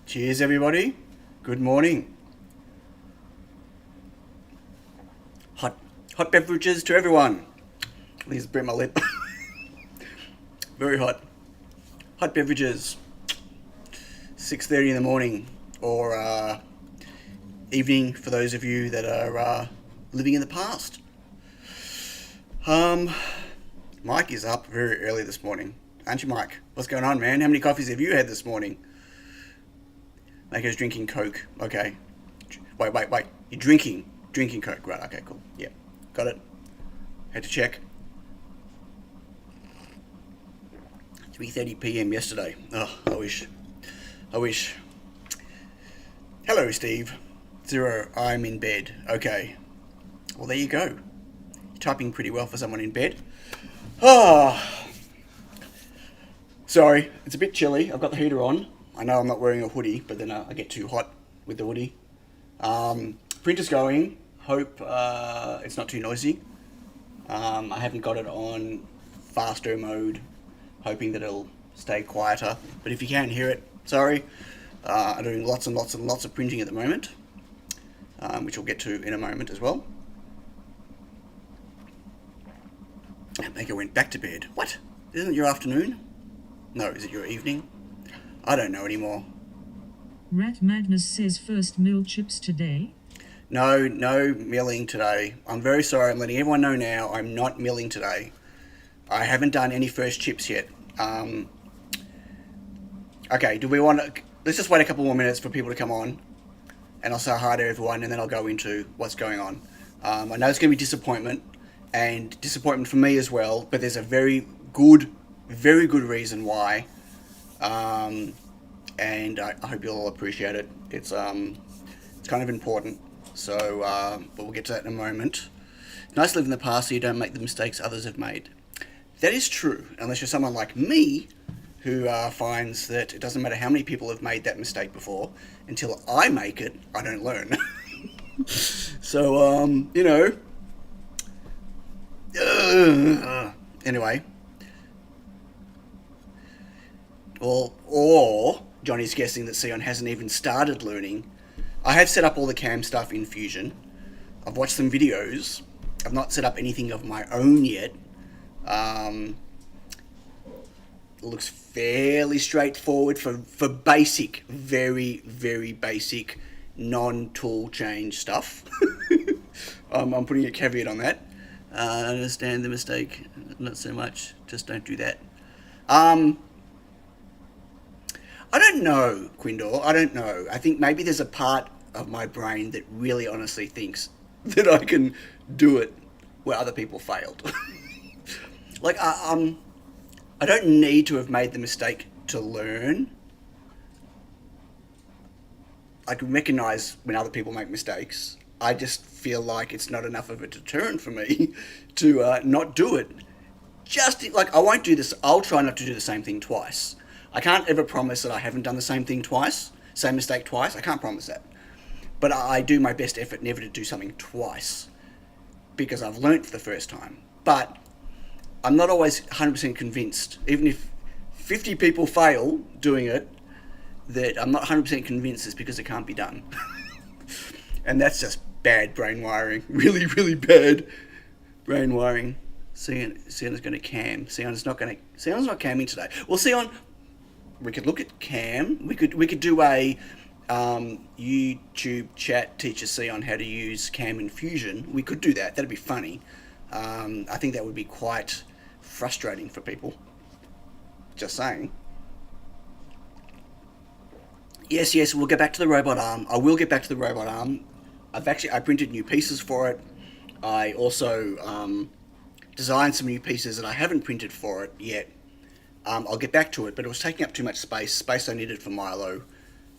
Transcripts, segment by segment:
Cheers, everybody. Good morning. Hot beverages to everyone. Please burn my lip. Very hot. Hot beverages. 6:30 in the morning, or evening for those of you that are living in the past. Mike is up very early this morning, aren't you, Mike? What's going on, man? How many coffees have you had this morning? Mako's drinking Coke. Okay. Wait. You're drinking Coke. Right, okay, cool. Yeah, got it. Had to check. 3:30 p.m. yesterday. Oh, I wish. Hello, Steve. 0, I'm in bed. Okay. Well, there you go. You're typing pretty well for someone in bed. Oh. Sorry, it's a bit chilly. I've got the heater on. I know I'm not wearing a hoodie, but then I get too hot with the hoodie. Printer's going. Hope it's not too noisy. I haven't got it on faster mode, hoping that it'll stay quieter. But if you can hear it, sorry. I'm doing lots and lots of printing at the moment, which we'll get to in a moment as well. Mako went back to bed. What? Isn't it your afternoon? No, is it your evening? I don't know anymore. Rat Magnus says first mill chips today. No milling today. I'm very sorry. I'm letting everyone know now I'm not milling today. I haven't done any first chips yet. Okay, do we want to... Let's just wait a couple more minutes for people to come on, and I'll say hi to everyone, and then I'll go into what's going on. I know it's going to be disappointment, and disappointment for me as well, but there's a very good reason why. And I hope you'll all appreciate it. It's kind of important. So, but we'll get to that in a moment. Nice to live in the past so you don't make the mistakes others have made. That is true, unless you're someone like me, who finds that it doesn't matter how many people have made that mistake before, until I make it, I don't learn. So, you know. Anyway. Or Johnny's guessing that Sion hasn't even started learning. I have set up all the cam stuff in Fusion. I've watched some videos. I've not set up anything of my own yet. It looks fairly straightforward for basic, very basic, non-tool change stuff. I'm putting a caveat on that. I understand the mistake, not so much. Just don't do that. I don't know, Quindor. I don't know. I think maybe there's a part of my brain that really honestly thinks that I can do it where other people failed. Like, I don't need to have made the mistake to learn. I can recognize when other people make mistakes. I just feel like it's not enough of a deterrent for me to not do it. Just like, I won't do this. I'll try not to do the same thing twice. I can't ever promise that I haven't done the same thing twice, same mistake twice. I can't promise that. But I do my best effort never to do something twice, because I've learnt for the first time. But I'm not always 100% convinced, even if 50 people fail doing it, that I'm not 100% convinced it's because it can't be done. And that's just bad brain wiring. Really bad brain wiring. Sion is going to cam. Sion's not camming today. Well, Sion, we could look at Cam. We could do a YouTube chat teach us see on how to use Cam in Fusion. We could do that. That'd be funny. I think that would be quite frustrating for people. Just saying. Yes, we'll get back to the robot arm. I will get back to the robot arm. I printed new pieces for it. I also designed some new pieces that I haven't printed for it yet. I'll get back to it, but it was taking up too much space I needed for Milo,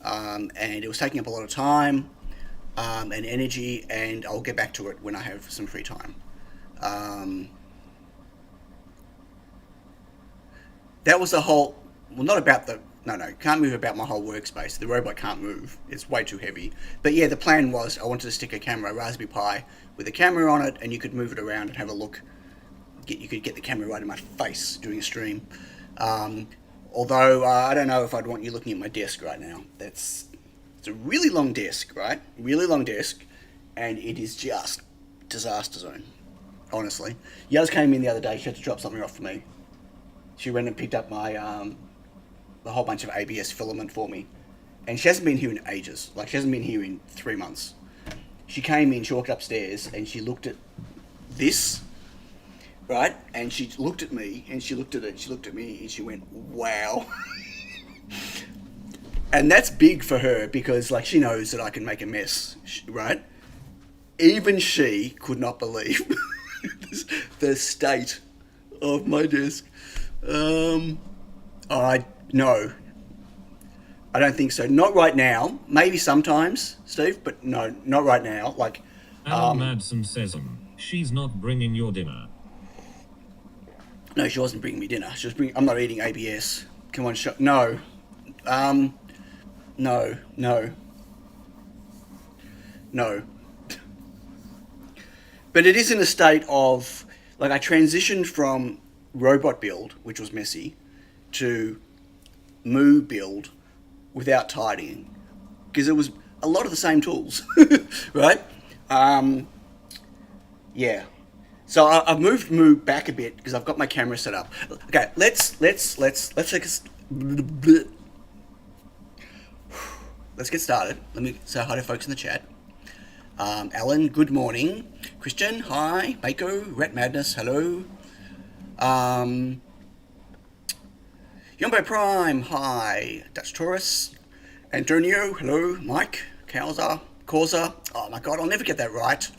and it was taking up a lot of time and energy, and I'll get back to it when I have some free time. That was the whole, well, not about the, no, can't move about my whole workspace. The robot can't move. It's way too heavy. But yeah, the plan was I wanted to stick a camera, a Raspberry Pi, with a camera on it, and you could move it around and have a look. You could get the camera right in my face doing a stream. Although I don't know if I'd want you looking at my desk right now. It's a really long desk, right? Really long desk, and it is just disaster zone, honestly. Yaz came in the other day. She had to drop something off for me. She went and picked up my a whole bunch of ABS filament for me, and she hasn't been here in ages. Like, she hasn't been here in 3 months. She came in, she walked upstairs, and she looked at this, right? And she looked at me, and she looked at it, she looked at me, and she went, wow. And that's big for her, because, like, she knows that I can make a mess, right? Even she could not believe the state of my desk. No, I don't think so. Not right now. Maybe sometimes, Steve, but no, not right now. Like, Alan Madsen says, she's not bringing your dinner. No, she wasn't bringing me dinner. She was bringing. I'm not eating ABS. Come on, no. No. But it is in a state of, like, I transitioned from robot build, which was messy, to Moo build without tidying, because it was a lot of the same tools, right? Yeah. So I've moved Moo back a bit because I've got my camera set up. Okay, let's take let's get started. Let me say hi to folks in the chat. Alan, good morning. Christian, hi. Mako, Rat Madness, hello. Yumbo Prime, hi. Dutch Taurus. Antonio, hello. Mike, Causa, oh my god, I'll never get that right.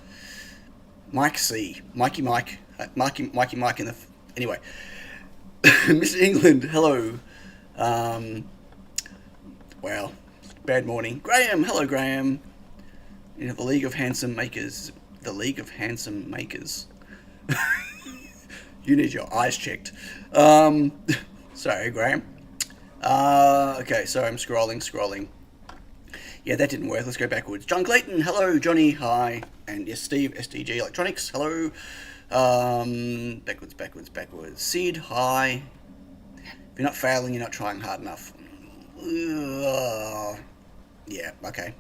Mike C. Mikey Mike in the... Anyway. Mr. England, hello. Wow. Bad morning. Graham, hello Graham. You know, the League of Handsome Makers. You need your eyes checked. Sorry, Graham. Okay, so I'm scrolling. Yeah, that didn't work. Let's go backwards. John Clayton, hello. Johnny, hi. And yes, Steve, SDG Electronics, hello. Backwards. Sid, hi. If you're not failing, you're not trying hard enough. Yeah, okay.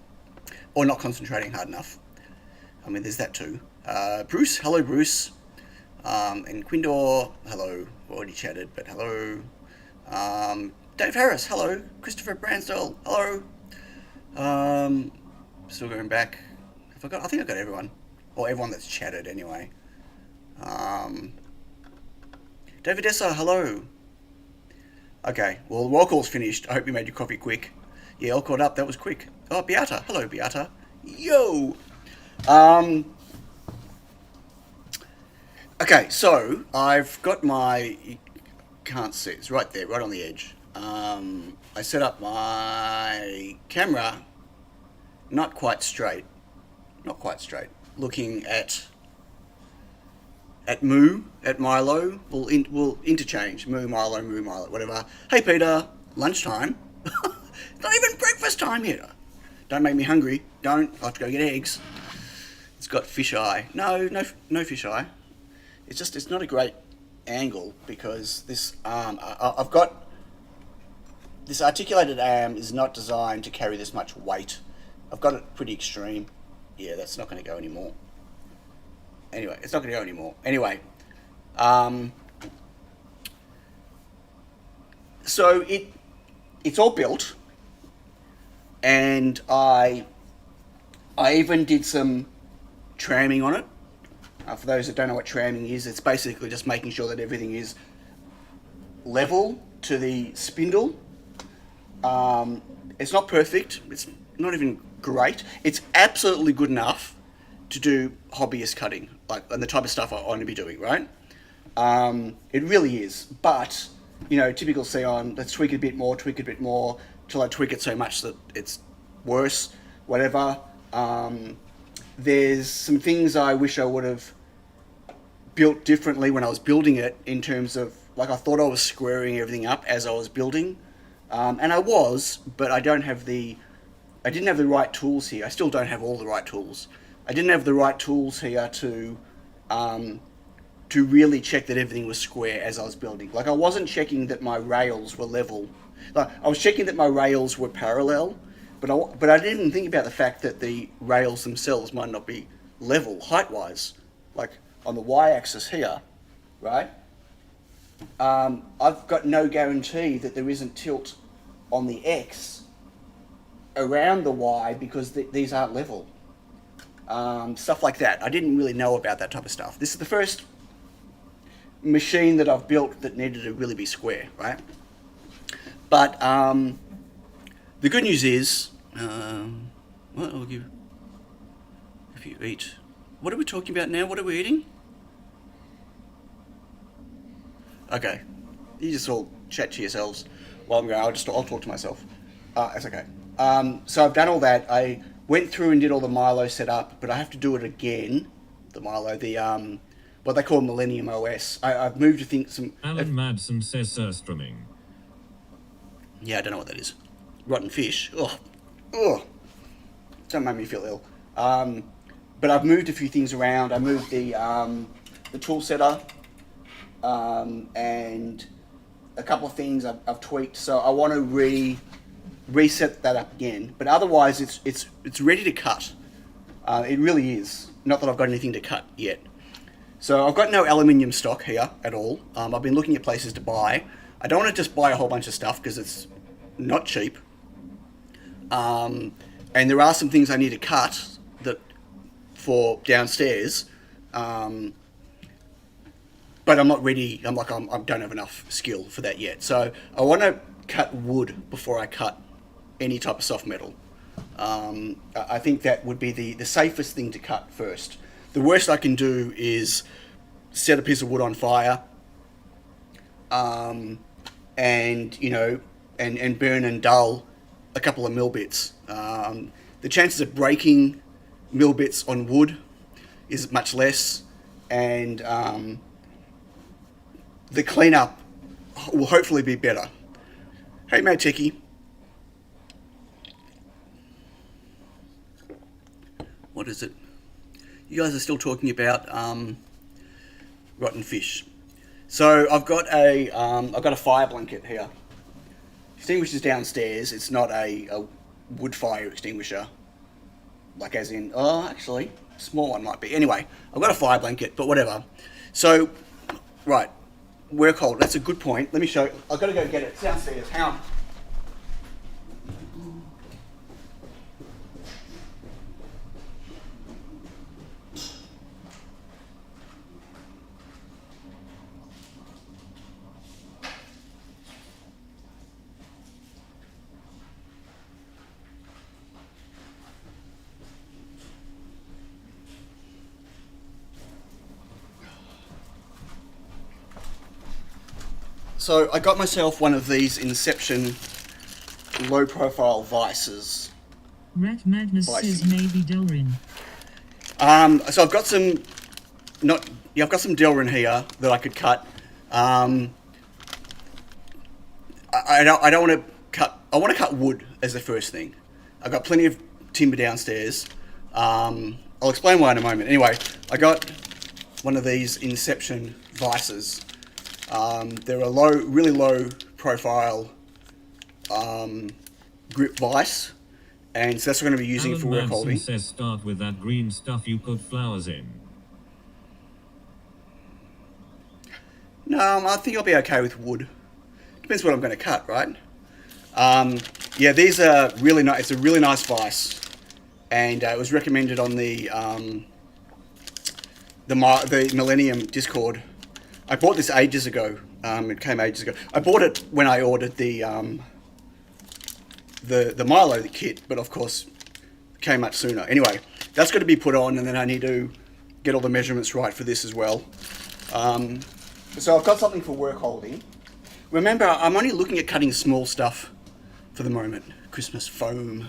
Or not concentrating hard enough. I mean, there's that too. Bruce, hello, Bruce. And Quindor, hello. Already chatted, but hello. Dave Harris, hello. Christopher Bransdell, hello. Still going back. I think I got everyone. Or everyone that's chatted anyway. David Essa, hello. Okay, well, the roll call's finished. I hope you made your coffee quick. Yeah, all caught up. That was quick. Oh, Beata. Hello, Beata. Yo! Okay, so I've got my... You can't see. It's right there, right on the edge. I set up my camera not quite straight. Looking at Moo, at Milo. We'll interchange. Moo, Milo, whatever. Hey, Peter. Lunchtime. It's not even breakfast time yet. Don't make me hungry. Don't. I'll have to go get eggs. It's got fisheye. No fisheye. It's not a great angle because this arm, I've got... This articulated arm is not designed to carry this much weight. I've got it pretty extreme. Yeah, that's not going to go anymore. Anyway, it's not going to go anymore. Anyway, so it's all built, and I even did some tramming on it. For those that don't know what tramming is, it's basically just making sure that everything is level to the spindle. It's not perfect. It's not even great. It's absolutely good enough to do hobbyist cutting, like, and the type of stuff I want to be doing, right? It really is. But, you know, typical Sion, let's tweak it a bit more, till I tweak it so much that it's worse, whatever. There's some things I wish I would have built differently when I was building it, in terms of, like, I thought I was squaring everything up as I was building, and I was, but I didn't have the right tools here. I still don't have all the right tools. I didn't have the right tools here to really check that everything was square as I was building. Like, I wasn't checking that my rails were level. Like, I was checking that my rails were parallel, but I didn't think about the fact that the rails themselves might not be level height-wise. Like, on the y-axis here, right? I've got no guarantee that there isn't tilt on the x around the y, because these aren't level. Stuff like that. I didn't really know about that type of stuff. This is the first machine that I've built that needed to really be square, right? But the good news is, well, I'll give, if you eat, what are we talking about now? What are we eating? Okay, you just all chat to yourselves while I'm going. I'll talk to myself. It's okay. So I've done all that. I went through and did all the Milo setup, but I have to do it again. The Milo, what they call Millennium OS. I've moved to think some. Alan Madsen says streaming. Yeah, I don't know what that is. Rotten fish. Ugh. Don't make me feel ill. But I've moved a few things around. I moved the tool setter, and a couple of things I've tweaked. So I want to reset that up again. But otherwise, it's ready to cut. It really is. Not that I've got anything to cut yet. So I've got no aluminium stock here at all. I've been looking at places to buy. I don't want to just buy a whole bunch of stuff because it's not cheap. And there are some things I need to cut for downstairs. But I'm not ready. I don't have enough skill for that yet. So I want to cut wood before I cut any type of soft metal. I think that would be the safest thing to cut first. The worst I can do is set a piece of wood on fire, and burn and dull a couple of mill bits. The chances of breaking mill bits on wood is much less, and the cleanup will hopefully be better. Hey, mate, Techie. What is it? You guys are still talking about rotten fish. So I've got a fire blanket here. Extinguisher's downstairs. It's not a wood fire extinguisher, like as in, actually, a small one might be. Anyway, I've got a fire blanket, but whatever. So, right, we're cold. That's a good point. Let me show you. I've got to go get it. It's downstairs. Hang on. So I got myself one of these Inception low-profile vices. Rat Madness says maybe Delrin. So I've got some, I've got some Delrin here that I could cut. I don't want to cut. I want to cut wood as the first thing. I've got plenty of timber downstairs. I'll explain why in a moment. Anyway, I got one of these Inception vices. They're a really low profile grip vice, and so that's what I'm going to be using for work holding. Says start with that green stuff you put flowers in. No, I think I'll be okay with wood. Depends what I'm going to cut, right? Yeah, these are really nice. It's a really nice vise, and it was recommended on the Millennium Discord. I bought this ages ago. It came ages ago. I bought it when I ordered the Milo kit, but of course it came much sooner. Anyway, that's got to be put on, and then I need to get all the measurements right for this as well. So I've got something for work holding. Remember, I'm only looking at cutting small stuff for the moment. Christmas foam.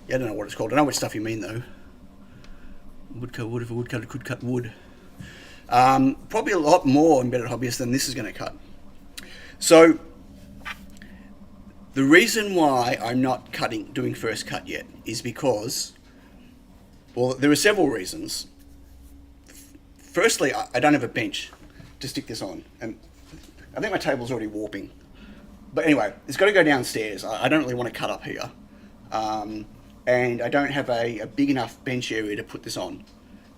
Yeah, I don't know what it's called. I know what stuff you mean though. Woodcut wood. If a woodcutter could cut wood. Probably a lot more embedded hobbyist than this is going to cut. So the reason why I'm not doing first cut yet is because, well, there are several reasons. Firstly, I don't have a bench to stick this on, and I think my table's already warping. But anyway, it's got to go downstairs. I don't really want to cut up here. And I don't have a big enough bench area to put this on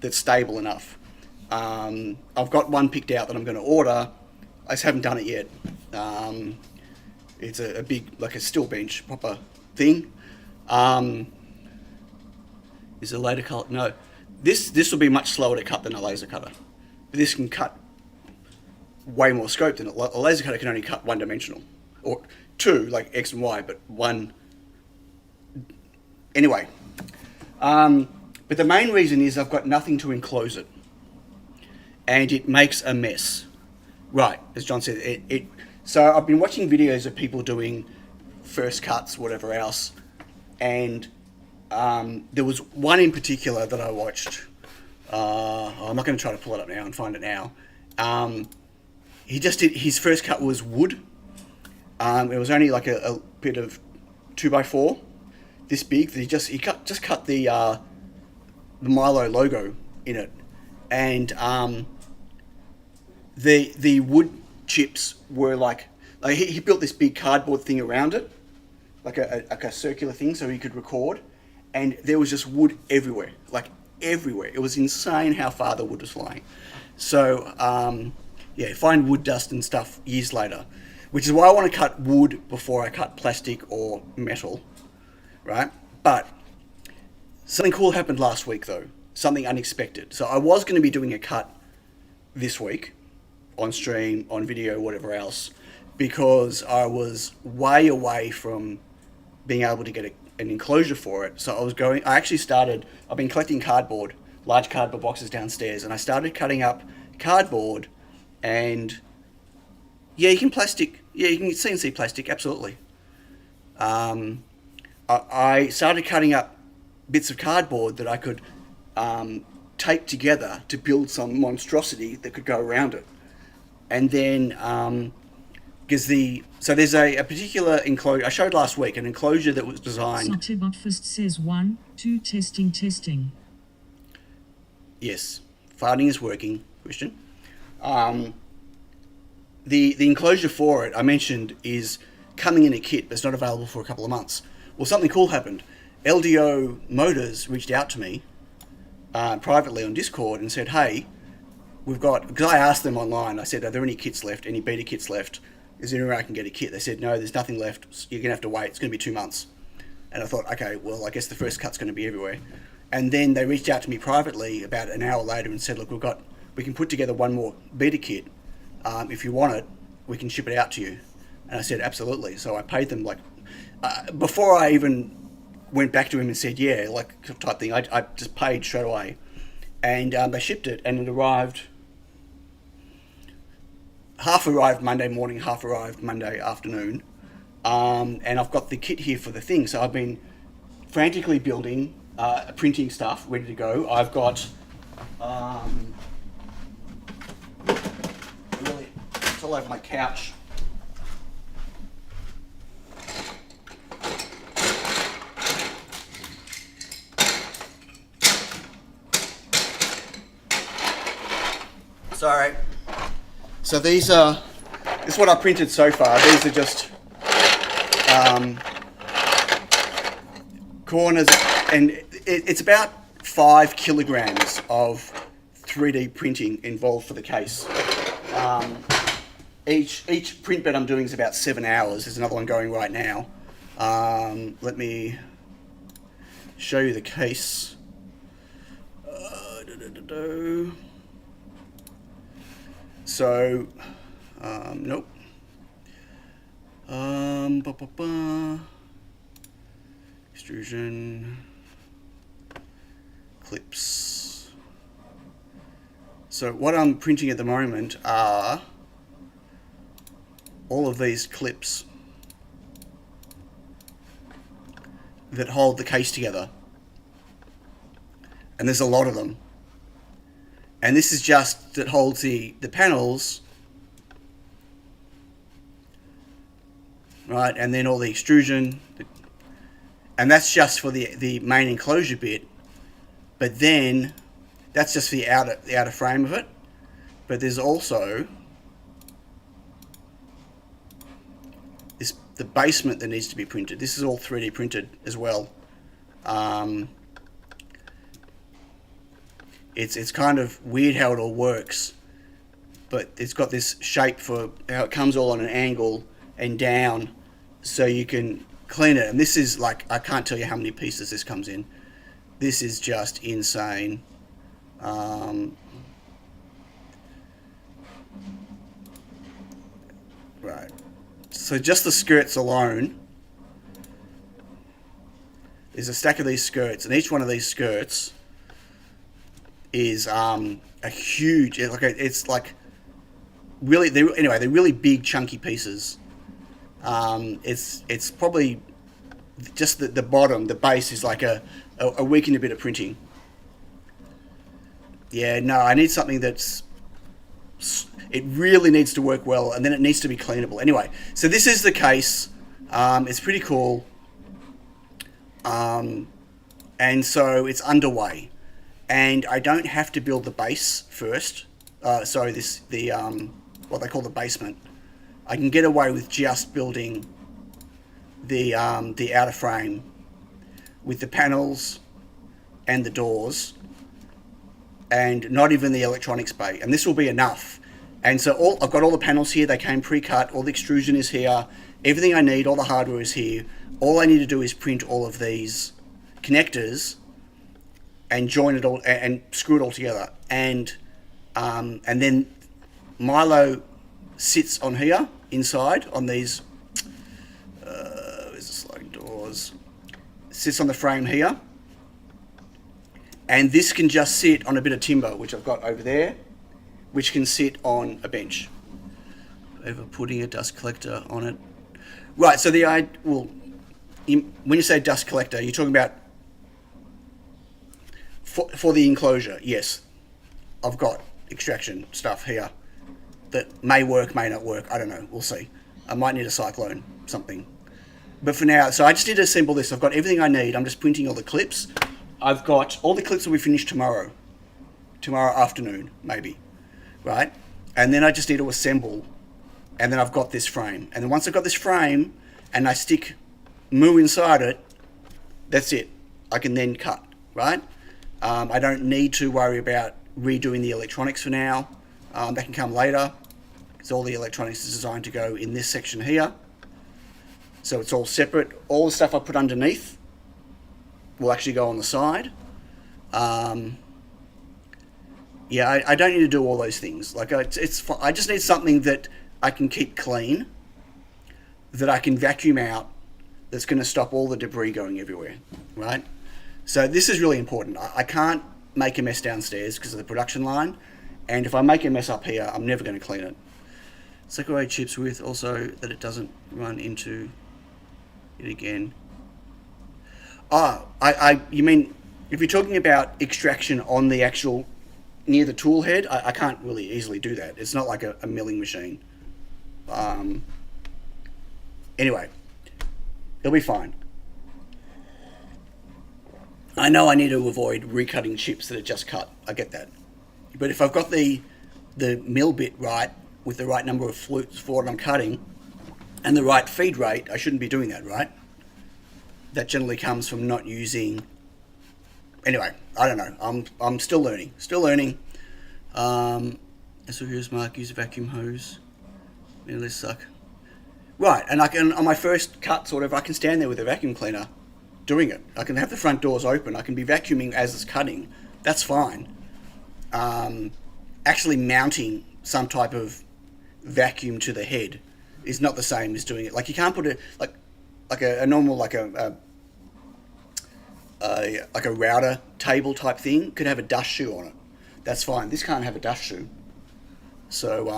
that's stable enough. I've got one picked out that I'm going to order. I just haven't done it yet. It's a big, like a steel bench, proper thing. Is it a laser cut? No. This will be much slower to cut than a laser cutter. But this can cut way more scope than a laser cutter can only cut one dimensional. Or two, like X and Y, but one. Anyway. But the main reason is I've got nothing to enclose it. And it makes a mess. Right, as John said, so I've been watching videos of people doing first cuts, whatever else, and there was one in particular that I watched. I'm not going to try to pull it up now and find it now. He just did, his first cut was wood. It was only like a bit of 2x4, this big. He just cut the Milo logo in it, and the wood chips were like he built this big cardboard thing around it, like a circular thing, so he could record, and there was just wood everywhere, like everywhere. It was insane how far the wood was flying. So yeah, find wood dust and stuff years later, which is why I want to cut wood before I cut plastic or metal, right? But something cool happened last week though, something unexpected. So I was going to be doing a cut this week, on stream, on video, whatever else, because I was way away from being able to get an enclosure for it. So I've been collecting cardboard, large cardboard boxes downstairs, and I started cutting up cardboard, and yeah, you can CNC plastic, absolutely. I started cutting up bits of cardboard that I could tape together to build some monstrosity that could go around it. And then, so there's a particular enclosure, I showed last week, an enclosure that was designed. Satibot first says 1, 2, testing. Yes, farting is working, Christian. The enclosure for it, I mentioned, is coming in a kit, but it's not available for a couple of months. Well, something cool happened. LDO Motors reached out to me privately on Discord and said, hey, because I asked them online, I said, are there any kits left, any beta kits left? Is there anywhere I can get a kit? They said, no, there's nothing left. You're going to have to wait. It's going to be 2 months. And I thought, okay, well, I guess the first cut's going to be everywhere. And then they reached out to me privately about an hour later and said, look, we can put together one more beta kit. If you want it, we can ship it out to you. And I said, absolutely. So I paid them before I even went back to him and said, yeah, type thing, I just paid straight away. And they shipped it, and it arrived. Half arrived Monday morning, half arrived Monday afternoon. And I've got the kit here for the thing. So I've been frantically building, printing stuff, ready to go. I've got, really, it's all over my couch. Sorry. So this is what I printed so far. These are just corners, and it's about 5 kilograms of 3D printing involved for the case. Each print bed I'm doing is about 7 hours. There's another one going right now. Let me show you the case. So, nope. Extrusion, clips. So what I'm printing at the moment are all of these clips that hold the case together. And there's a lot of them. And this is just that holds the panels, right? And then all the extrusion, and that's just for the main enclosure bit. But then that's just for the outer frame of it. But there's also the basement that needs to be printed. This is all 3D printed as well. It's kind of weird how it all works, but it's got this shape for how it comes all on an angle and down, so you can clean it. And this is like, I can't tell you how many pieces this comes in. This is just insane. Right. So just the skirts alone, there's a stack of these skirts, and each one of these skirts is a huge, it's like really, they're really big chunky pieces. It's probably just the bottom, the base is like a week and a bit of printing. Yeah, no, I need something that's, it really needs to work well, and then it needs to be cleanable. Anyway, so this is the case. It's pretty cool. And so it's underway. And I don't have to build the base first. What they call the basement. I can get away with just building the outer frame with the panels and the doors, and not even the electronics bay. And this will be enough. And so I've got all the panels here. They came pre-cut. All the extrusion is here. Everything I need, all the hardware is here. All I need to do is print all of these connectors and join it all and screw it all together. And then Milo sits on here inside on these. There's the sliding doors. Sits on the frame here, and this can just sit on a bit of timber, which I've got over there, which can sit on a bench. Over putting a dust collector on it. Right. So when you say dust collector, you're talking about for the enclosure. Yes, I've got extraction stuff here that may work, may not work. I don't know. We'll see. I might need a cyclone, something. But for now, so I just need to assemble this. I've got everything I need. I'm just printing all the clips. I've got all the clips will be finished tomorrow afternoon, maybe, right? And then I just need to assemble, and then I've got this frame. And then once I've got this frame, and I stick Moo inside it, that's it. I can then cut, right? I don't need to worry about redoing the electronics for now. That can come later, because all the electronics is designed to go in this section here. So it's all separate. All the stuff I put underneath will actually go on the side. Yeah, I don't need to do all those things. Like I just need something that I can keep clean, that I can vacuum out, that's going to stop all the debris going everywhere, right? So this is really important. I can't make a mess downstairs because of the production line, and if I make a mess up here, I'm never going to clean it. Separate chips with also that it doesn't run into it again. You mean if you're talking about extraction on the actual near the tool head, I can't really easily do that. It's not like a milling machine. Anyway, it'll be fine. I know I need to avoid recutting chips that are just cut. I get that. But if I've got the mill bit right, with the right number of flutes for what I'm cutting, and the right feed rate, I shouldn't be doing that, right? That generally comes from not using... Anyway, I don't know. I'm still learning. So here's Mark, use a vacuum hose. Man, this suck. Right, and I can, on my first cuts or whatever, I can stand there with a vacuum cleaner doing it. I can have the front doors open. I can be vacuuming as it's cutting. That's fine. Actually mounting some type of vacuum to the head is not the same as doing it. Like you can't put it like a normal like a router table type thing could have a dust shoe on it. That's fine. This can't have a dust shoe. So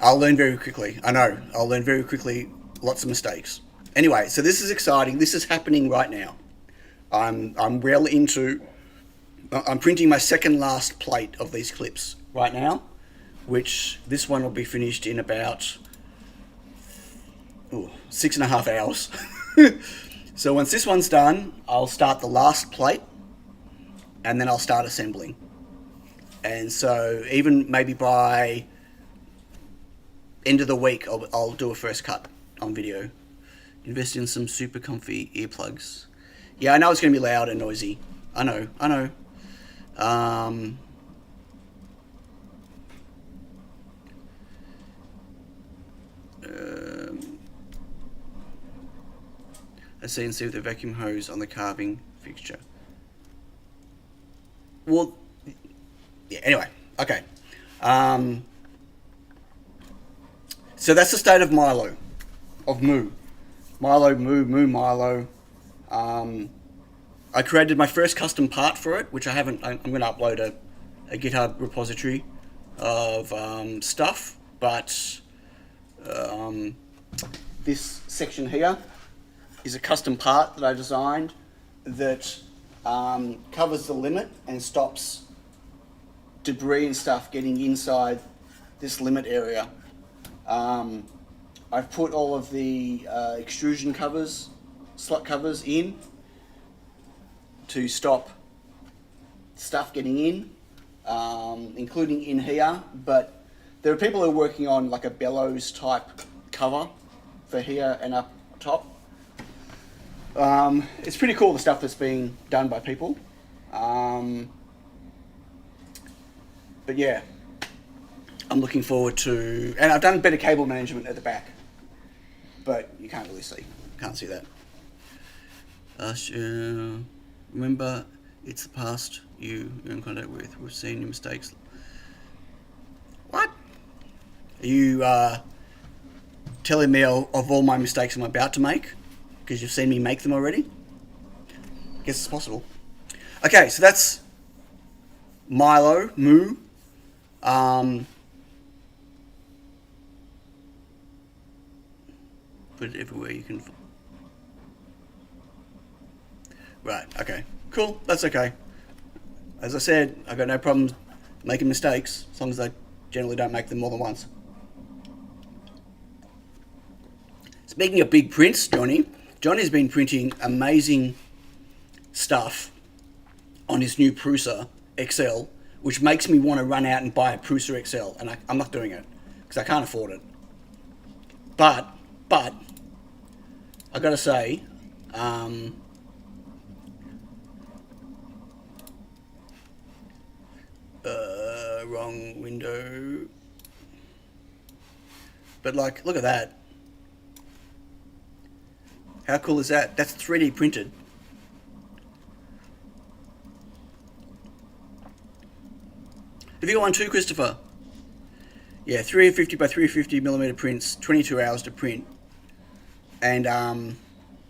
I'll learn very quickly. I know. I'll learn very quickly. Lots of mistakes. Anyway, so this is exciting. This is happening right now. I'm well into... I'm printing my second last plate of these clips right now, which this one will be finished in about 6.5 hours. So once this one's done, I'll start the last plate, and then I'll start assembling. And so even maybe by end of the week, I'll do a first cut on video. Invest in some super comfy earplugs. Yeah, I know it's going to be loud and noisy. I know. A CNC with a vacuum hose on the carving fixture. Well, yeah, anyway, okay. So that's the state of Milo, of Moo. Milo. I created my first custom part for it, which I haven't. I'm going to upload a GitHub repository of stuff, but this section here is a custom part that I designed that covers the limit and stops debris and stuff getting inside this limit area. I've put all of the extrusion covers, slot covers in to stop stuff getting in, including in here, but there are people who are working on like a bellows type cover for here and up top. It's pretty cool, the stuff that's being done by people. But yeah, I'm looking forward to, and I've done better cable management at the back, but you can't really see, can't see that. Remember, it's the past you're in contact with. We've seen your mistakes. What? Are you telling me of all my mistakes I'm about to make? Because you've seen me make them already? I guess it's possible. Okay, so that's Milo, Moo. Put it everywhere you can. Right, okay. Cool, that's okay. As I said, I've got no problems making mistakes, as long as I generally don't make them more than once. Speaking of big prints, Johnny's been printing amazing stuff on his new Prusa XL, which makes me want to run out and buy a Prusa XL, and I'm not doing it, because I can't afford it. But, I gotta say, wrong window. But like, look at that. How cool is that? That's 3D printed. Have you got one too, Christopher? Yeah, 350 by 350 millimeter prints, 22 hours to print. And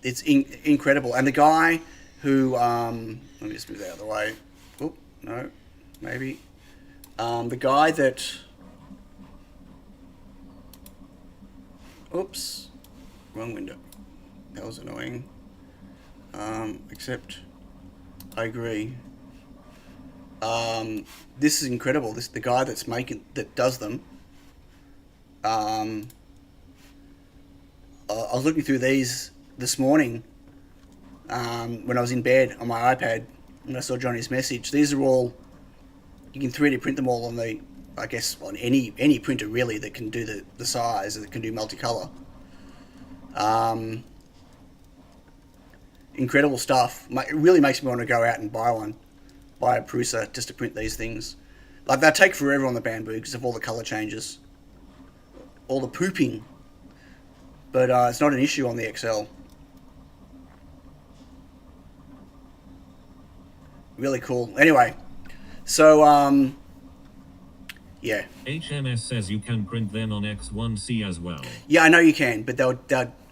it's incredible. And the guy who, let me just move that out of the way. Oh, no, maybe. The guy that, oops, wrong window. That was annoying. Except, I agree. This is incredible. The guy that does them. I was looking through these this morning when I was in bed on my iPad and I saw Johnny's message. These are all, you can 3D print them all on the, I guess, on any printer really that can do the size, that can do multicolor. Incredible stuff. It really makes me want to go out and buy a Prusa just to print these things. Like, they take forever on the Bamboo because of all the color changes. All the pooping but it's not an issue on the XL. Really cool. Anyway, so yeah. HMS says you can print them on X1C as well. Yeah, I know you can, but they'll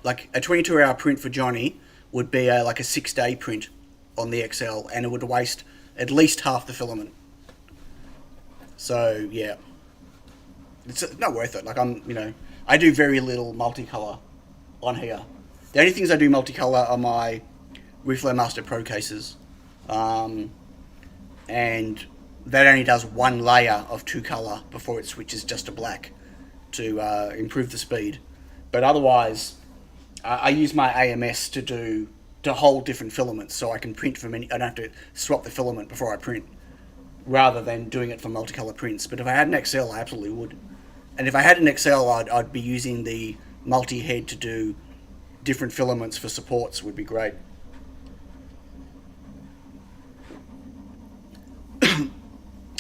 like a 22-hour print for Johnny would be like a 6-day print on the XL, and it would waste at least half the filament. So yeah, it's not worth it. Like I do very little multicolor on here. The only things I do multicolor are my Reflow Master Pro cases, and that only does one layer of 2-color before it switches just to black to improve the speed. But otherwise, I use my AMS to hold different filaments, so I can print from any. I don't have to swap the filament before I print, rather than doing it for multicolor prints. But if I had an XL, I absolutely would. And if I had an XL, I'd be using the multi-head to do different filaments for supports. Would be great.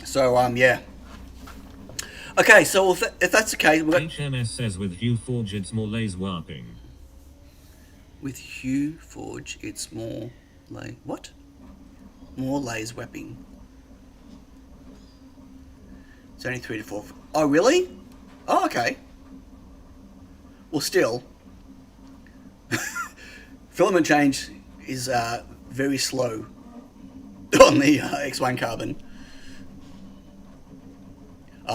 So yeah. Okay, so if that's the case, we've got HMS says with Hue Forge it's more laser warping. with Hue Forge, it's more more laser wrapping. It's only 3 to 4. Oh, really? Oh, okay. Well, still, filament change is very slow on the X1 carbon.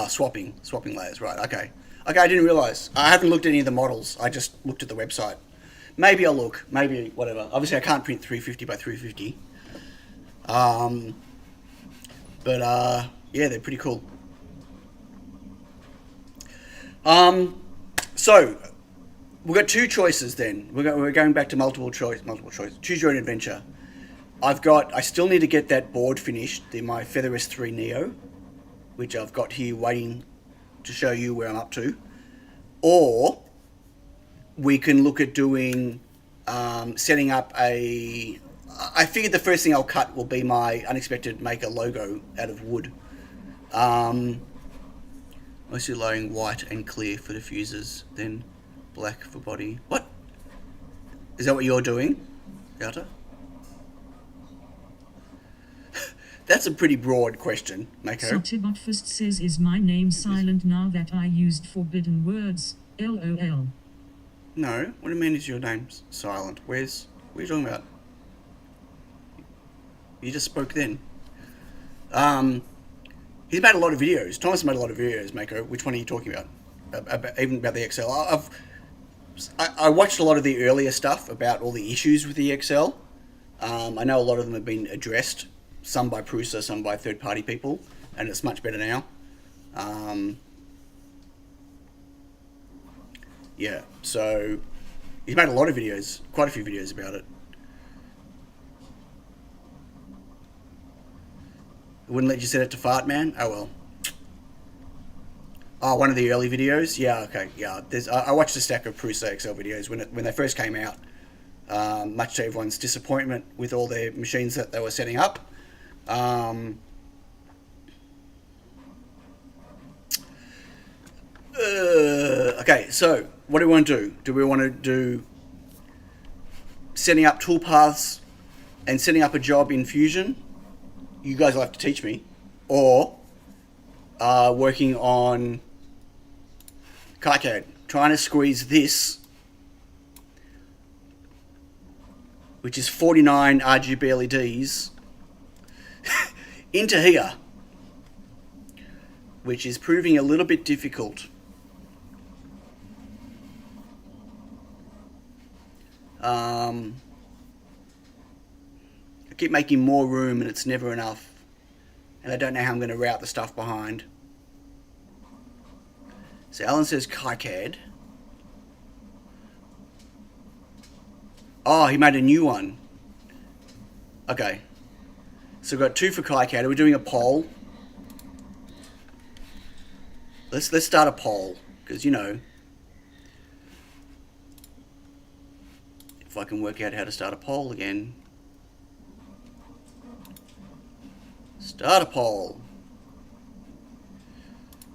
Swapping layers, right? Okay, I didn't realize. I haven't looked at any of the models. I just looked at the website. Maybe I'll look. Maybe whatever. Obviously, I can't print 350 by 350. But yeah, they're pretty cool. So we've got two choices then. We're going back to multiple choice. Choose your own adventure. I still need to get that board finished, my Feather S3 Neo, which I've got here waiting to show you where I'm up to. Or we can look at doing, setting up I figured the first thing I'll cut will be my Unexpected Maker logo out of wood. Mostly laying white and clear for diffusers, then black for body. What? Is that what you're doing, Yata? That's a pretty broad question, Mako. Sotibot first says, is my name silent now that I used forbidden words? LOL. No, what do you mean is your name silent? What are you talking about? You just spoke then. He's made a lot of videos. Thomas made a lot of videos, Mako. Which one are you talking about? Even about the XL. I watched a lot of the earlier stuff about all the issues with the XL. I know a lot of them have been addressed. Some by Prusa, some by third-party people, and it's much better now. Yeah, so he's made a lot of videos, quite a few videos about it. Wouldn't let you set it to fart, man? Oh well. Oh, one of the early videos? Yeah, okay, yeah. I watched a stack of Prusa XL videos when they first came out. Much to everyone's disappointment with all their machines that they were setting up. Okay, so what do we want to do? Do we want to do setting up toolpaths and setting up a job in Fusion? You guys will have to teach me. Or working on KiCad, trying to squeeze this, which is 49 RGB LEDs, into here, which is proving a little bit difficult. I keep making more room and it's never enough, and I don't know how I'm going to route the stuff behind. So Alan says KiCad. Oh, he made a new one. Okay. So we've got 2 for KiCad. Are we doing a poll? Let's start a poll, because you know, if I can work out how to start a poll again. Start a poll.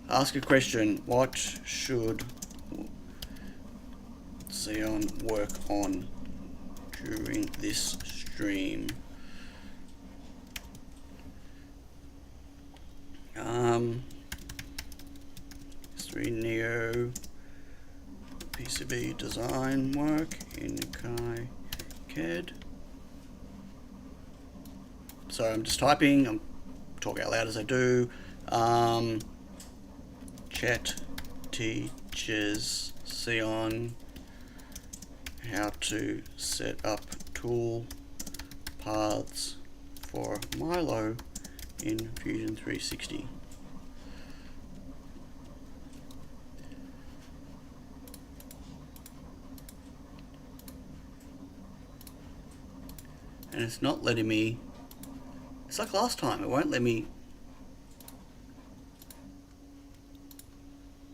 Ask a question. What should Xeon work on during this stream? S3 Neo PCB design work in KiCad. So I'm just typing, I'm talking out loud as I do. Chat teaches Xeon how to set up tool paths for Milo in Fusion 360. And it's not letting me, it's like last time, it won't let me,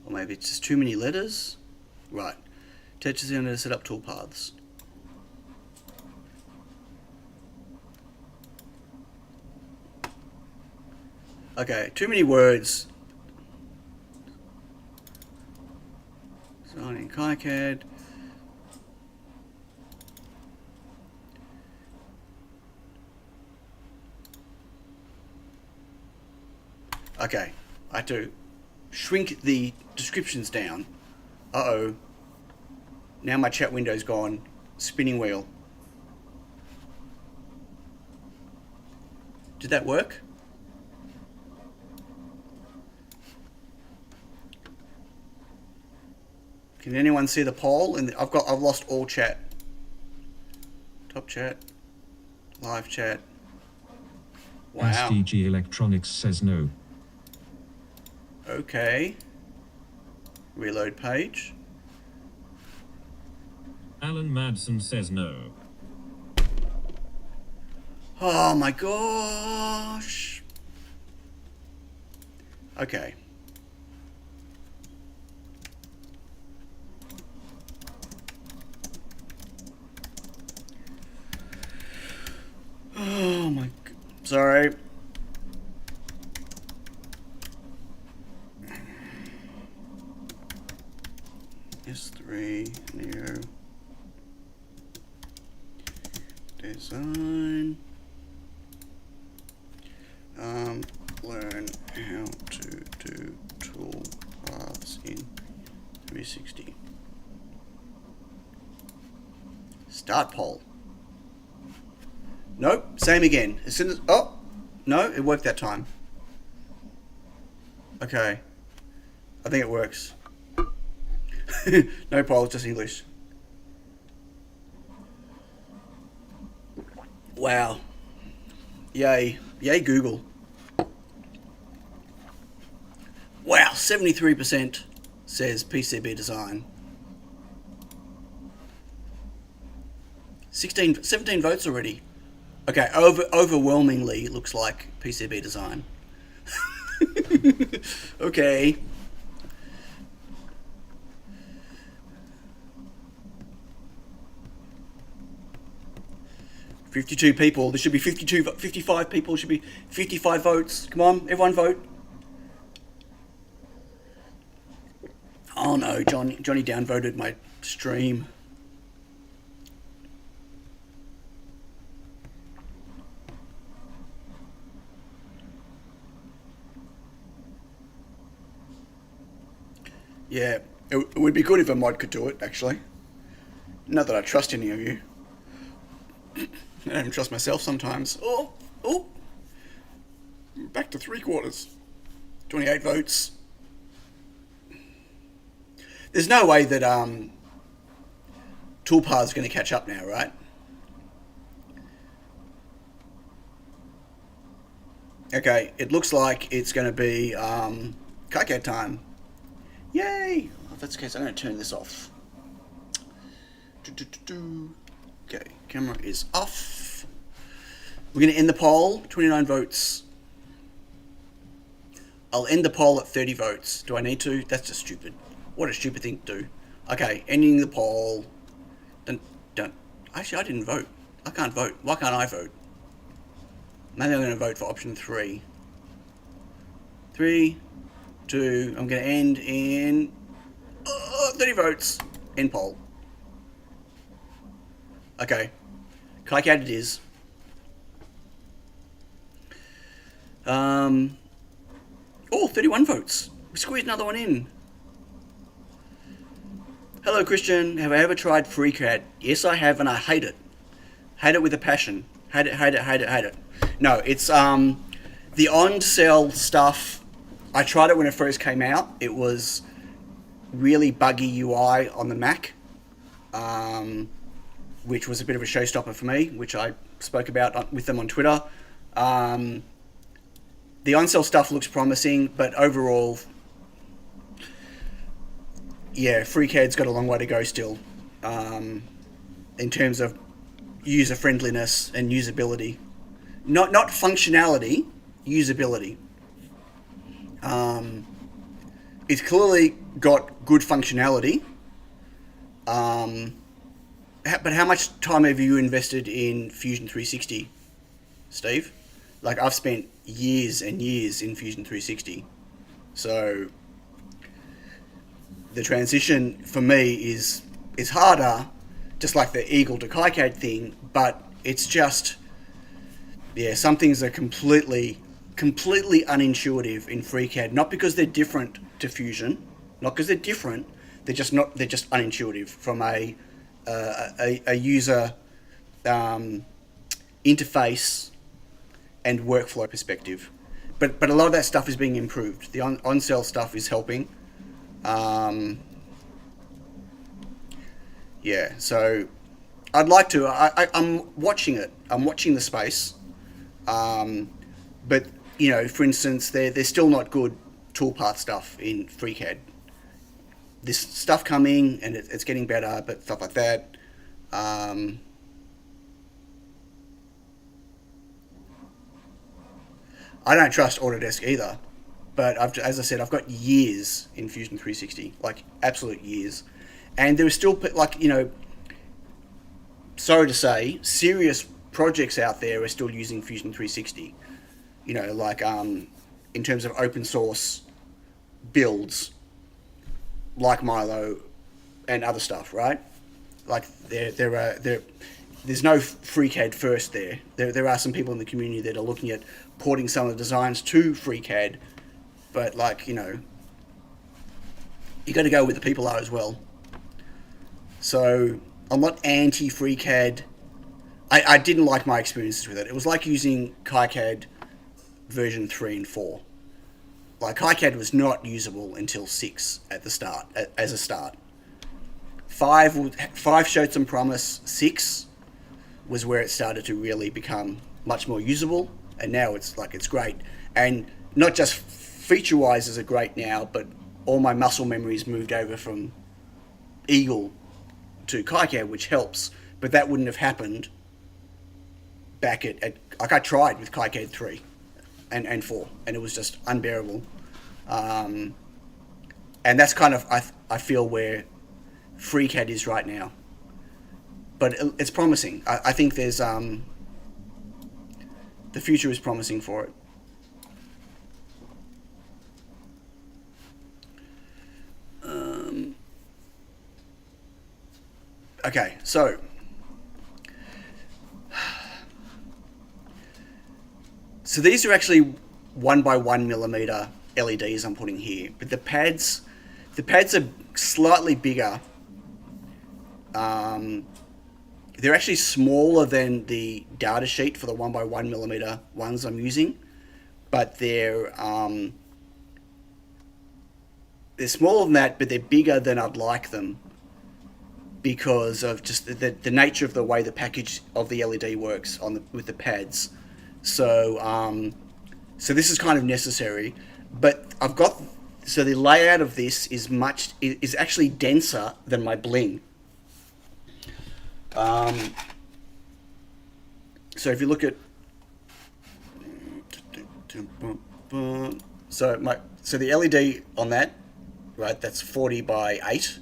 or maybe it's just too many letters. Right, teaches Xeon how to set up tool paths. Okay, too many words. Design in KiCad. Okay, I have to shrink the descriptions down. Uh-oh. Now my chat window's gone. Spinning wheel. Did that work? Can anyone see the poll? And I've lost all chat. Top chat. Live chat. Wow. SDG Electronics says no. Okay. Reload page. Alan Madsen says no. Oh my gosh. Okay. Oh my, sorry. S3 Neo design. Learn how to do tool paths in 360. Start poll. Nope, same again. As soon as, oh, no, it worked that time. Okay. I think it works. No poll, just English. Wow. Yay. Yay, Google. Wow, 73% says PCB design. 17 votes already. Okay, overwhelmingly it looks like PCB design. Okay. "52 people. There should be 55 people. Should be 55 votes. Come on, everyone vote." Oh no, Johnny downvoted my stream. Yeah, it would be good if a mod could do it, actually. Not that I trust any of you. I don't even trust myself sometimes. Oh! Back to 3/4. 28 votes. There's no way that Toolpath's going to catch up now, right? Okay, it looks like it's going to be KiCad time. Yay! If that's the case, I'm going to turn this off. Okay, camera is off. We're going to end the poll. 29 votes. I'll end the poll at 30 votes. Do I need to? That's just stupid. What a stupid thing to do. Okay, ending the poll. Don't. Actually, I didn't vote. I can't vote. Why can't I vote? Maybe I'm going to vote for option 3. 3, 2, I'm going to end in 30 votes. End poll. Okay. KiCad it is. Oh, 31 votes. We squeezed another one in. Hello, Christian. Have I ever tried FreeCAD? Yes, I have, and I hate it. Hate it with a passion. Hate it, hate it, hate it, hate it. No, it's the on-cell stuff. I tried it when it first came out. It was really buggy UI on the Mac, which was a bit of a showstopper for me, which I spoke about with them on Twitter. The on-cell stuff looks promising, but overall, yeah, FreeCAD's got a long way to go still, in terms of user friendliness and usability. Not functionality, usability. It's clearly got good functionality. But how much time have you invested in Fusion 360, Steve? Like, I've spent years and years in Fusion 360. So the transition for me is harder, just like the Eagle to KiCad thing, but it's just, yeah, some things are completely unintuitive in FreeCAD, not because they're different to Fusion, not because they're different, they're just unintuitive from a user interface and workflow perspective. But a lot of that stuff is being improved. The on-cell stuff is helping. Yeah, so I'd like to. I'm watching it. I'm watching the space. But, you know, for instance, they're still not good toolpath stuff in FreeCAD. This stuff coming, and it's getting better, but stuff like that. I don't trust Autodesk either, but as I said, I've got years in Fusion 360, like absolute years, and there are still, like, you know, sorry to say, serious projects out there are still using Fusion 360. You know, like in terms of open source builds, like Milo and other stuff, right? Like there's no FreeCAD first there. There are some people in the community that are looking at porting some of the designs to FreeCAD, but, like, you know, you got to go where the people are as well. So I'm not anti-FreeCAD. I didn't like my experiences with it. It was like using KiCad version 3 and 4. Like, KiCad was not usable until 6 at the start, as a start. 5 showed some promise. 6 was where it started to really become much more usable, and now it's great. And not just feature-wise is it great now, but all my muscle memories moved over from Eagle to KiCad, which helps. But that wouldn't have happened back at like, I tried with KiCad 3 and 4, and it was just unbearable. And that's kind of, I feel, where FreeCAD is right now. But it's promising. I think there's the future is promising for it. Okay, so these are actually 1x1 millimeter LEDs I'm putting here, but the pads are slightly bigger. They're actually smaller than the data sheet for the 1x1 millimeter ones I'm using, but they're smaller than that, but they're bigger than I'd like them because of just the nature of the way the package of the LED works with the pads. So this is kind of necessary, but so the layout of this is actually denser than my bling. So if you look at, so the LED on that, right, that's 40 by 8.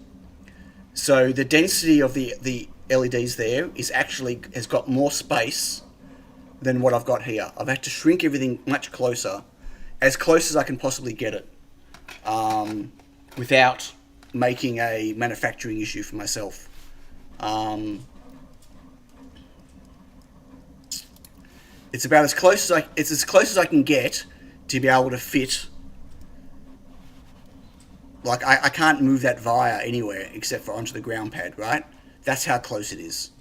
So the density of the LEDs there has got more space than what I've got here. I've had to shrink everything much closer, as close as I can possibly get it, without making a manufacturing issue for myself. It's about as close as it's as close as I can get to be able to fit. Like, I can't move that via anywhere except for onto the ground pad, right? That's how close it is.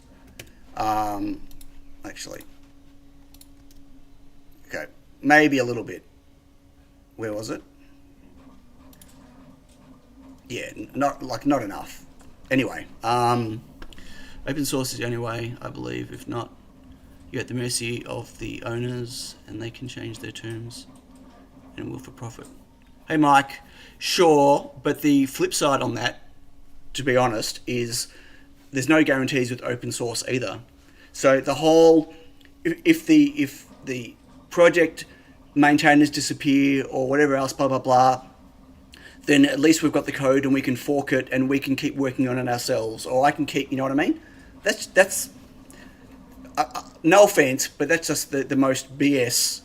Actually. Okay, maybe a little bit. Where was it? Yeah, not enough. Anyway, open source is the only way, I believe. If not, you're at the mercy of the owners, and they can change their terms and will for profit. Hey, Mike. Sure, but the flip side on that, to be honest, is there's no guarantees with open source either. So the whole, if the project maintainers disappear or whatever else, blah blah blah, then at least we've got the code and we can fork it and we can keep working on it ourselves, or I can keep, you know what I mean? That's no offense, but that's just the most BS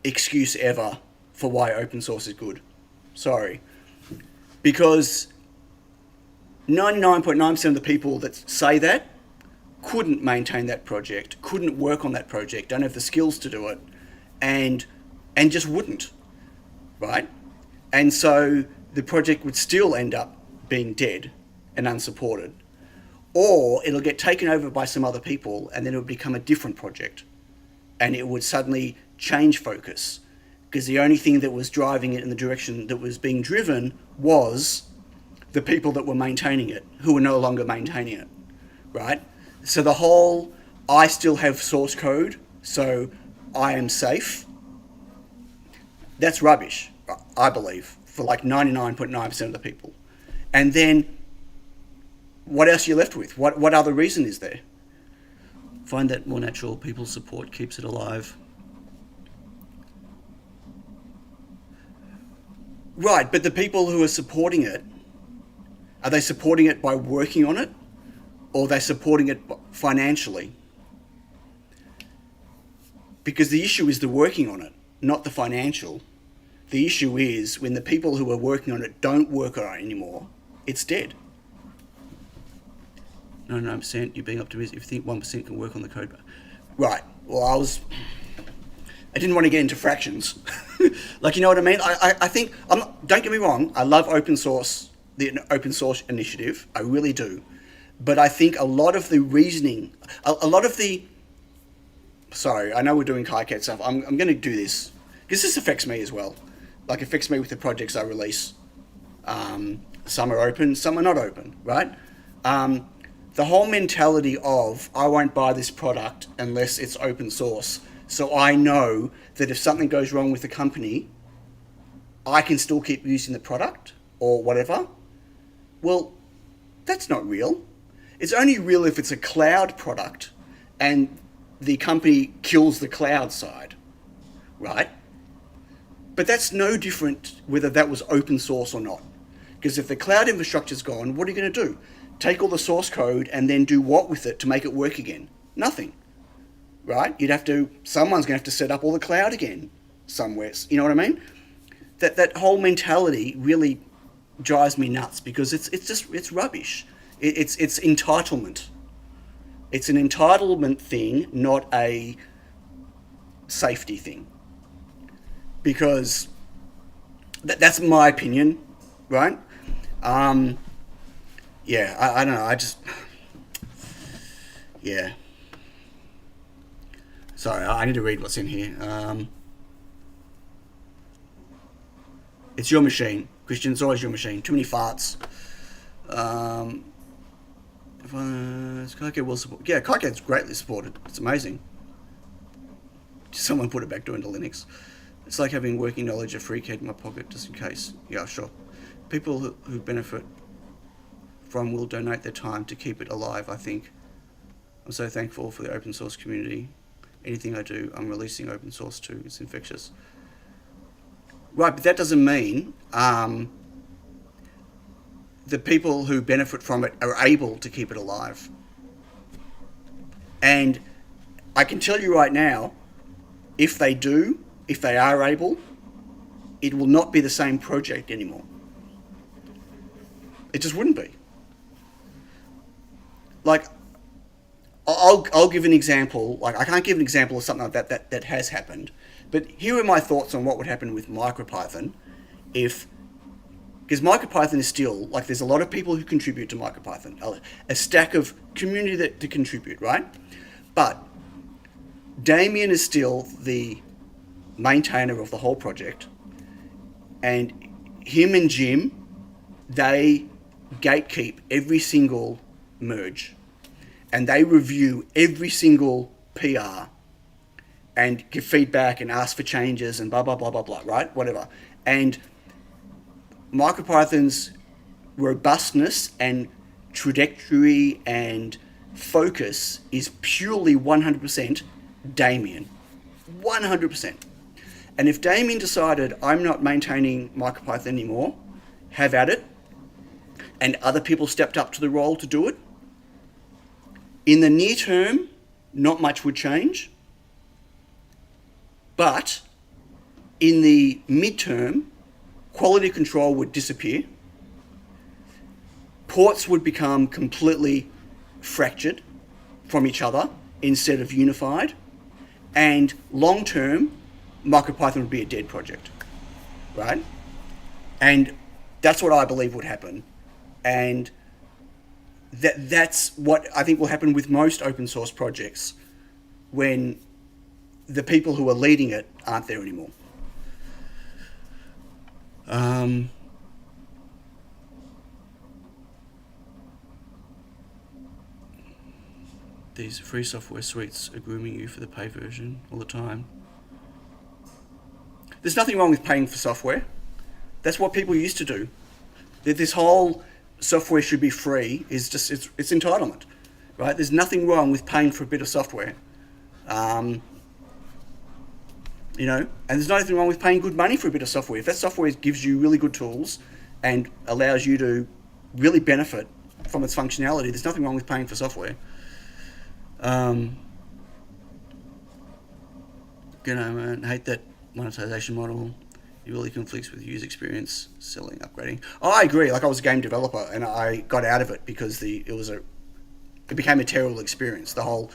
excuse ever for why open source is good. Sorry. Because 99.9% of the people that say that couldn't maintain that project, couldn't work on that project, don't have the skills to do it, and just wouldn't, right? And so the project would still end up being dead and unsupported. Or it'll get taken over by some other people and then it would become a different project. And it would suddenly change focus, because the only thing that was driving it in the direction that was being driven was the people that were maintaining it, who were no longer maintaining it, right? So the whole, I still have source code, so I am safe, that's rubbish, I believe, for like 99.9% of the people. And then what else are you left with? What other reason is there? Find that more natural people support keeps it alive. Right, but the people who are supporting it, are they supporting it by working on it, or are they supporting it financially? Because the issue is the working on it, not the financial. The issue is when the people who are working on it don't work on it anymore, it's dead. 99%, you're being optimistic if you think 1% can work on the code. Right, well, I didn't want to get into fractions. Like, you know what I mean? I think, don't get me wrong, I love open source, the open source initiative, I really do. But I think a lot of the reasoning, a lot of the, sorry, I know we're doing KiCad stuff, I'm going to do this, because this affects me as well. Like, it affects me with the projects I release. Some are open, some are not open, right? The whole mentality of, I won't buy this product unless it's open source, so I know that if something goes wrong with the company, I can still keep using the product or whatever. Well, that's not real. It's only real if it's a cloud product and the company kills the cloud side, right? But that's no different whether that was open source or not. Because if the cloud infrastructure's gone, what are you going to do? Take all the source code and then do what with it to make it work again? Nothing. Right? Someone's going to have to set up all the cloud again somewhere. You know what I mean? That whole mentality really drives me nuts, because it's rubbish. It's entitlement. It's an entitlement thing, not a safety thing. Because that's my opinion, right? Yeah, I don't know. Yeah. Sorry, I need to read what's in here. It's your machine, Christian. It's always your machine. Too many farts. KiCad will support. Yeah, KiCad's greatly supported. It's amazing. Someone put it back into Linux. It's like having working knowledge of FreeCAD in my pocket, just in case. Yeah, sure. People who benefit from will donate their time to keep it alive, I think. I'm so thankful for the open source community. Anything I do, I'm releasing open source too. It's infectious. Right, but that doesn't mean the people who benefit from it are able to keep it alive. And I can tell you right now, if they are able, it will not be the same project anymore. It just wouldn't be. Like, I'll give an example. Like, I can't give an example of something like that has happened, but here are my thoughts on what would happen with MicroPython if, because MicroPython is still, like, there's a lot of people who contribute to MicroPython, a stack of community that to contribute, right? But Damien is still the maintainer of the whole project, and him and Jim, they gatekeep every single merge, and they review every single PR and give feedback and ask for changes and blah blah blah blah blah, right? Whatever. And MicroPython's robustness and trajectory and focus is purely 100% Damien. 100%. And if Damien decided, I'm not maintaining MicroPython anymore, have at it, and other people stepped up to the role to do it, in the near term, not much would change. But in the midterm, quality control would disappear. Ports would become completely fractured from each other instead of unified. And long term, MicroPython would be a dead project, right? And that's what I believe would happen. And that's what I think will happen with most open source projects when the people who are leading it aren't there anymore. These free software suites are grooming you for the pay version all the time. There's nothing wrong with paying for software. That's what people used to do. This whole software should be free is just, it's entitlement, right? There's nothing wrong with paying for a bit of software. You know, and there's nothing wrong with paying good money for a bit of software. If that software gives you really good tools and allows you to really benefit from its functionality, there's nothing wrong with paying for software. You know, man, I hate that monetization model. It really conflicts with user experience, selling, upgrading. Oh, I agree. Like, I was a game developer and I got out of it because it became a terrible experience. The whole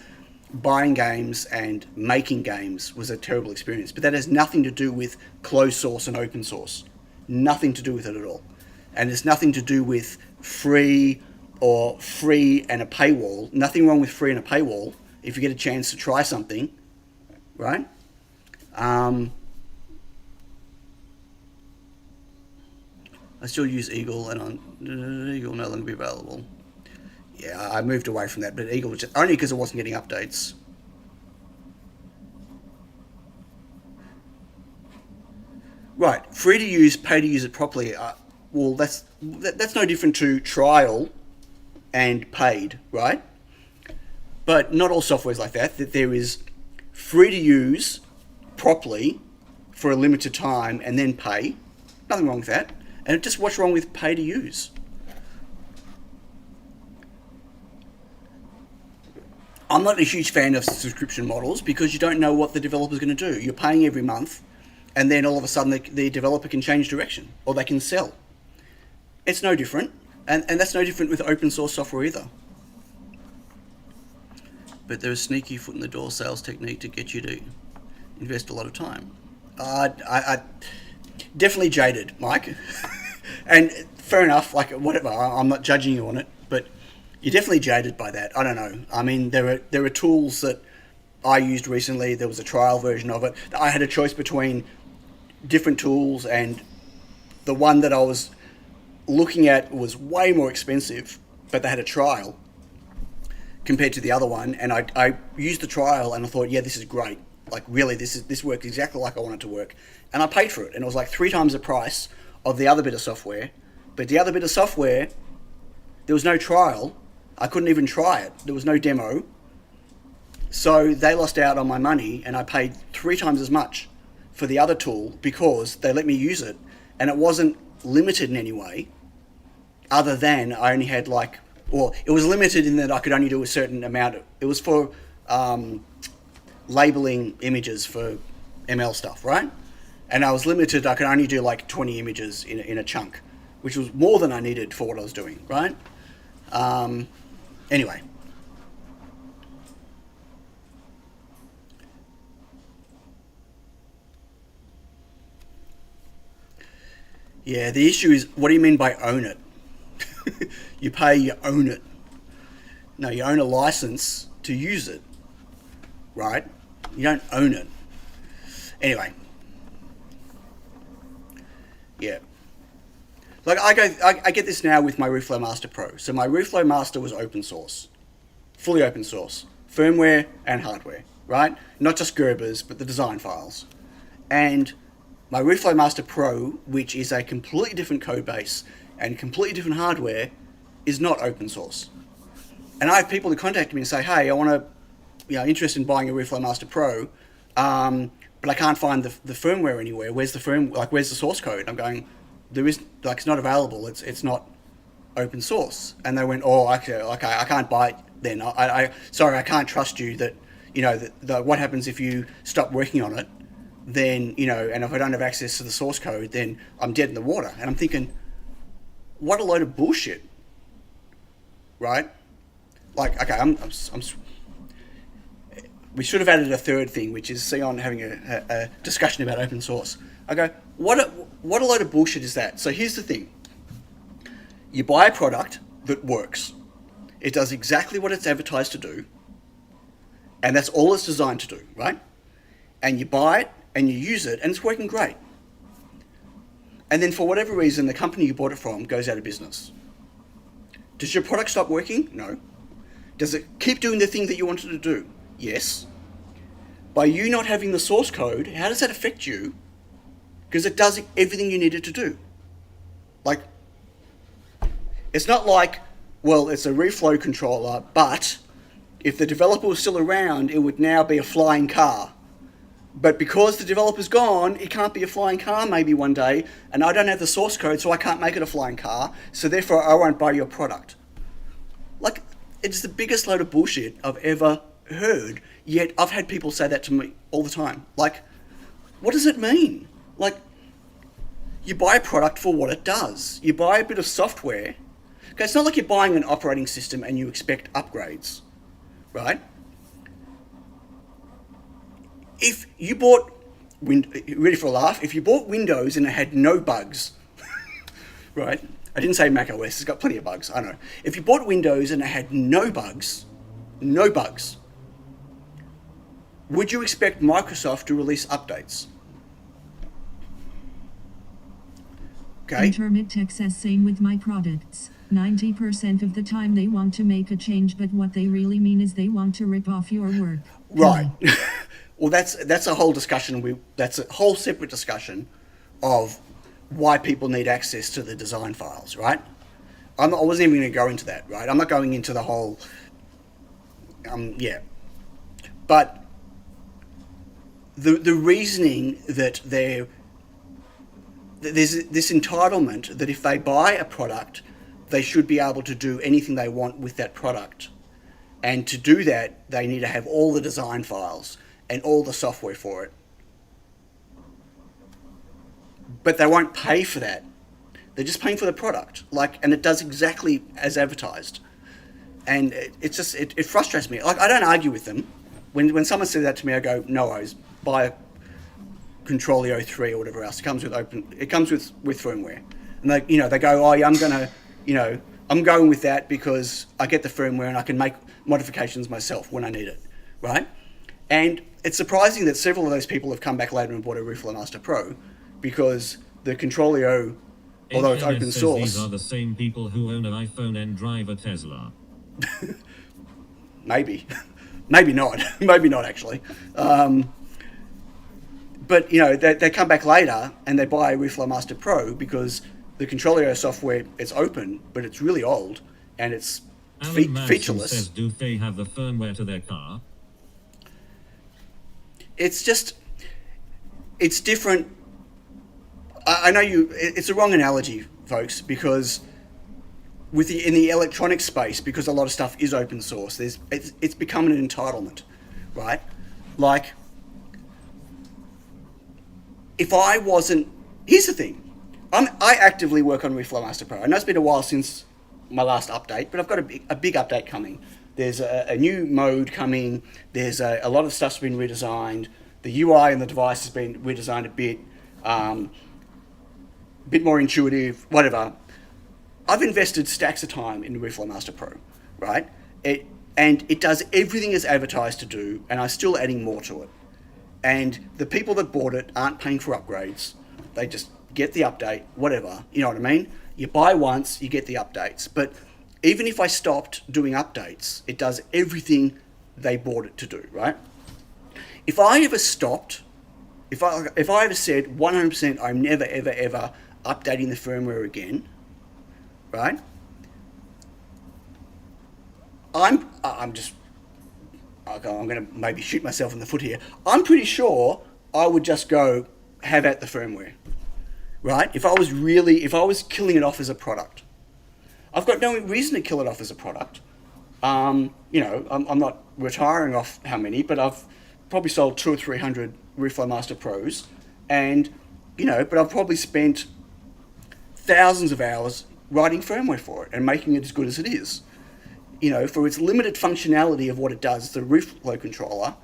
buying games and making games was a terrible experience. But that has nothing to do with closed source and open source. Nothing to do with it at all. And it's nothing to do with free or free and a paywall. Nothing wrong with free and a paywall if you get a chance to try something, right? I still use Eagle, and Eagle will no longer be available. Yeah, I moved away from that, but Eagle was just, only because it wasn't getting updates. Right, free to use, pay to use it properly. Well, that's no different to trial and paid, right? But not all software is like that. That there is free to use properly for a limited time and then pay. Nothing wrong with that. And just what's wrong with pay to use? I'm not a huge fan of subscription models because you don't know what the developer's going to do. You're paying every month, and then all of a sudden the developer can change direction, or they can sell. It's no different, and that's no different with open source software either. But there's a sneaky foot in the door sales technique to get you to invest a lot of time. I definitely jaded, Mike. And fair enough, like, whatever, I'm not judging you on it, but you're definitely jaded by that. I don't know. I mean, there are tools that I used recently. There was a trial version of it. I had a choice between different tools, and the one that I was looking at was way more expensive, but they had a trial compared to the other one, and I used the trial and I thought, yeah, this is great. Like, really, this works exactly like I want it to work. And I paid for it, and it was like 3 times the price of the other bit of software. But the other bit of software, there was no trial. I couldn't even try it. There was no demo. So they lost out on my money, and I paid 3 times as much for the other tool because they let me use it. And it wasn't limited in any way, other than I only had it was limited in that I could only do a certain amount. It was for labeling images for ML stuff, right? And I was limited. I could only do like 20 images in a chunk, which was more than I needed for what I was doing, right? Anyway. Yeah, the issue is, what do you mean by own it? You pay, you own it. No, you own a license to use it, right? You don't own it. Anyway, yeah. Like I get this now with my Reflow Master Pro. So my Reflow Master was open source, fully open source, firmware and hardware, right? Not just Gerbers, but the design files. And my Reflow Master Pro, which is a completely different code base and completely different hardware, is not open source. And I have people who contact me and say, hey, I want to, interested in buying a Reflow Master Pro, but I can't find the firmware anywhere. Where's the source code? I'm going, there is, it's not available. It's not open source. And they went, oh, okay, I can't buy it then. Sorry, I can't trust you that, what happens if you stop working on it, then, and if I don't have access to the source code, then I'm dead in the water. And I'm thinking, what a load of bullshit, right? Like, okay, we should have added a third thing, which is Sion having a discussion about open source. I go, what a load of bullshit is that? So here's the thing. You buy a product that works. It does exactly what it's advertised to do. And that's all it's designed to do, right? And you buy it and you use it and it's working great. And then for whatever reason, the company you bought it from goes out of business. Does your product stop working? No. Does it keep doing the thing that you wanted to do? Yes. By you not having the source code, how does that affect you? Because it does everything you need it to do. Like, it's not like, well, it's a reflow controller, but if the developer was still around, it would now be a flying car. But because the developer's gone, it can't be a flying car maybe one day, and I don't have the source code, so I can't make it a flying car, so therefore I won't buy your product. Like, it's the biggest load of bullshit I've ever heard, yet I've had people say that to me all the time. Like, what does it mean? Like, you buy a product for what it does. You buy a bit of software. Okay, it's not like you're buying an operating system and you expect upgrades, right? If you bought, ready for a laugh, if you bought Windows and it had no bugs, right? I didn't say Mac OS, it's got plenty of bugs, I know. If you bought Windows and it had no bugs, would you expect Microsoft to release updates? Okay. Intermit says same with my products. 90% of the time they want to make a change, but what they really mean is they want to rip off your work. Right. Well, that's a whole discussion. That's a whole separate discussion of why people need access to the design files, right? I wasn't even going to go into that, right? I'm not going into the whole, But the reasoning that there's this entitlement that if they buy a product, they should be able to do anything they want with that product. And to do that, they need to have all the design files and all the software for it. But they won't pay for that. They're just paying for the product. And it does exactly as advertised. And it frustrates me. Like, I don't argue with them. When someone says that to me, I go, no worries, buy a Controlio 3 or whatever else. It comes with firmware. And they go, oh yeah, I'm going with that because I get the firmware and I can make modifications myself when I need it, right? And it's surprising that several of those people have come back later and bought a Reflow Master Pro because the Controlio, although it's open source... These are the same people who own an iPhone and drive a Tesla. Maybe. Maybe not. Maybe not, actually. But, they come back later and they buy a Reflow Master Pro because the Controlio software is open, but it's really old and it's featureless. Says, do they have the firmware to their car? It's different. I know it's a wrong analogy, folks, because in the electronic space, because a lot of stuff is open source, it's become an entitlement, right? Like, if I wasn't... Here's the thing. I actively work on Reflow Master Pro. I know it's been a while since my last update, but I've got a big update coming. There's a new mode coming. There's a lot of stuff's been redesigned. The UI and the device has been redesigned a bit. bit more intuitive, whatever. I've invested stacks of time in Reflow Master Pro, right? It does everything it's advertised to do, and I'm still adding more to it. And the people that bought it aren't paying for upgrades. They just get the update, whatever. You know what I mean? You buy once, you get the updates. But even if I stopped doing updates, it does everything they bought it to do, right? If I ever stopped, if I ever said 100% I'm never, ever, ever updating the firmware again, right? I'm going to maybe shoot myself in the foot here. I'm pretty sure I would just go have at the firmware, right? If I was killing it off as a product. I've got no reason to kill it off as a product. I'm not retiring off how many, but I've probably sold 200 or 300 Reflow Master Pros, and but I've probably spent thousands of hours writing firmware for it and making it as good as it is. For its limited functionality of what it does, the Reflow controller,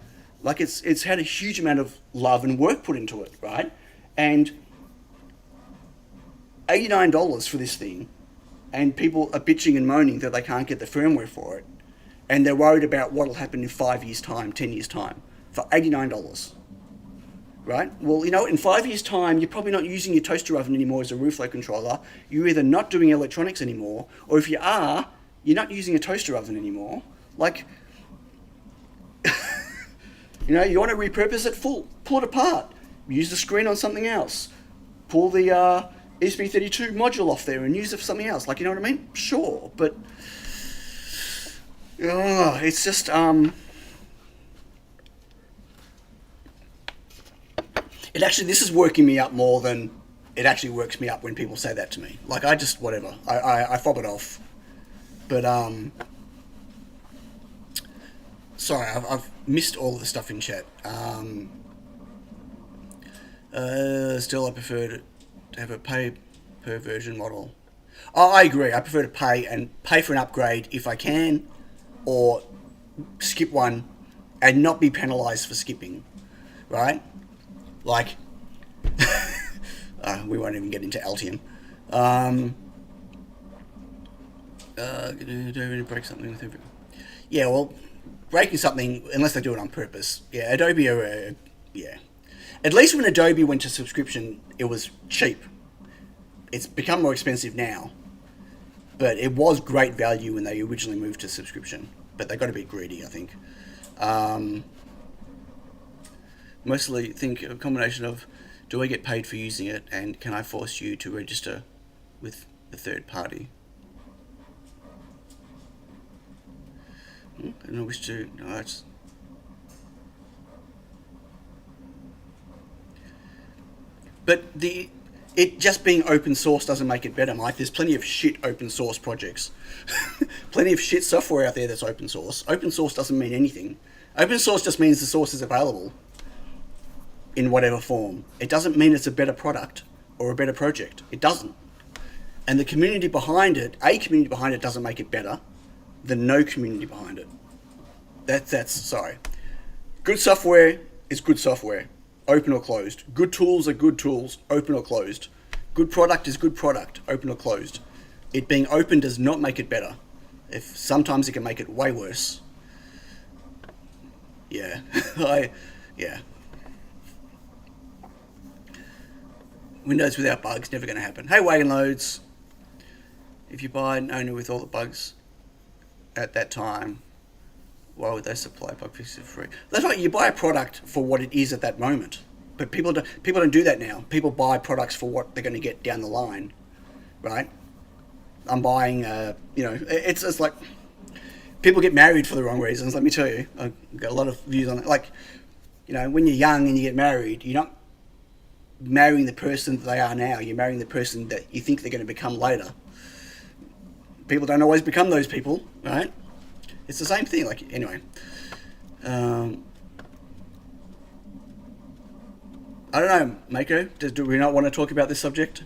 like it's had a huge amount of love and work put into it, right? And $89 for this thing, and people are bitching and moaning that they can't get the firmware for it, and they're worried about what will happen in 5 years' time, 10 years' time, for $89, right? Well, in 5 years' time, you're probably not using your toaster oven anymore as a Reflow controller. You're either not doing electronics anymore, or if you are, you're not using a toaster oven anymore. Like, you want to repurpose it, pull it apart, use the screen on something else, pull the ESP32 module off there and use it for something else. Like, you know what I mean? Sure, but it's just this is working me up more than it actually works me up when people say that to me. Like, I just whatever, I fob it off. But sorry, I've missed all of the stuff in chat. Still, I prefer to have a pay per version model. Oh, I agree. I prefer to pay for an upgrade if I can, or skip one and not be penalised for skipping, right? Like, we won't even get into Altium. Break something with every... Yeah, well, breaking something, unless they do it on purpose. Yeah, Adobe are... yeah. At least when Adobe went to subscription, it was cheap. It's become more expensive now. But it was great value when they originally moved to subscription. But they got a bit greedy, I think. Mostly think a combination of, do I get paid for using it, and can I force you to register with the third party? And I wish to... No, it's... But it just being open source doesn't make it better, Mike. There's plenty of shit open source projects. Plenty of shit software out there that's open source. Open source doesn't mean anything. Open source just means the source is available in whatever form. It doesn't mean it's a better product or a better project. It doesn't. And the community behind it, doesn't make it better than no community behind it. That's sorry. Good software is good software, open or closed. Good tools are good tools, open or closed. Good product is good product, open or closed. It being open does not make it better. If sometimes it can make it way worse. Yeah, yeah. Windows without bugs, never going to happen. Hey, Wagon Loads. If you buy an owner with all the bugs at that time, why would they supply bug fixes for free? That's right, you buy a product for what it is at that moment. But people don't do that now. People buy products for what they're going to get down the line, right? I'm buying, it's like, people get married for the wrong reasons, let me tell you. I've got a lot of views on it. Like, when you're young and you get married, you're not marrying the person that they are now. You're marrying the person that you think they're going to become later. People don't always become those people, right? It's the same thing. Like, anyway. I don't know, Mako. Do we not want to talk about this subject?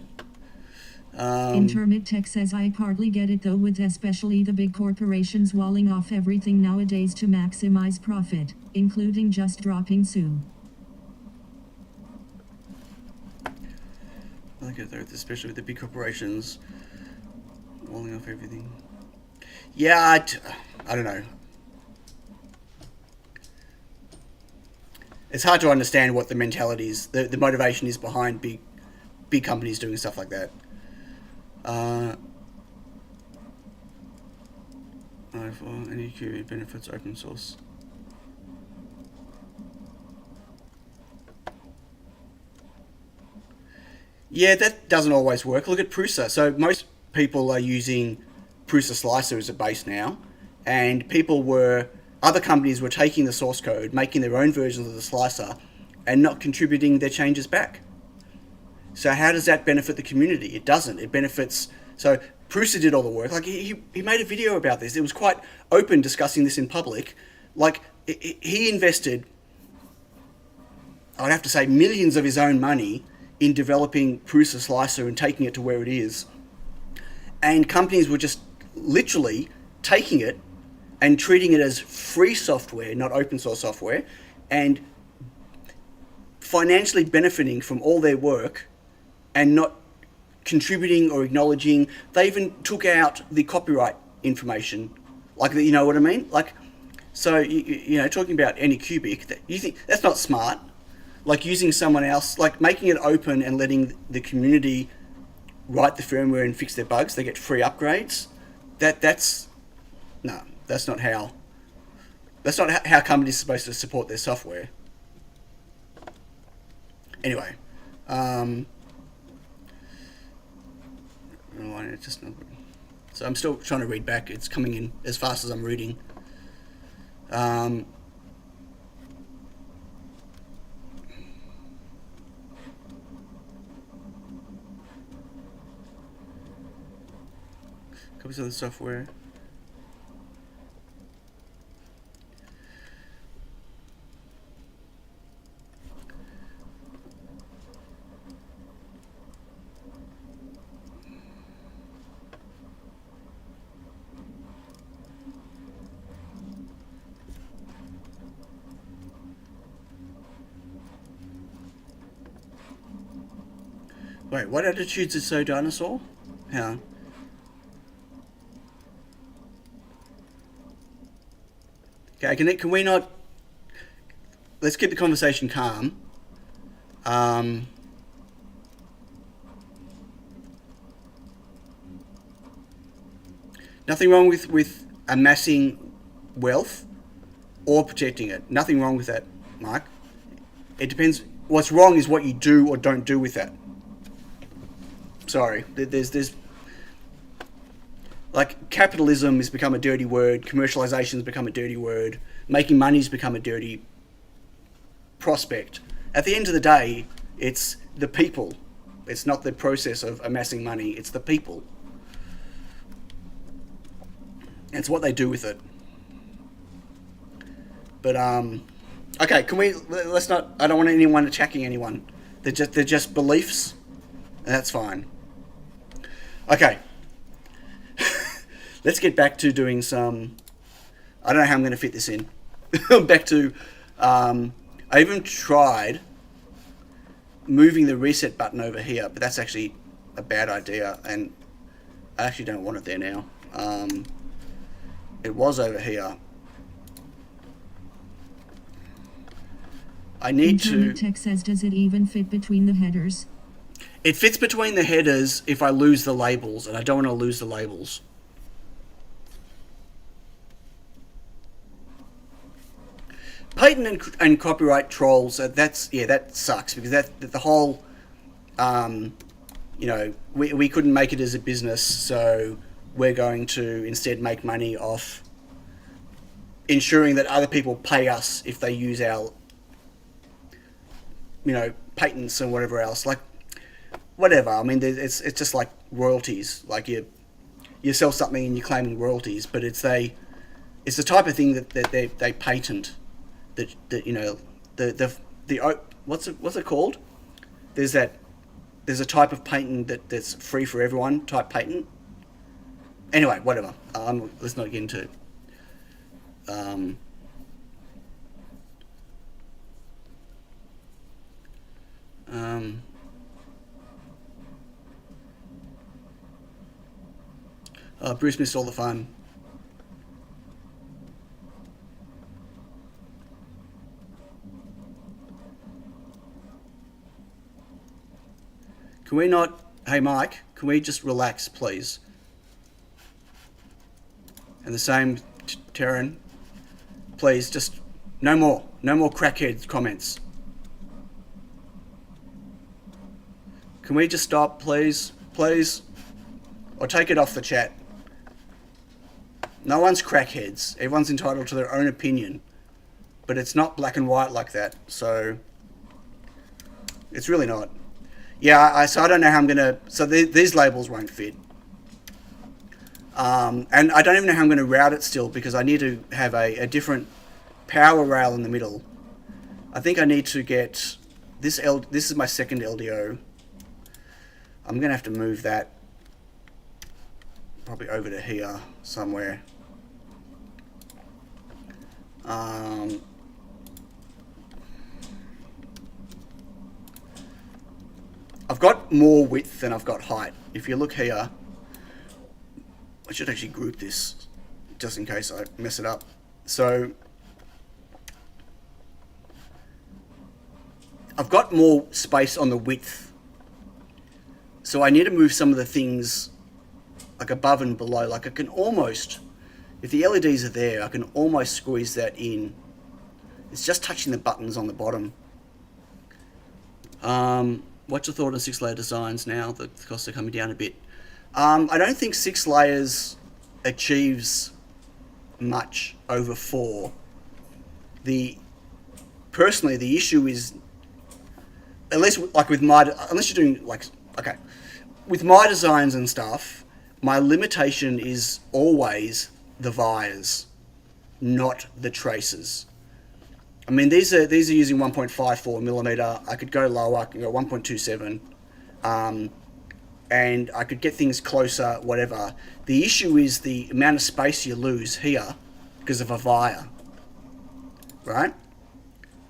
Intermit Tech says, I partly get it though, with especially the big corporations walling off everything nowadays to maximize profit, including just dropping Sue. I get there, especially with the big corporations walling off everything. Yeah, I don't know. It's hard to understand what the mentality is, the motivation is behind big companies doing stuff like that. For any QB benefits open source. Yeah, that doesn't always work. Look at Prusa. So most people are using Prusa Slicer as a base now, and other companies were taking the source code, making their own versions of the slicer, and not contributing their changes back. So how does that benefit the community? It doesn't. It benefits... So Prusa did all the work. Like, he made a video about this. It was quite open discussing this in public. Like, he invested, I'd have to say, millions of his own money in developing Prusa Slicer and taking it to where it is. And companies were just literally taking it and treating it as free software, not open source software, and financially benefiting from all their work and not contributing or acknowledging. They even took out the copyright information. Like, you know what I mean? Like, so, you know, talking about Anycubic, you think that's not smart. Like, using someone else, like making it open and letting the community write the firmware and fix their bugs. They get free upgrades. That's not how companies are supposed to support their software. Anyway, it's just not. So I'm still trying to read back. It's coming in as fast as I'm reading. Copies of the software. Wait, what attitudes is so dinosaur? How? Okay, can we not... Let's keep the conversation calm. Nothing wrong with amassing wealth or protecting it. Nothing wrong with that, Mark. It depends. What's wrong is what you do or don't do with that. Sorry, there's like, capitalism has become a dirty word, commercialization has become a dirty word, making money has become a dirty prospect. At the end of the day, it's the people. It's not the process of amassing money, it's the people. It's what they do with it. But, okay, let's not, I don't want anyone attacking anyone. They're just beliefs, and that's fine. Okay. Let's get back to doing some... I don't know how I'm going to fit this in. Back to... I even tried moving the reset button over here, but that's actually a bad idea, and I actually don't want it there now. It was over here. I need Internet Tech says, does it even fit between the headers? It fits between the headers if I lose the labels, and I don't want to lose the labels. Patent and copyright trolls, that sucks, because the whole, we couldn't make it as a business, so we're going to instead make money off ensuring that other people pay us if they use our, patents and whatever else. Like, whatever. I mean, it's just like royalties. Like, you sell something and you're claiming royalties, but it's the type of thing that they patent. What's it called? There's a type of patent that's free for everyone type patent. Anyway, whatever. Let's not get into. Bruce missed all the fun. Can we not... Hey, Mike, can we just relax, please? And the same, Taryn. Please, just... No more. No more crackhead comments. Can we just stop, please? Please? Or take it off the chat. No one's crackheads. Everyone's entitled to their own opinion. But it's not black and white like that, so... It's really not. Yeah, so I don't know how I'm going to... So these labels won't fit. And I don't even know how I'm going to route it still, because I need to have a different power rail in the middle. I think I need to get... This is my second LDO. I'm going to have to move that probably over to here somewhere. I've got more width than I've got height. If you look here, I should actually group this just in case I mess it up. So I've got more space on the width. So I need to move some of the things like above and below. Like I can almost, if the LEDs are there, I can almost squeeze that in. It's just touching the buttons on the bottom. What's your thought on 6-layer designs now? The costs are coming down a bit. I don't think 6 layers achieves much over 4. Personally, the issue is, at least like with my, unless you're doing like, okay, with my designs and stuff, my limitation is always the vires, not the traces. I mean, these are using 1.54 millimeter. I could go lower. I can go 1.27, and I could get things closer. Whatever. The issue is the amount of space you lose here because of a vire, right?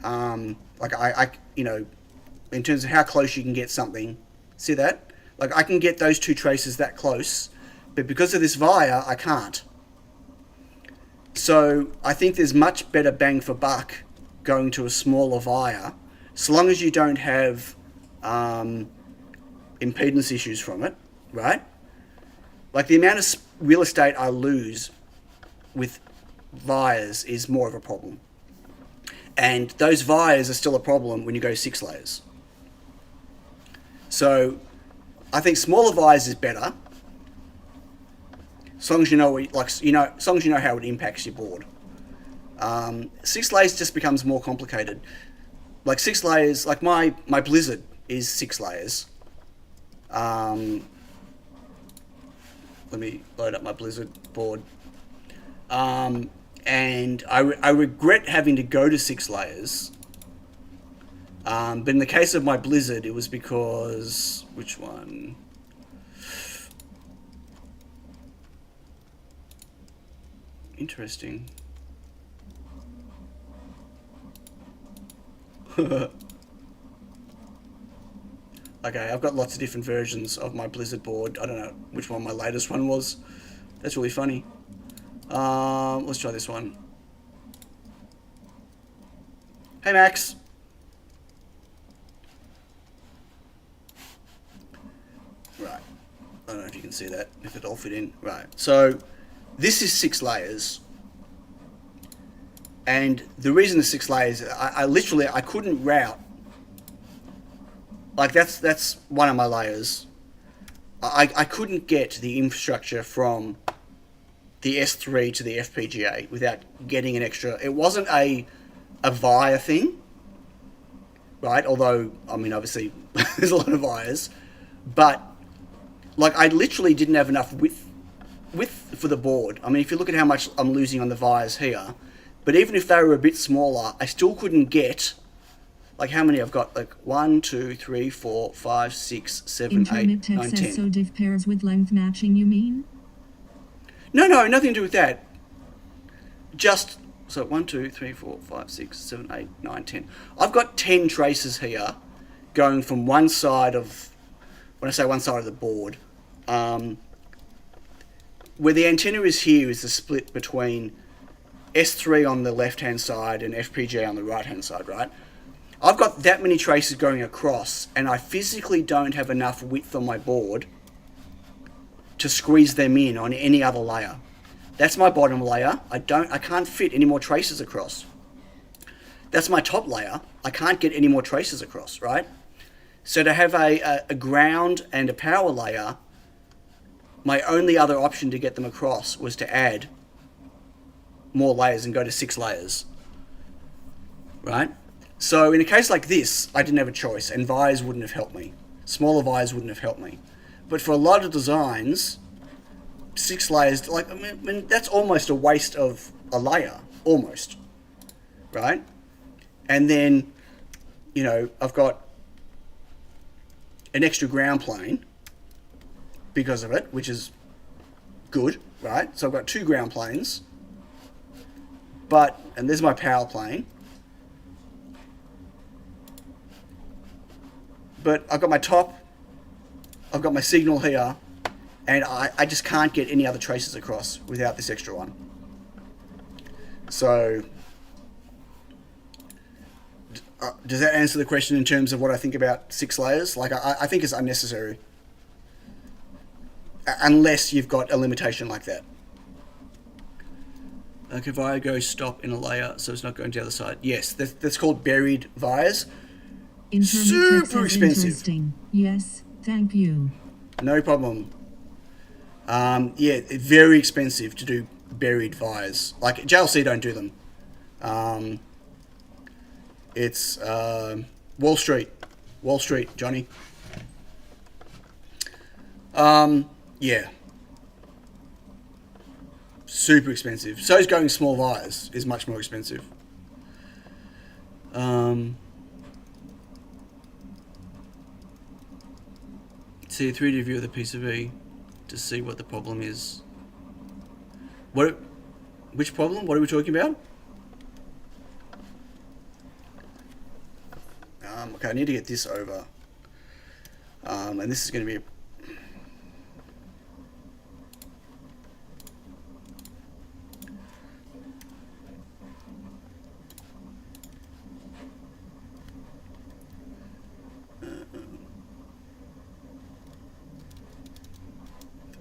Like I, you know, in terms of how close you can get something. See that? Like I can get those two traces that close, but because of this vire, I can't. So I think there's much better bang for buck going to a smaller vire, so long as you don't have impedance issues from it, right? Like the amount of real estate I lose with vires is more of a problem. And those vires are still a problem when you go 6 layers. So I think smaller vires is better, as long as you know, as long as you know how it impacts your board. 6 layers just becomes more complicated. Like 6 layers, like my Blizzard is 6 layers. Let me load up my Blizzard board. And I regret having to go to 6 layers. But in the case of my Blizzard, it was because, which one? Interesting. Okay, I've got lots of different versions of my Blizzard board. I don't know which one my latest one was. That's really funny. Let's try this one. Hey, Max. Right. I don't know if you can see that, if it all fit in. Right. So, this is 6 layers. And the reason it's 6 layers, I literally couldn't route. Like that's one of my layers. I couldn't get the infrastructure from the S3 to the FPGA without getting an extra. It wasn't a via thing, right? Although, I mean, obviously there's a lot of vias, but like I literally didn't have enough width for the board. I mean, if you look at how much I'm losing on the vias here. But even if they were a bit smaller, I still couldn't get, like how many I've got, like 1, 2, 3, 4, 5, 6, 7, 8, 9, 10. So diff pairs with length matching, you mean? No, nothing to do with that. Just, so 1, 2, 3, 4, 5, 6, 7, 8, 9, 10. I've got 10 traces here going from one side of, when I say one side of the board, where the antenna is here is the split between S3 on the left-hand side and FPGA on the right-hand side, right? I've got that many traces going across, and I physically don't have enough width on my board to squeeze them in on any other layer. That's my bottom layer. I can't fit any more traces across. That's my top layer. I can't get any more traces across, right? So to have a ground and a power layer, my only other option to get them across was to add more layers and go to 6 layers, right? So in a case like this, I didn't have a choice, and vias wouldn't have helped me. Smaller vias wouldn't have helped me. But for a lot of designs, 6 layers, like, I mean, that's almost a waste of a layer, almost, right? And then, you know, I've got an extra ground plane because of it, which is good, right? So I've got 2 ground planes, and there's my power plane. But I've got my top, I've got my signal here, and I just can't get any other traces across without this extra one. So, does that answer the question in terms of what I think about 6 layers? Like, I think it's unnecessary. Unless you've got a limitation like that. Like, if I go stop in a layer so it's not going to the other side. Yes, that's called buried vias. Super expensive. Interesting. Yes, thank you. No problem. Yeah, very expensive to do buried vias. Like, JLC don't do them. It's Wall Street. Wall Street, Johnny. Yeah. Super expensive. So is going small vias is much more expensive. See a 3D view of the PCB to see what the problem is. Which problem? What are we talking about? Okay, I need to get this over. And this is going to be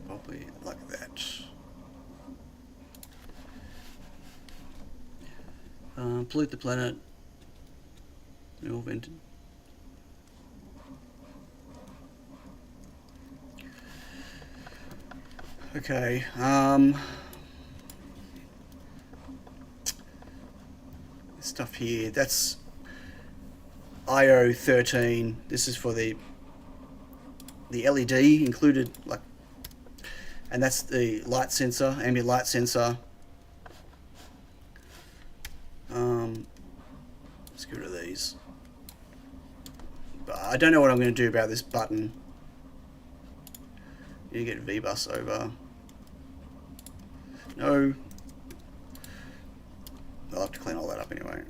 probably like that. Pollute the planet. We all vented. Okay. Stuff here. That's IO 13. This is for the LED included, like, and that's the light sensor, ambient light sensor. Let's get rid of these. But I don't know what I'm going to do about this button. You get VBus over. No. I'll have to clean all that up anyway.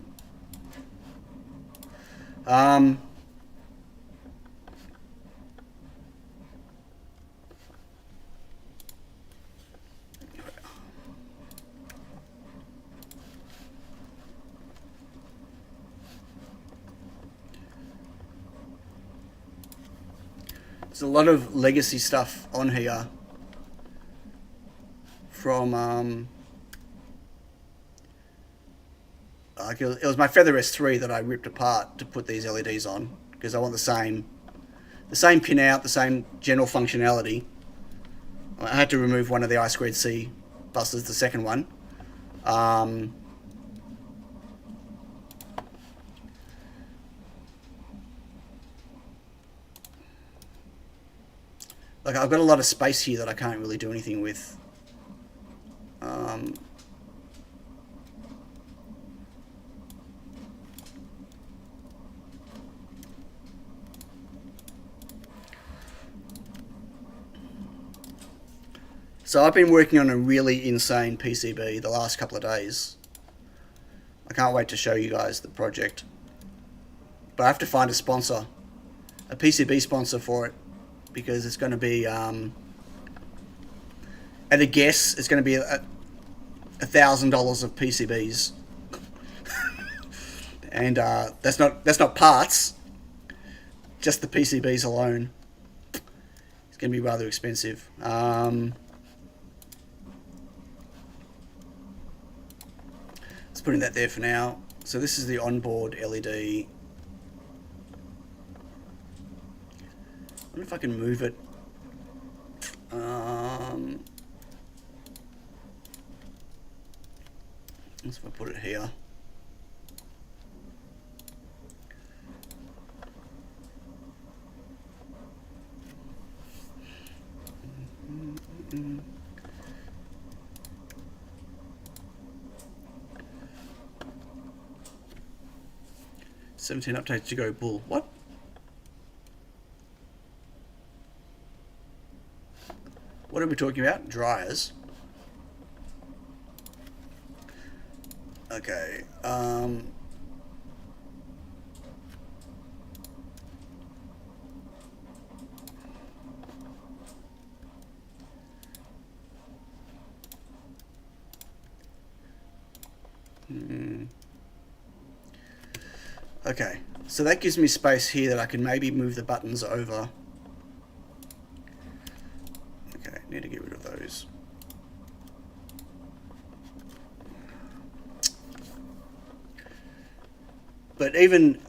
There's a lot of legacy stuff on here from like it was my Feather S3 that I ripped apart to put these LEDs on because I want the same pinout, the same general functionality. I had to remove one of the I2C buses, the second one. Like, I've got a lot of space here that I can't really do anything with. So I've been working on a really insane PCB the last couple of days. I can't wait to show you guys the project. But I have to find a sponsor, a PCB sponsor for it, because it's going to be at a guess, it's going to be $1,000 of PCBs, and that's not parts. Just the PCBs alone. It's going to be rather expensive. Let's put in that there for now. So this is the onboard LED. I wonder if I can move it. Let's if I put it here. "17 updates to go, bull." What? What are we talking about? Dryers. Okay. Okay, so that gives me space here that I can maybe move the buttons over. Okay, need to get rid of those. But even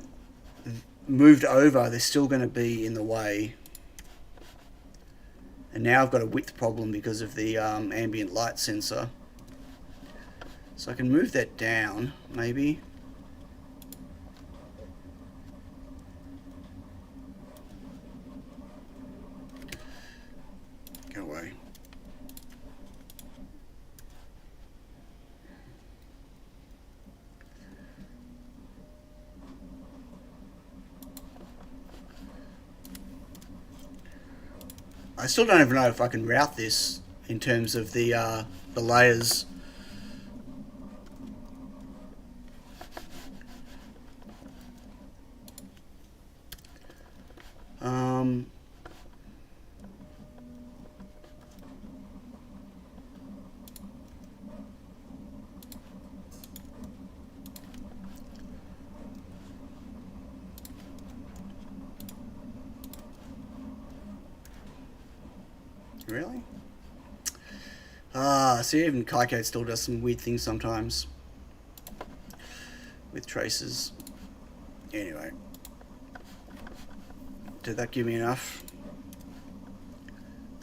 moved over, they're still going to be in the way. And now I've got a width problem because of the ambient light sensor. So I can move that down, maybe. Go away. I still don't even know if I can route this in terms of the layers. Really? See, even Kaiko still does some weird things sometimes with traces. Anyway, did that give me enough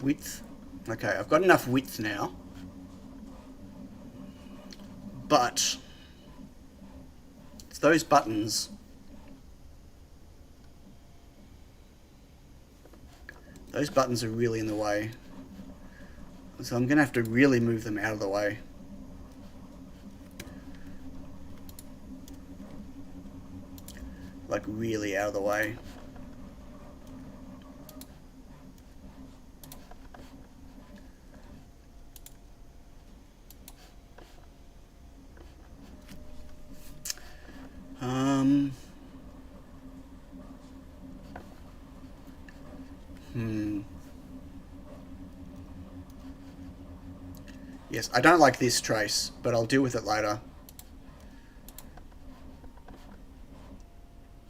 width? Okay, I've got enough width now, but it's those buttons. Those buttons are really in the way. So I'm going to have to really move them out of the way. Like really out of the way. Yes, I don't like this trace, but I'll deal with it later.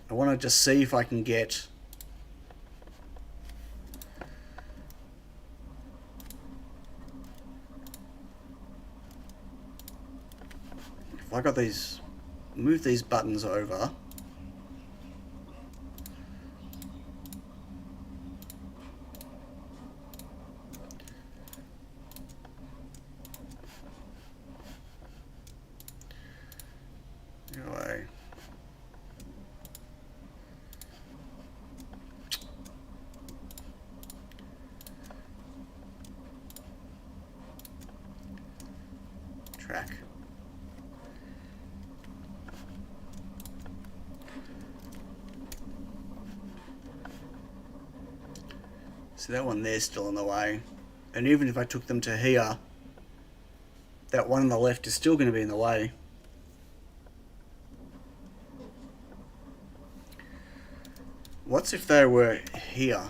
I want to just see if I can get... If I got these... Move these buttons over... Away. Track. So that one there's still in the way, and even if I took them to here, that one on the left is still going to be in the way. What's if they were here?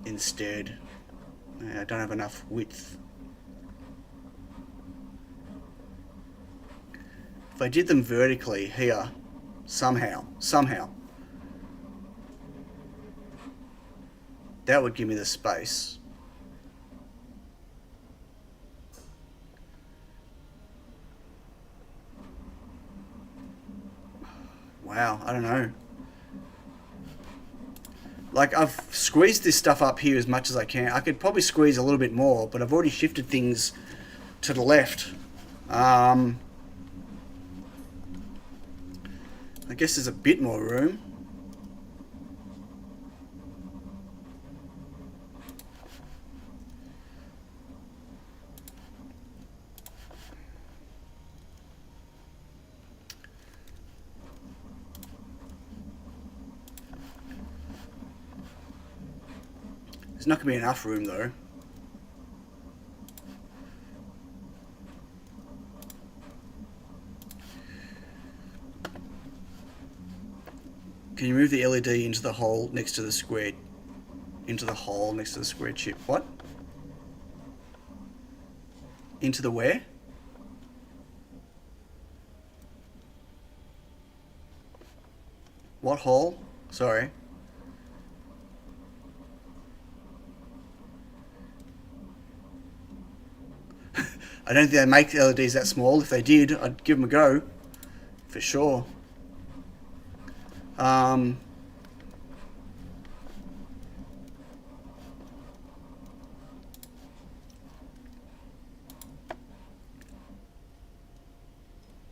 instead. I don't have enough width. If I did them vertically here, somehow, that would give me the space. Wow, I don't know. Like, I've squeezed this stuff up here as much as I can. I could probably squeeze a little bit more, but I've already shifted things to the left. I guess there's a bit more room. There's not going to be enough room though. Can you move the LED into the hole next to the square? Into the hole next to the square chip. What? Into the where? What hole? Sorry. I don't think they make LEDs that small. If they did, I'd give them a go. For sure.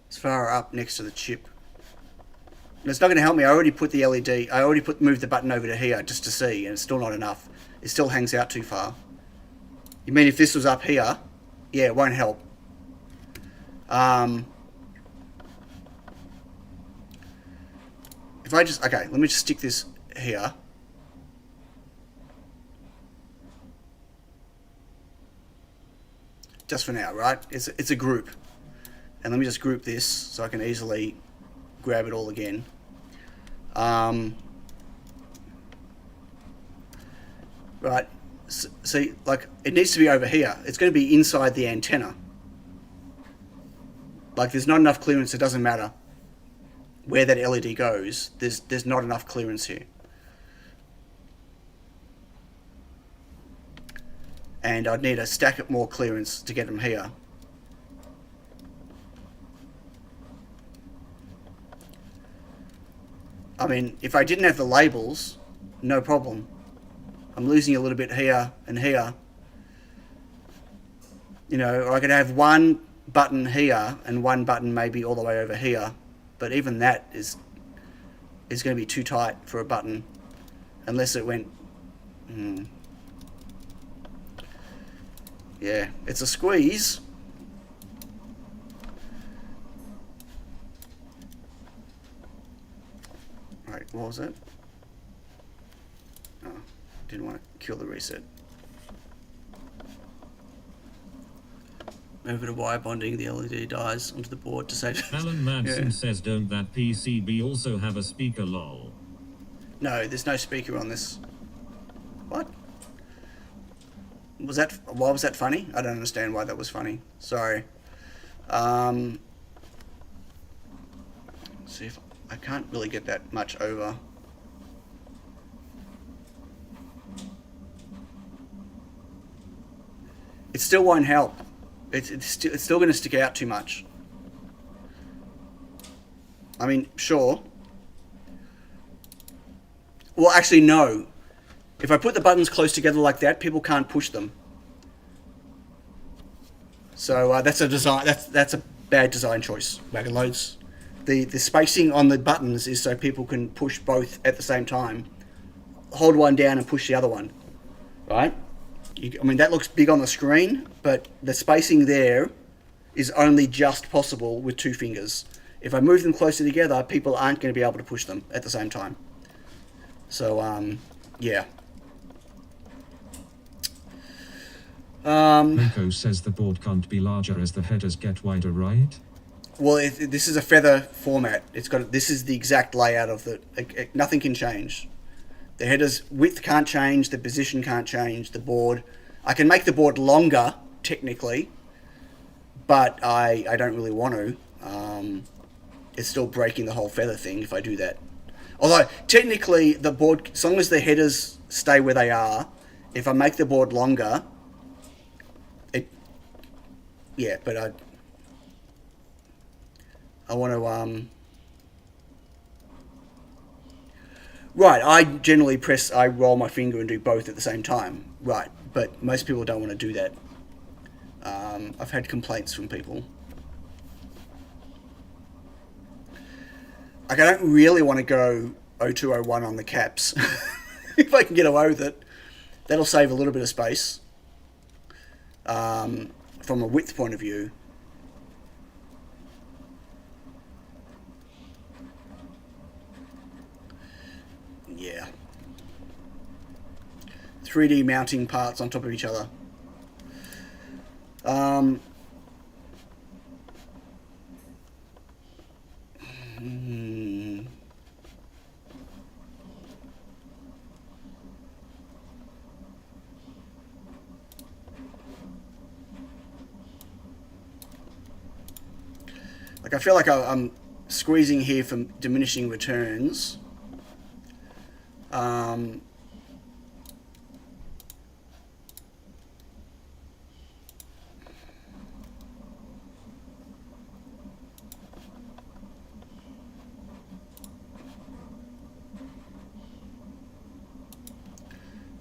It's far up next to the chip. And it's not going to help me. I already put the LED. I already moved the button over to here just to see, and it's still not enough. It still hangs out too far. You mean if this was up here? Yeah, it won't help. If I just, okay, let me just stick this here. Just for now, right? It's a group. And let me just group this so I can easily grab it all again. Right. See, like, it needs to be over here. It's going to be inside the antenna. Like, there's not enough clearance. It doesn't matter where that LED goes. There's not enough clearance here. And I'd need a stack of more clearance to get them here. I mean, if I didn't have the labels, no problem. I'm losing a little bit here and here. You know, or I could have one button here and one button maybe all the way over here. But even that is going to be too tight for a button. Unless it went... Yeah, it's a squeeze. Right, what was it? Oh, didn't want to kill the reset. Over to wire bonding, the LED dies onto the board to save... Alan Madsen says, don't that PCB also have a speaker, lol? No, there's no speaker on this. What? Was that... Why was that funny? I don't understand why that was funny. Sorry. See if... I can't really get that much over. It still won't help. It's still going to stick out too much. I mean, sure. Well, actually, no. If I put the buttons close together like that, people can't push them. So that's a design. That's a bad design choice. Wagon loads. The spacing on the buttons is so people can push both at the same time. Hold one down and push the other one. Right? I mean, that looks big on the screen, but the spacing there is only just possible with two fingers. If I move them closer together, people aren't going to be able to push them at the same time. So, yeah. Mako says the board can't be larger as the headers get wider, right? Well, this is a feather format. This is the exact layout of the... nothing can change. The header's width can't change, the position can't change, the board. I can make the board longer, technically, but I don't really want to. It's still breaking the whole feather thing if I do that. Although, technically, the board, as long as the headers stay where they are, if I make the board longer, yeah, but I want to, right, I roll my finger and do both at the same time. Right, but most people don't want to do that. I've had complaints from people. Like, I don't really want to go 0201 on the caps. If I can get away with it. That'll save a little bit of space. From a width point of view. Yeah. 3D mounting parts on top of each other. Like, I feel like I'm squeezing here for diminishing returns.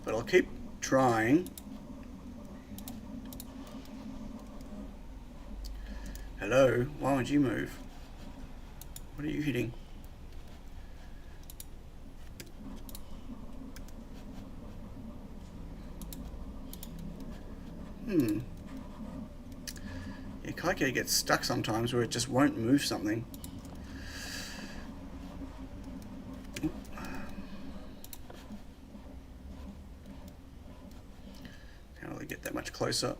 But I'll keep trying. Hello, why won't you move? What are you hitting? Yeah, Kaike gets stuck sometimes where it just won't move something. Can't really get that much closer.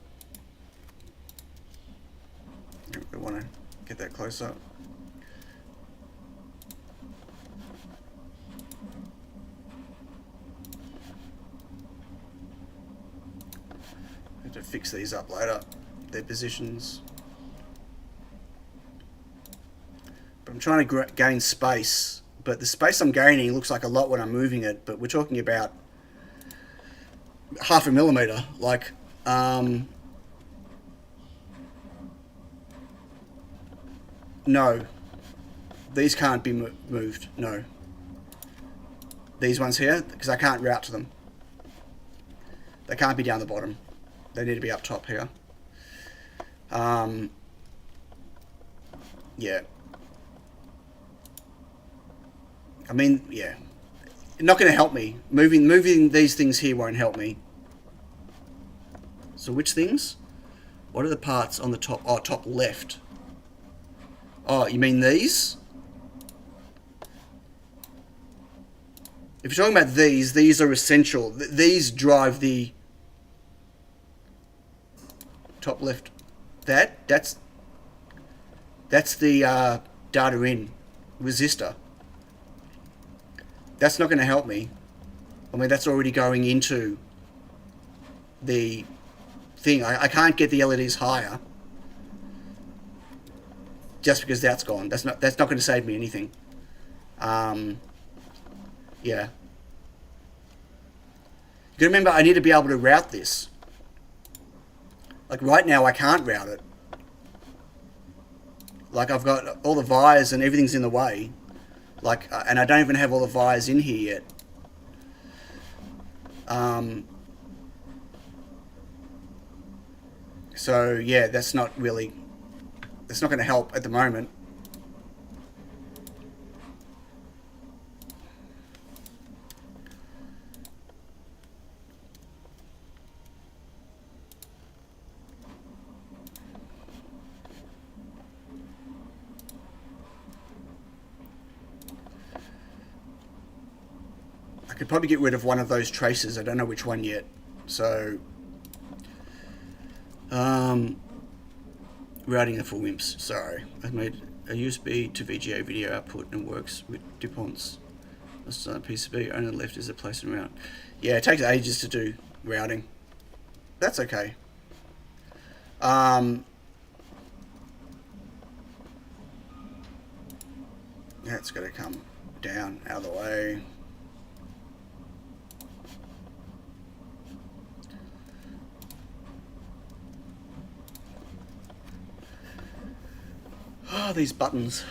I want to get that closer. I have to fix these up later, their positions. But I'm trying to gain space, but the space I'm gaining looks like a lot when I'm moving it, but we're talking about 0.5 millimeter, like, no, these can't be moved, no. These ones here, because I can't route to them. They can't be down the bottom. They need to be up top here. Yeah. I mean, yeah. Not going to help me. Moving these things here won't help me. So which things? What are the parts on the top? Oh, top left. Oh, you mean these? If you're talking about these are essential. These drive the top left. That's the data in resistor. That's not going to help me. I mean, that's already going into the thing. I can't get the LEDs higher just because that's gone. That's not going to save me anything. Yeah. You gotta remember, I need to be able to route this. Like right now, I can't route it. Like I've got all the wires and everything's in the way. Like, and I don't even have all the wires in here yet. So yeah, that's not going to help at the moment. I could probably get rid of one of those traces. I don't know which one yet. So, routing the full WIMPs. Sorry, I've made a USB to VGA video output and works with DuPont's This PCB only left is a place and route. Yeah, it takes ages to do routing. That's okay. That's got to come down out of the way. Oh, these buttons.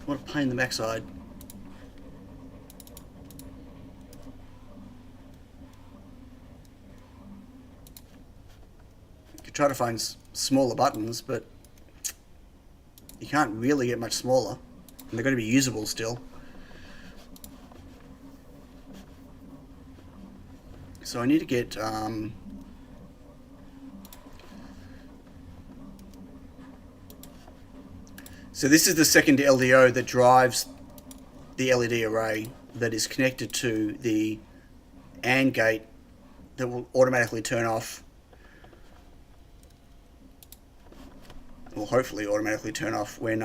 What a pain in the backside. You could try to find smaller buttons, but you can't really get much smaller. And they're going to be usable still. So I need to get... So this is the second LDO that drives the LED array that is connected to the AND gate that will automatically turn off, will hopefully automatically turn off when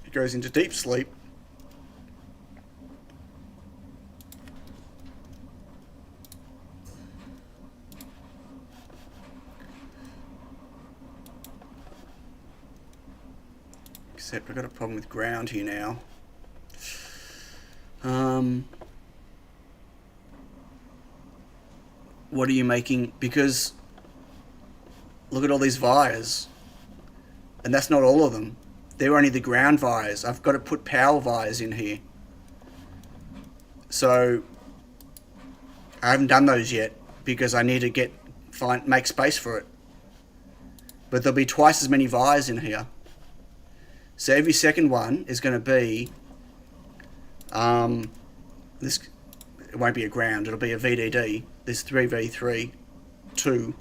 it goes into deep sleep. Except I've got a problem with ground here now. What are you making? Because look at all these wires. And that's not all of them. They're only the ground wires. I've got to put power wires in here. So I haven't done those yet because I need to make space for it. But there'll be twice as many wires in here. So every second one is going to be this. It won't be a ground. It'll be a VDD. There's 3v3, 2.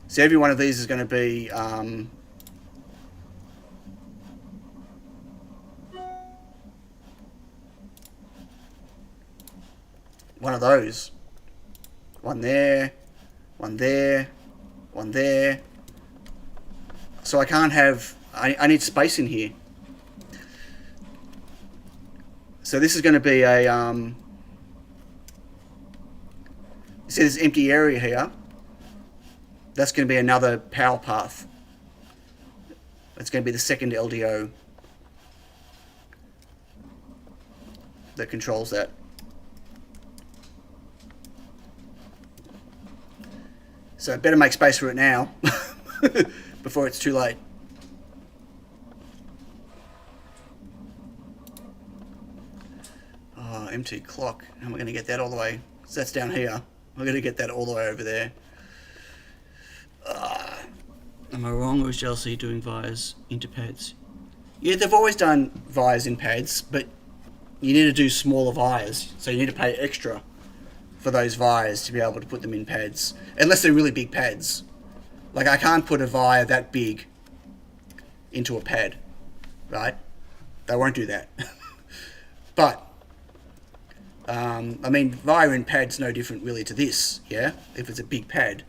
So every one of these is going to be one of those. One there, one there, one there. So I can't have... I need space in here. So this is going to be a... see this empty area here? That's going to be another power path. It's going to be the second LDO that controls that. So I better make space for it now before it's too late. Oh, empty clock. How am I going to get that all the way? So that's down here. I'm going to get that all the way over there. Am I wrong, or is JLC doing vias into pads? Yeah, they've always done vias in pads, but you need to do smaller vias, so you need to pay extra for those vias to be able to put them in pads, unless they're really big pads. Like, I can't put a via that big into a pad, right? They won't do that. But I mean, via in pad's no different really to this, yeah? If it's a big pad.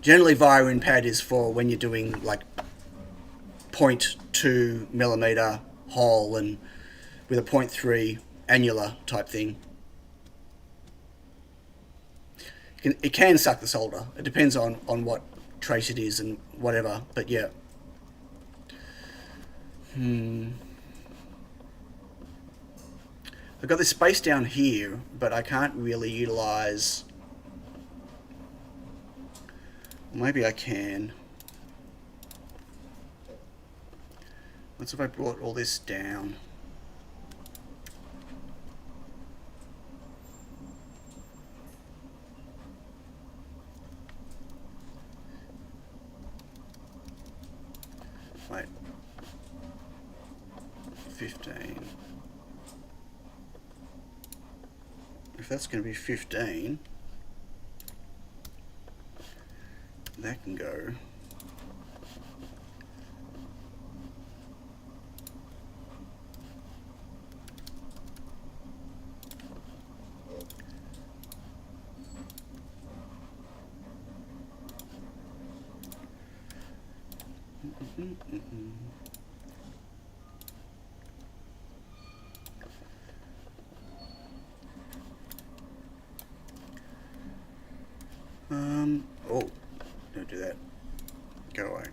Generally, via in pad is for when you're doing like 0.2 millimeter hole and with a 0.3 annular type thing. It can suck the solder. It depends on what trace it is and whatever, but yeah. I've got this space down here, but I can't really utilize... Maybe I can. What's if I brought all this down? Wait. 15. If that's going to be 15, that can go. Oh, don't do that. Go away.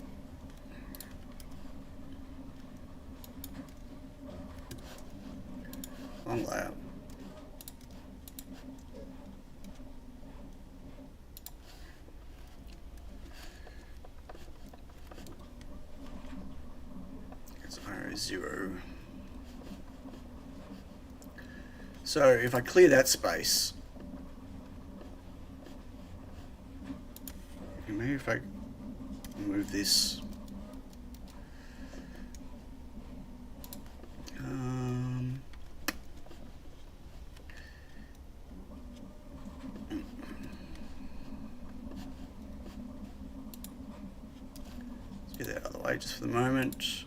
Long layout. It's R0. So if I clear that space, maybe if I move this, let's get that out of the way just for the moment.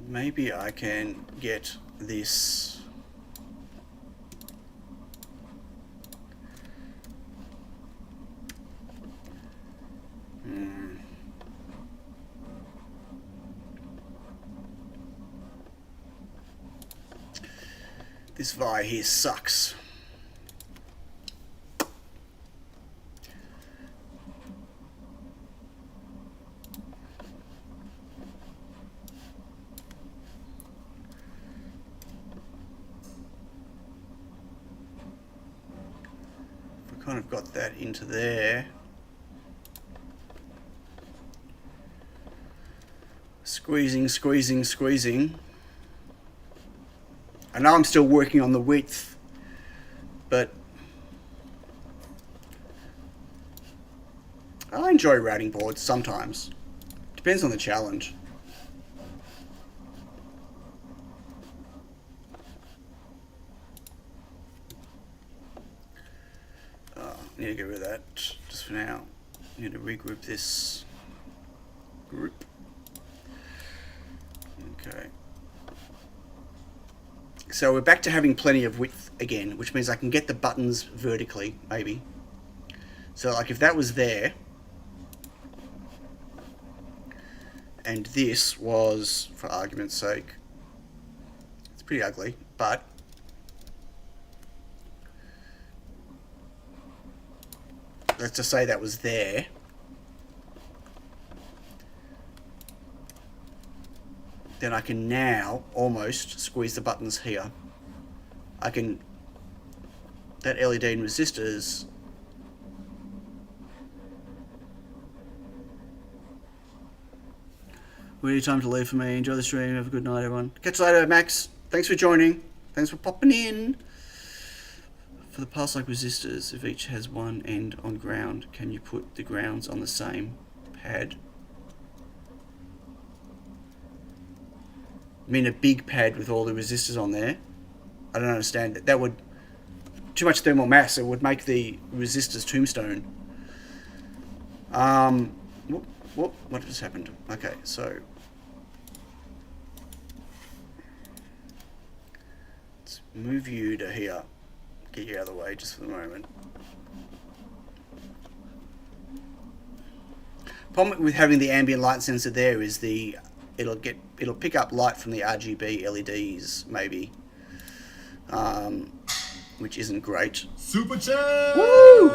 Maybe I can get this this via here sucks. Kind of got that into there. Squeezing, squeezing, squeezing. I know I'm still working on the width, but I enjoy routing boards sometimes. Depends on the challenge. Need to get rid of that just for now. Need to regroup this group. Okay. So we're back to having plenty of width again, which means I can get the buttons vertically, maybe. So like if that was there, and this was, for argument's sake, it's pretty ugly, but let's just say that was there. Then I can now almost squeeze the buttons here. I can, that LED and resistors, really time to leave for me. Enjoy the stream. Have a good night, everyone. Catch you later, Max. Thanks for joining. Thanks for popping in. For the pulse-like resistors, if each has one end on ground, can you put the grounds on the same pad? I mean a big pad with all the resistors on there? I don't understand. That would... Too much thermal mass. It would make the resistors tombstone. What just happened? Okay, so... let's move you to here. Get you out of the way just for the moment. Problem with having the ambient light sensor there is it'll pick up light from the RGB LEDs maybe, which isn't great. Super chat! Woo!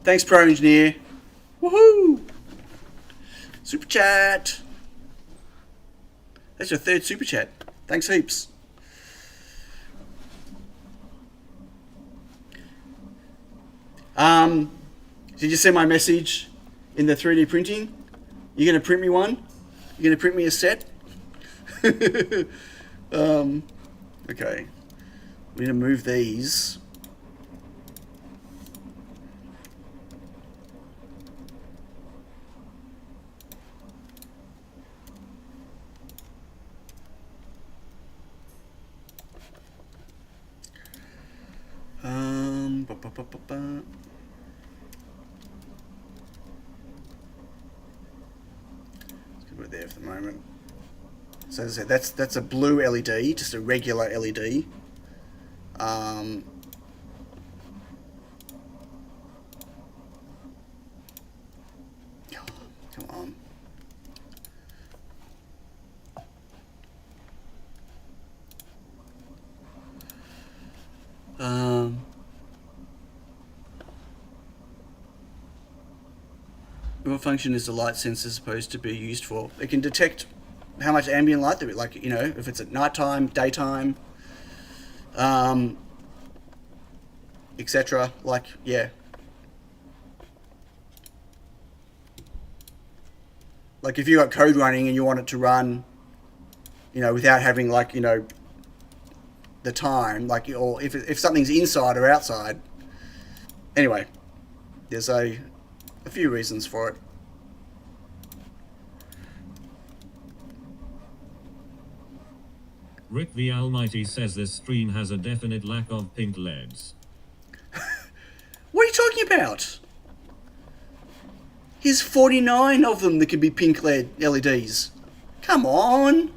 Thanks, Pro Engineer. Woohoo! Super chat. That's your third super chat. Thanks heaps. Did you see my message in the 3D printing? You're gonna print me one? You're gonna print me a set? Okay. We're gonna move these. Ba, ba, ba, ba, ba. So as I said, that's a blue LED, just a regular LED. Come on. What function is the light sensor supposed to be used for? It can detect how much ambient light there is, like, you know, if it's at nighttime, daytime, etc. Like, yeah. Like if you got code running and you want it to run, you know, without having, like, you know, the time, like, or if something's inside or outside. Anyway, there's a few reasons for it. Rick the Almighty says this stream has a definite lack of pink LEDs. What are you talking about? Here's 49 of them that can be pink LEDs. Come on.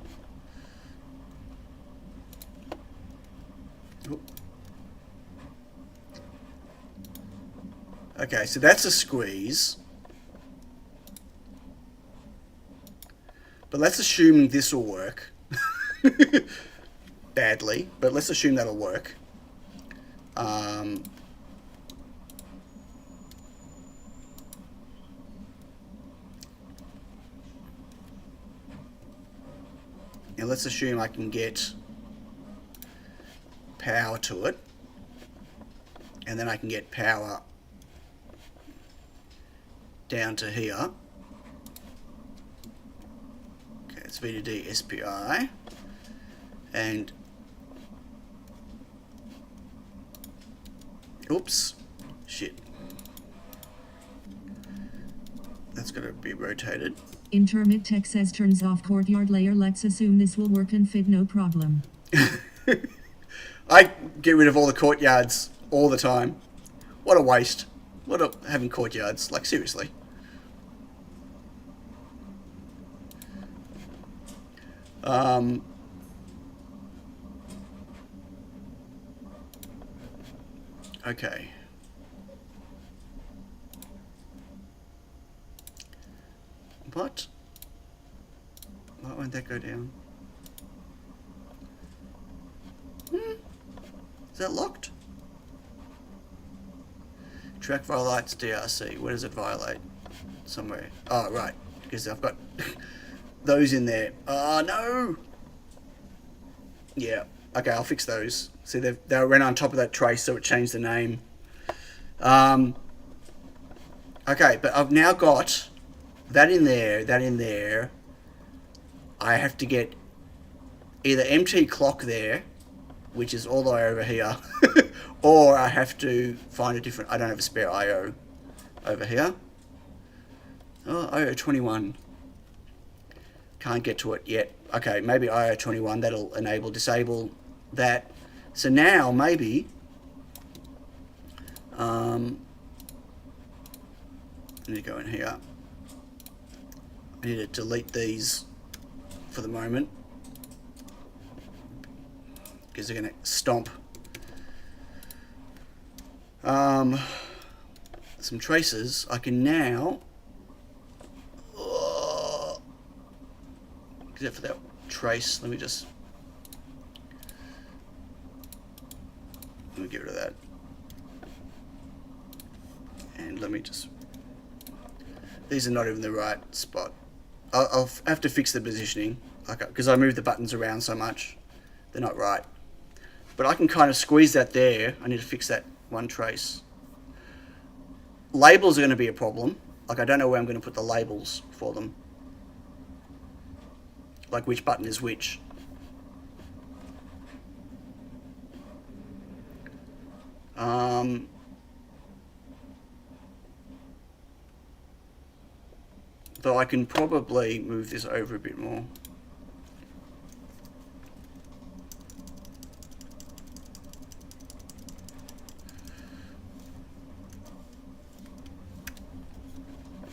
Okay, so that's a squeeze. But let's assume this will work. Badly, but let's assume that'll work. And let's assume I can get power to it. And then I can get power down to here. Okay, it's V to D SPI. And oops, shit. That's gonna be rotated. Intermit Tech says turns off courtyard layer. Let's assume this will work and fit, no problem. I get rid of all the courtyards all the time. What a waste. What a having courtyards, like seriously. Okay. What? Why won't that go down? Is that locked? Track violates DRC. Where does it violate? Somewhere. Oh, right. Because I've got those in there. Oh, no! Yeah. Okay, I'll fix those. See, they ran on top of that trace, so it changed the name. Okay, but I've now got that in there, that in there. I have to get either MT clock there, which is all the way over here, or I have to find a different... I don't have a spare IO over here. Oh, IO 21. Can't get to it yet. Okay, maybe IO 21, that'll disable that. So now, maybe... I need to go in here. I need to delete these for the moment, because they're going to stomp some traces. I can now, except for that trace, let me get rid of that, and let me just, these are not even the right spot. I'll have to fix the positioning, because I moved the buttons around so much. They're not right. But I can kind of squeeze that there. I need to fix that one trace. Labels are going to be a problem. Like, I don't know where I'm going to put the labels for them. Like, which button is which. Though I can probably move this over a bit more.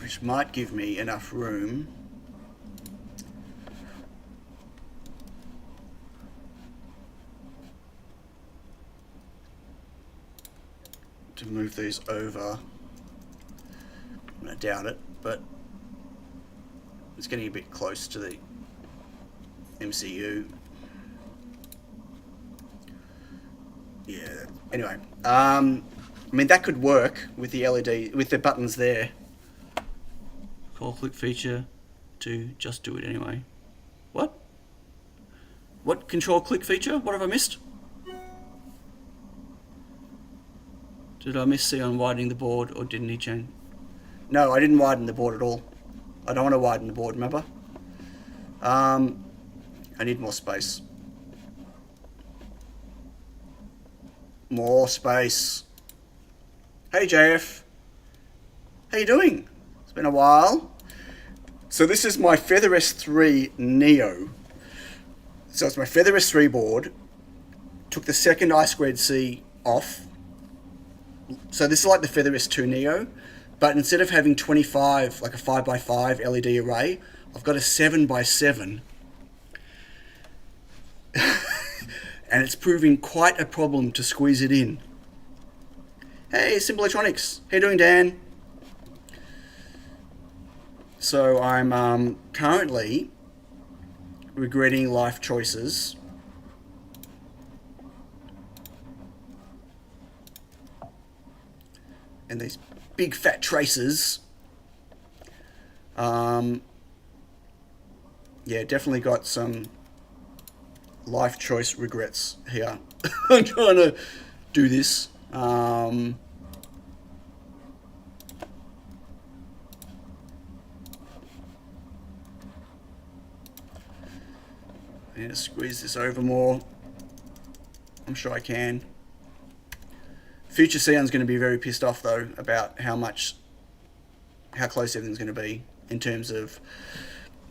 Which might give me enough room to move these over. I doubt it, but it's getting a bit close to the MCU. Yeah. Anyway, I mean that could work with the LED, with the buttons there. Call click feature to just do it anyway. What? What control click feature? What have I missed? Did I miss C on widening the board, or didn't he change? No, I didn't widen the board at all. I don't want to widen the board, remember? I need more space. More space. Hey JF. How you doing? It's been a while. So this is my Feather S3 Neo. So it's my Feather S3 board. Took the second I2C off. So this is like the Feather S2 Neo, but instead of having 25, like a 5x5 LED array, I've got a 7x7. And it's proving quite a problem to squeeze it in. Hey, Simple Electronics. How you doing, Dan? So I'm currently regretting life choices. And these big fat traces. Yeah, definitely got some life choice regrets here. I'm trying to do this. I need to squeeze this over more. I'm sure I can. Future Sion's going to be very pissed off though about how close everything's going to be in terms of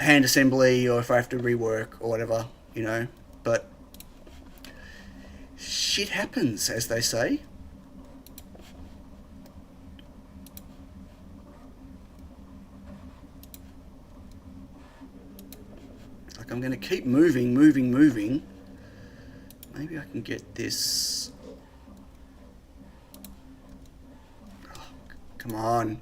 hand assembly, or if I have to rework or whatever, you know. But shit happens, as they say. Like I'm going to keep moving. Maybe I can get this. Oh, come on.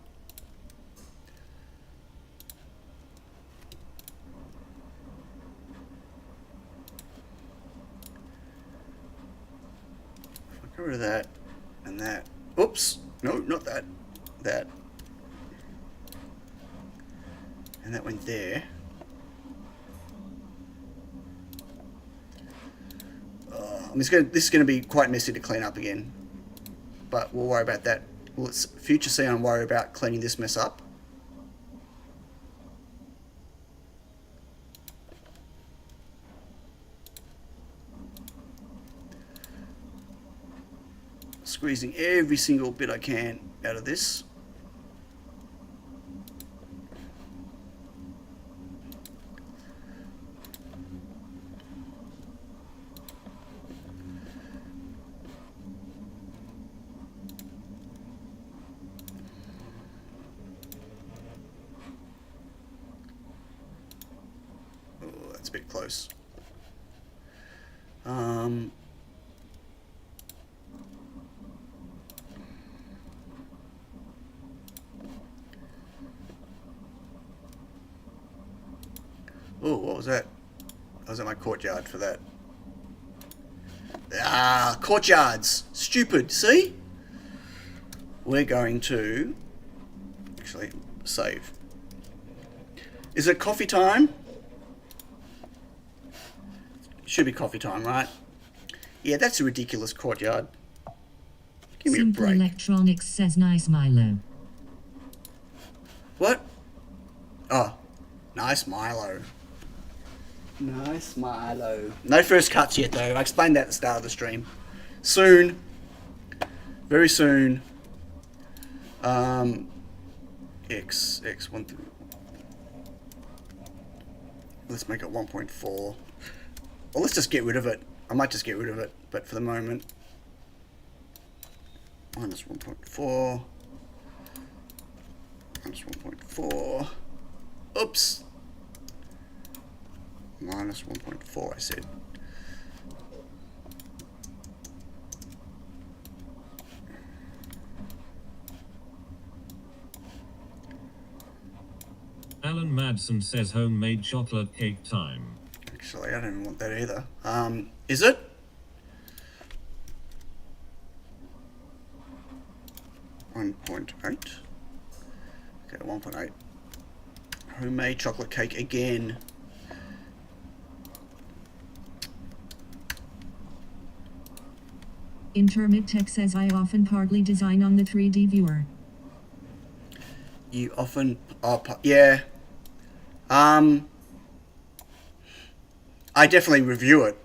Get rid of that and that. Oops. No, not that. That. And that went there. This is going to be quite messy to clean up again. But we'll worry about that. Let's Future Sion worry about cleaning this mess up. Squeezing every single bit I can out of this. Oh, that's a bit close. Oh, what was that? I was at my courtyard for that. Ah, courtyards. Stupid, see? We're going to actually save. Is it coffee time? Should be coffee time, right? Yeah, that's a ridiculous courtyard. Give me a Simple break. Electronics says nice Milo. What? Oh, nice Milo. Nice Milo. No first cuts yet, though. I explained that at the start of the stream. Soon. Very soon. X1. Let's make it 1.4. Well, let's just get rid of it. I might just get rid of it, but for the moment. Minus 1.4. Minus 1.4. Oops. Minus 1.4, I said. Madsen says homemade chocolate cake time. Actually, I don't even want that either. Is it? .8. Okay, 1.8. Homemade chocolate cake again. Intermit Tech says I often partly design on the 3D viewer. You often... Oh, yeah. I definitely review it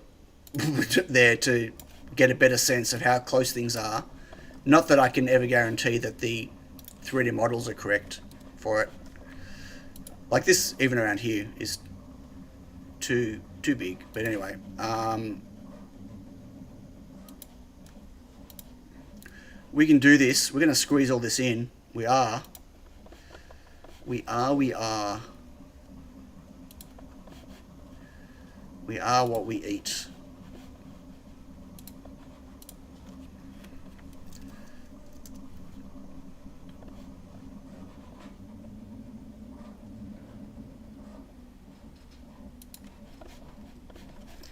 there to get a better sense of how close things are. Not that I can ever guarantee that the 3D models are correct for it. Like this, even around here, is too big. But anyway, we can do this. We're going to squeeze all this in. We are what we eat.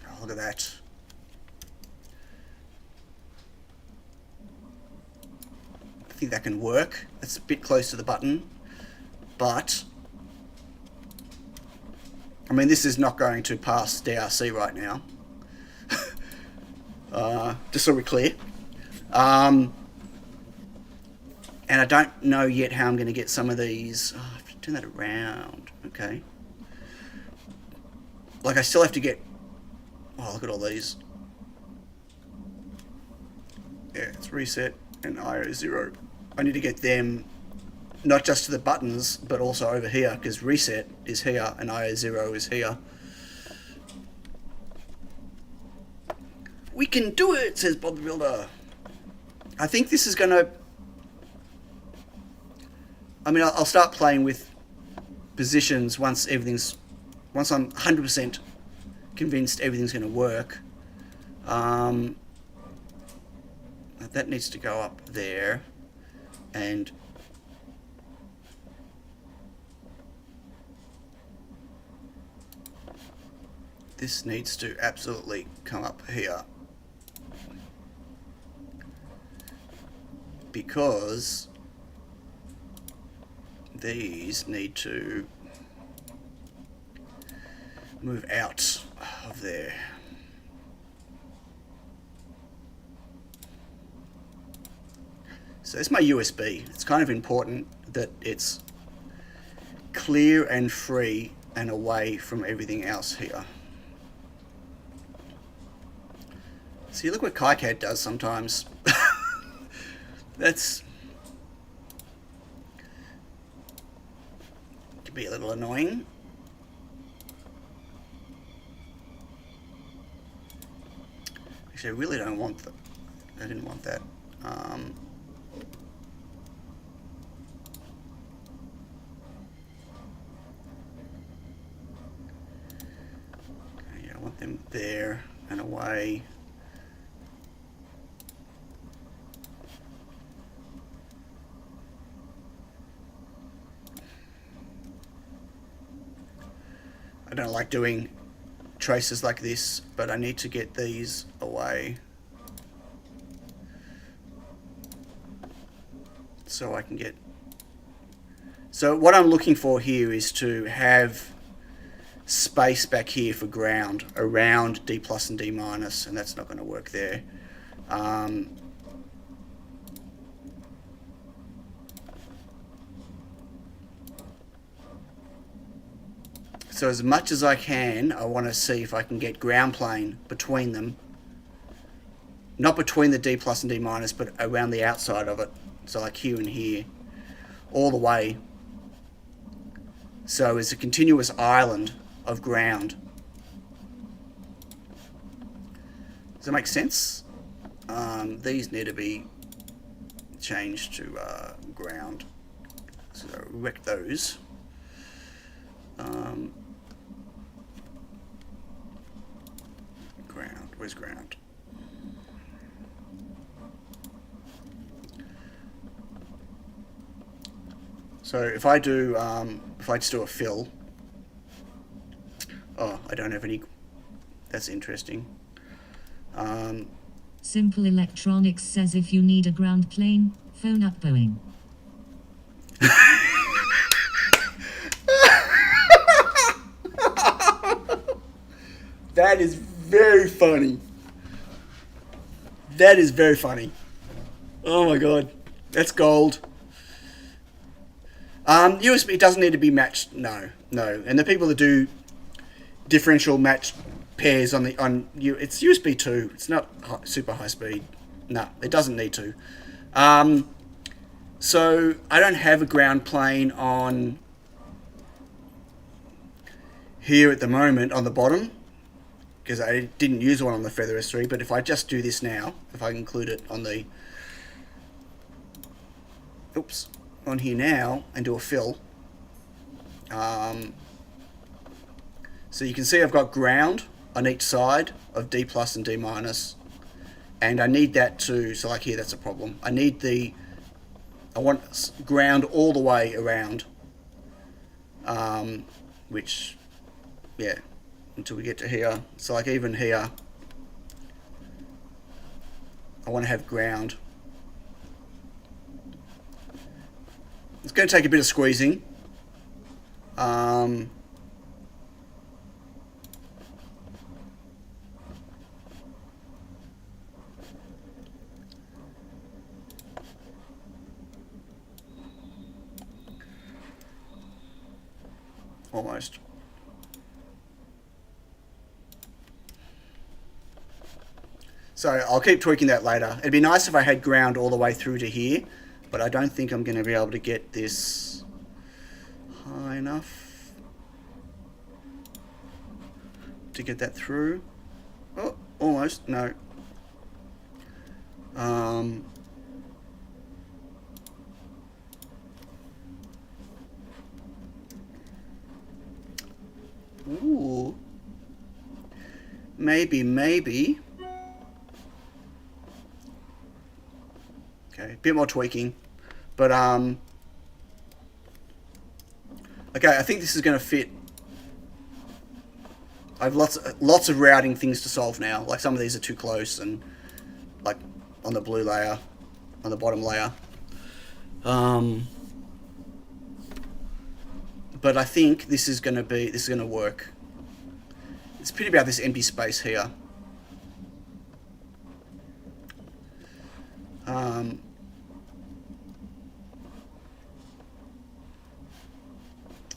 Oh, look at that. I think that can work. It's a bit close to the button, but I mean, this is not going to pass DRC right now. Just so we're clear. And I don't know yet how I'm going to get some of these. Oh, I have to turn that around. Okay. Like, I still have to get... Oh, look at all these. Yeah, it's reset and IO 0. I need to get them not just to the buttons, but also over here, because reset is here and IO 0 is here. We can do it, says Bob the Builder. I think this is going to... I mean, I'll start playing with positions once I'm 100% convinced everything's going to work. That needs to go up there, and this needs to absolutely come up here, because these need to move out of there. So it's my USB. It's kind of important that it's clear and free and away from everything else here. See, look what KiCad does sometimes. That's... can be a little annoying. Actually, I really don't want that. I didn't want that. Yeah, I want them there and away. I don't like doing traces like this, but I need to get these away so I can get... So what I'm looking for here is to have space back here for ground around D plus and D minus, and that's not going to work there. So as much as I can, I want to see if I can get ground plane between them. Not between the D plus and D minus, but around the outside of it. So like here and here. All the way. So it's a continuous island of ground. Does that make sense? These need to be changed to ground. So erect those. Ground. Where's ground? So if I do, if I just do a fill, Oh, I don't have any. That's interesting. Simple Electronics says if you need a ground plane, phone up Boeing. That is very funny. That is very funny. Oh my god. That's gold. USB doesn't need to be matched. No. And the people that do differential match pairs it's USB 2. It's not super high speed. No, it doesn't need to. So I don't have a ground plane on here at the moment on the bottom, because I didn't use one on the Feather S3, but if I just do this now, if I include it on the on here now and do a fill, so you can see I've got ground on each side of D plus and D minus, and I need that to, so like here, that's a problem. I want ground all the way around, which, yeah, until we get to here. So like even here, I want to have ground. It's going to take a bit of squeezing. Almost. So I'll keep tweaking that later. It'd be nice if I had ground all the way through to here, but I don't think I'm going to be able to get this high enough to get that through. Oh, almost, no. Ooh. Maybe. Okay, a bit more tweaking. But, okay, I think this is going to fit. I have lots of routing things to solve now. Like some of these are too close, and like on the blue layer, on the bottom layer. But I think this is going to work. It's pretty about this empty space here.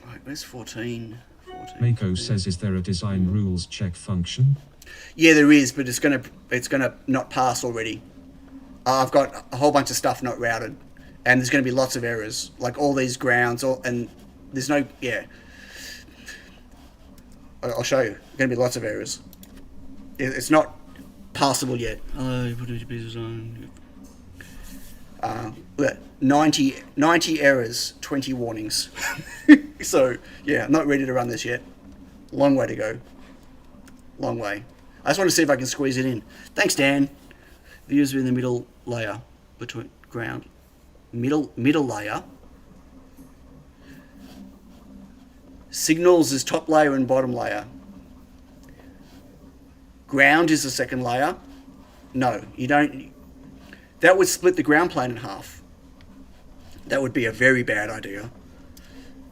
Right, where's 14? Mako says, is there a design rules check function? Yeah, there is, but it's gonna not pass already. I've got a whole bunch of stuff not routed, and there's going to be lots of errors, like all these grounds, and there's no, yeah. I'll show you. There's going to be lots of errors. It's not passable yet. Look, 90 errors, 20 warnings. So, yeah, I'm not ready to run this yet. Long way to go. Long way. I just want to see if I can squeeze it in. Thanks, Dan. The user in the middle layer between ground. Middle layer. Signals is top layer and bottom layer. Ground is the second layer. No, you don't. That would split the ground plane in half. That would be a very bad idea.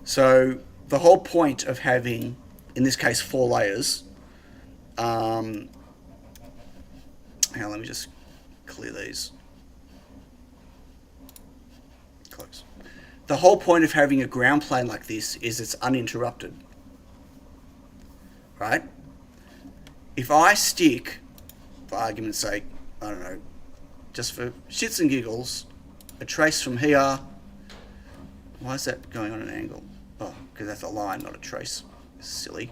So the whole point of having, in this case, 4 layers. Hang on, let me just clear these. Close. The whole point of having a ground plane like this is it's uninterrupted. Right? If I stick, for argument's sake, I don't know, just for shits and giggles, a trace from here. Why is that going on an angle? Oh, because that's a line, not a trace. Silly.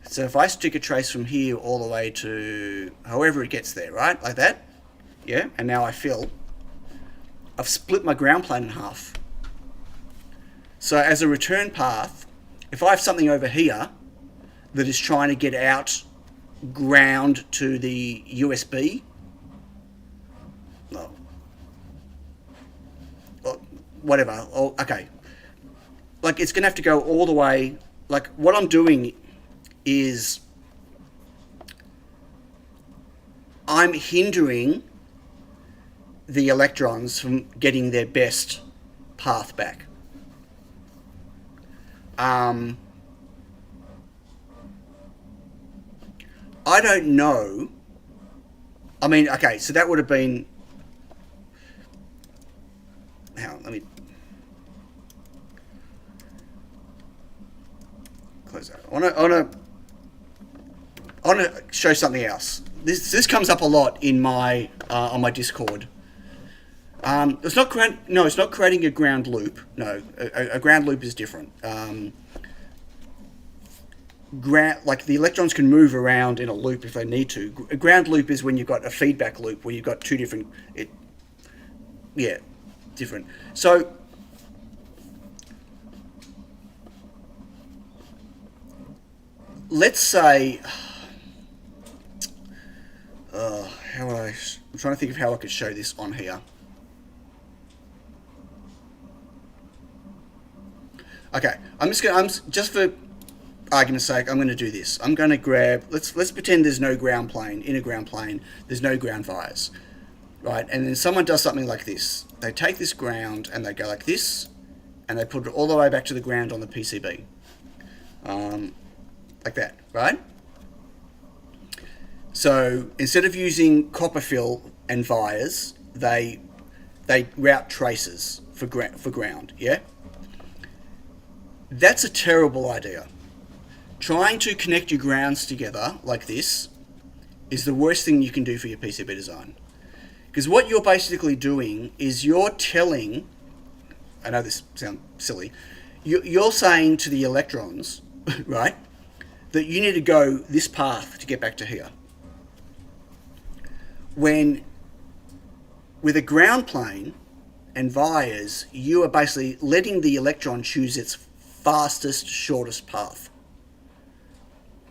So if I stick a trace from here all the way to however it gets there, right? Like that. Yeah, and now I fill. I've split my ground plane in half. So as a return path, if I have something over here that is trying to get out ground to the USB, well, whatever, okay. Like it's going to have to go all the way, like what I'm doing is I'm hindering the electrons from getting their best path back. I don't know. I mean, okay, so that would have been... Hang on, let me... close that. I want to show something else. This comes up a lot in my on my Discord. It's not creating a ground loop. No, a ground loop is different. Like the electrons can move around in a loop if they need to. A ground loop is when you've got a feedback loop where you've got two different. Different. So let's say. I'm trying to think of how I could show this on here. Okay, just for argument's sake, I'm going to do this. I'm going to grab, let's pretend there's no ground plane, in a ground plane, there's no ground wires, right? And then someone does something like this. They take this ground and they go like this, and they put it all the way back to the ground on the PCB. Like that, right? So instead of using copper fill and wires, they route traces for ground, yeah? That's a terrible idea. Trying to connect your grounds together like this is the worst thing you can do for your PCB design. Because what you're basically doing is you're telling, I know this sounds silly, you're saying to the electrons, right, that you need to go this path to get back to here. When with a ground plane and wires, you are basically letting the electron choose its fastest, shortest path,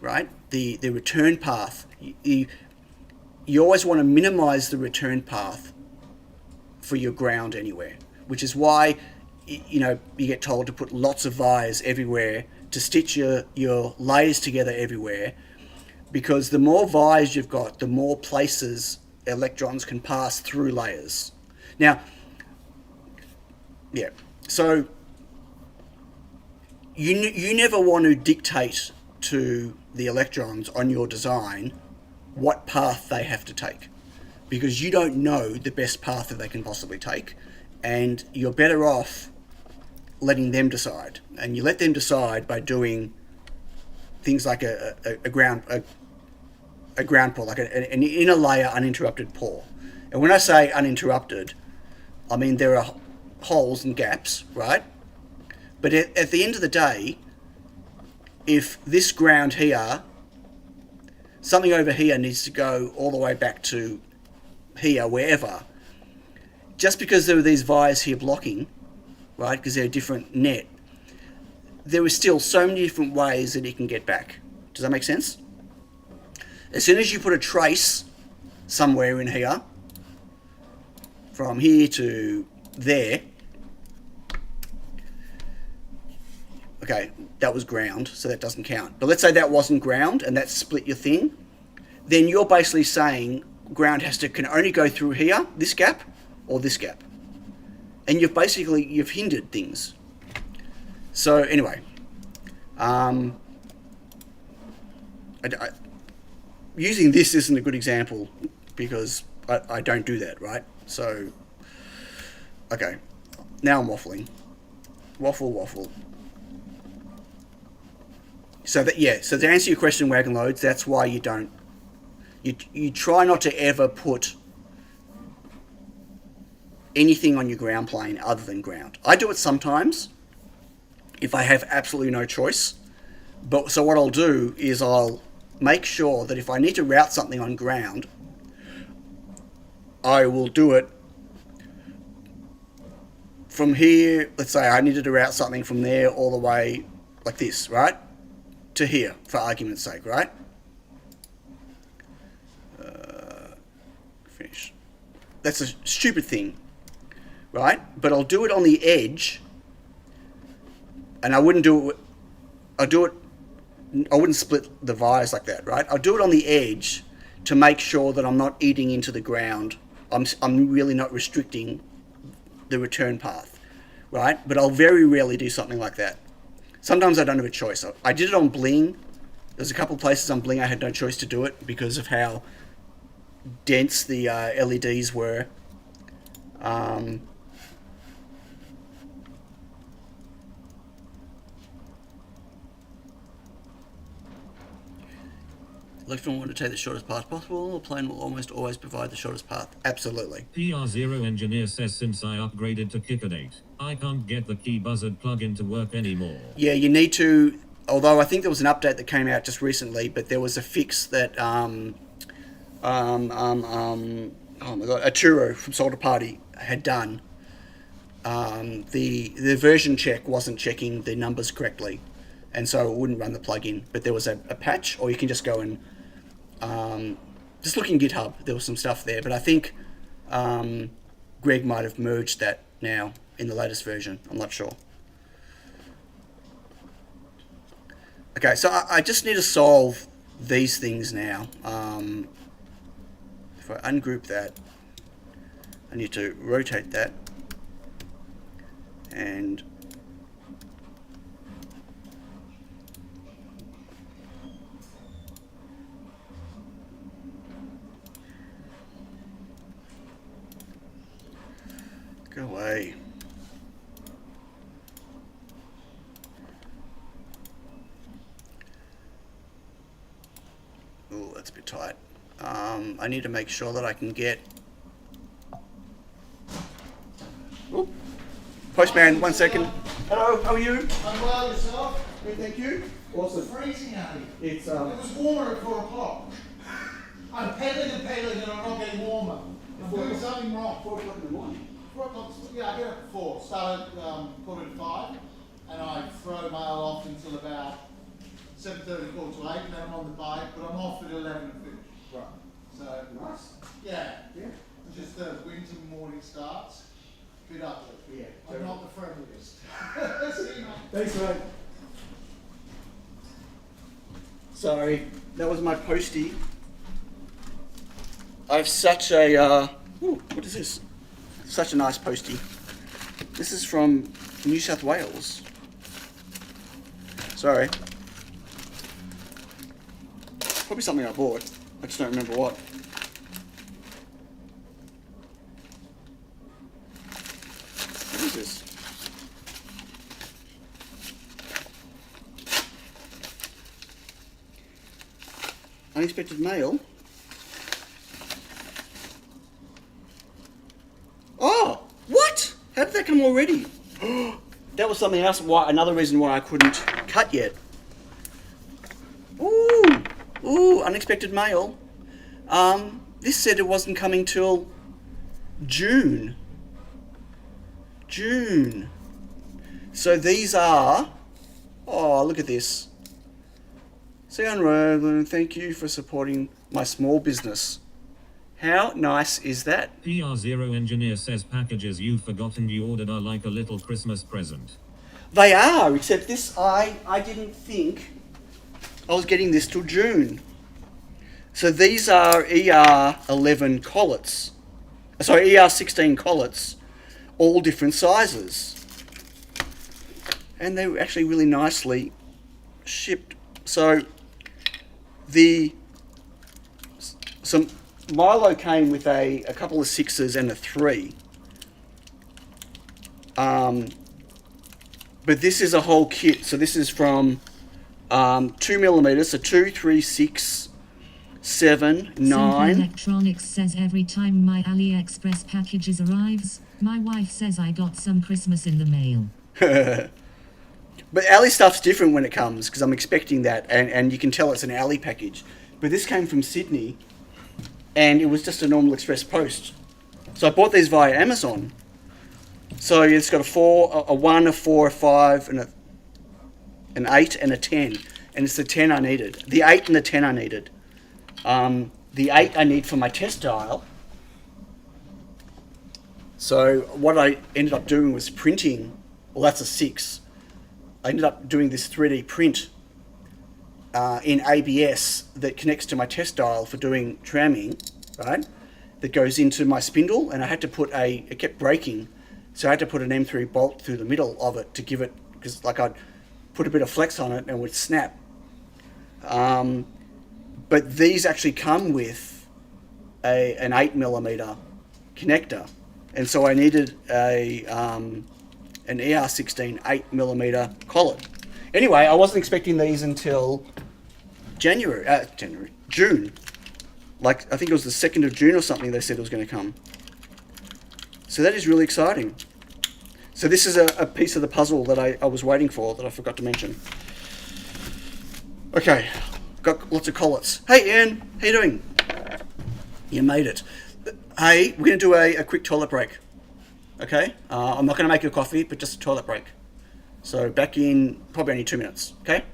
right? The return path. You always want to minimize the return path for your ground anywhere, which is why you get told to put lots of wires everywhere to stitch your layers together everywhere, because the more wires you've got, the more places electrons can pass through layers. Now, yeah, so you never want to dictate to the electrons on your design what path they have to take, because you don't know the best path that they can possibly take, and you're better off letting them decide. And you let them decide by doing things like a ground pour, like an inner layer uninterrupted pour. And when I say uninterrupted, I mean there are holes and gaps, right? But at the end of the day, if this ground here, something over here needs to go all the way back to here, wherever, just because there are these wires here blocking, right, because they're a different net, there is still so many different ways that it can get back. Does that make sense? As soon as you put a trace somewhere in here, from here to there, okay, that was ground, so that doesn't count. But let's say that wasn't ground and that split your thing, then you're basically saying ground can only go through here, this gap, or this gap. And you've hindered things. So anyway, using this isn't a good example because I don't do that, right? So, okay, now I'm waffling. Waffle. So so to answer your question, Wagon Loads, that's why you don't, you try not to ever put anything on your ground plane other than ground. I do it sometimes if I have absolutely no choice. But so what I'll do is I'll make sure that if I need to route something on ground, I will do it from here. Let's say I needed to route something from there all the way like this, right, to here, for argument's sake, right? Finish. That's a stupid thing, right? But I'll do it on the edge, and I wouldn't do it. I'll do it I wouldn't split the wires like that, right? I'll do it on the edge to make sure that I'm not eating into the ground. I'm really not restricting the return path, right? But I'll very rarely do something like that. Sometimes I don't have a choice. I did it on bling. There's a couple of places on bling I had no choice to do it because of how dense the LEDs were. LIVESTREAM want to take the shortest path possible. A plane will almost always provide the shortest path. Absolutely. PR0 engineer says since I upgraded to Kickard 8, I can't get the key buzzard plugin to work anymore. Yeah, you need to. Although I think there was an update that came out just recently, but there was a fix that oh my god, Arturo from Solder Party had done. The version check wasn't checking the numbers correctly, and so it wouldn't run the plugin. But there was a patch, or you can just go and just look in GitHub. There was some stuff there, but I think Greg might have merged that now in the latest version. I'm not sure. Okay, so I just need to solve these things now. If I ungroup that, I need to rotate that and go away. Oh, that's a bit tight. I need to make sure that I can get... Oop. Postman, 1 second. Hello, how are you? I'm well, yourself? Good, thank you. Awesome. It's freezing out here. It's It was warmer at 4 o'clock. I'm pedaling and pedaling and I'm not getting warmer. I'm doing something wrong. 4 o'clock in the morning. 4 o'clock, yeah, I get up at 4. Start at 4:45 and I throw mail off until about 7:30, 4 to 8, and then I'm on the bike, but I'm off at 11 and finish. Right. So, Nice. yeah, Yeah. just the winter morning starts. Bit ugly. Yeah. I'm not the friendliest. See you, mate. Thanks, mate. Sorry, that was my postie. I have such a, ooh, what is this? Such a nice postie. This is from New South Wales. Sorry. Probably something I bought. I just don't remember what. What is this? Unexpected mail. Oh, what? How did that come already? That was something else. Why? Another reason why I couldn't cut yet. Ooh, unexpected mail. This said it wasn't coming till June. So these are, oh, look at this. See on road, thank you for supporting my small business. How nice is that? PR0 engineer says packages you've forgotten you ordered are like a little Christmas present. They are, except this, I didn't think I was getting this till June. So these are ER11 collets. Sorry, ER16 collets, all different sizes. And they were actually really nicely shipped. So Milo came with a couple of 6s and a 3. But this is a whole kit. So this is from 2mm, so 2, 3, 6, 7, 9. Simple Electronics says every time my AliExpress packages arrives, my wife says I got some Christmas in the mail. But Ali stuff's different when it comes, because I'm expecting that, and you can tell it's an Ali package. But this came from Sydney, and it was just a normal express post. So I bought these via Amazon. So it's got a 4, a 1, a 4, a 5, and an 8 and a 10. And it's the 10 I needed. The 8 and the 10 I needed. The 8 I need for my test dial. So what I ended up doing was printing, well, that's a 6. I ended up doing this 3D print in ABS that connects to my test dial for doing tramming, right? That goes into my spindle, and I had to put it kept breaking, so I had to put an M3 bolt through the middle of it to give it, because like I'd put a bit of flex on it and it would snap. But these actually come with an 8mm connector, and so I needed an ER16 8mm collet. Anyway, I wasn't expecting these until June. Like, I think it was the 2nd of June or something they said it was going to come. So that is really exciting. So this is a piece of the puzzle that I was waiting for that I forgot to mention. Okay, got lots of collets. Hey Ian, how you doing? You made it. Hey, we're going to do a quick toilet break. Okay? I'm not going to make you a coffee, but just a toilet break. So back in probably only 2 minutes. Okay?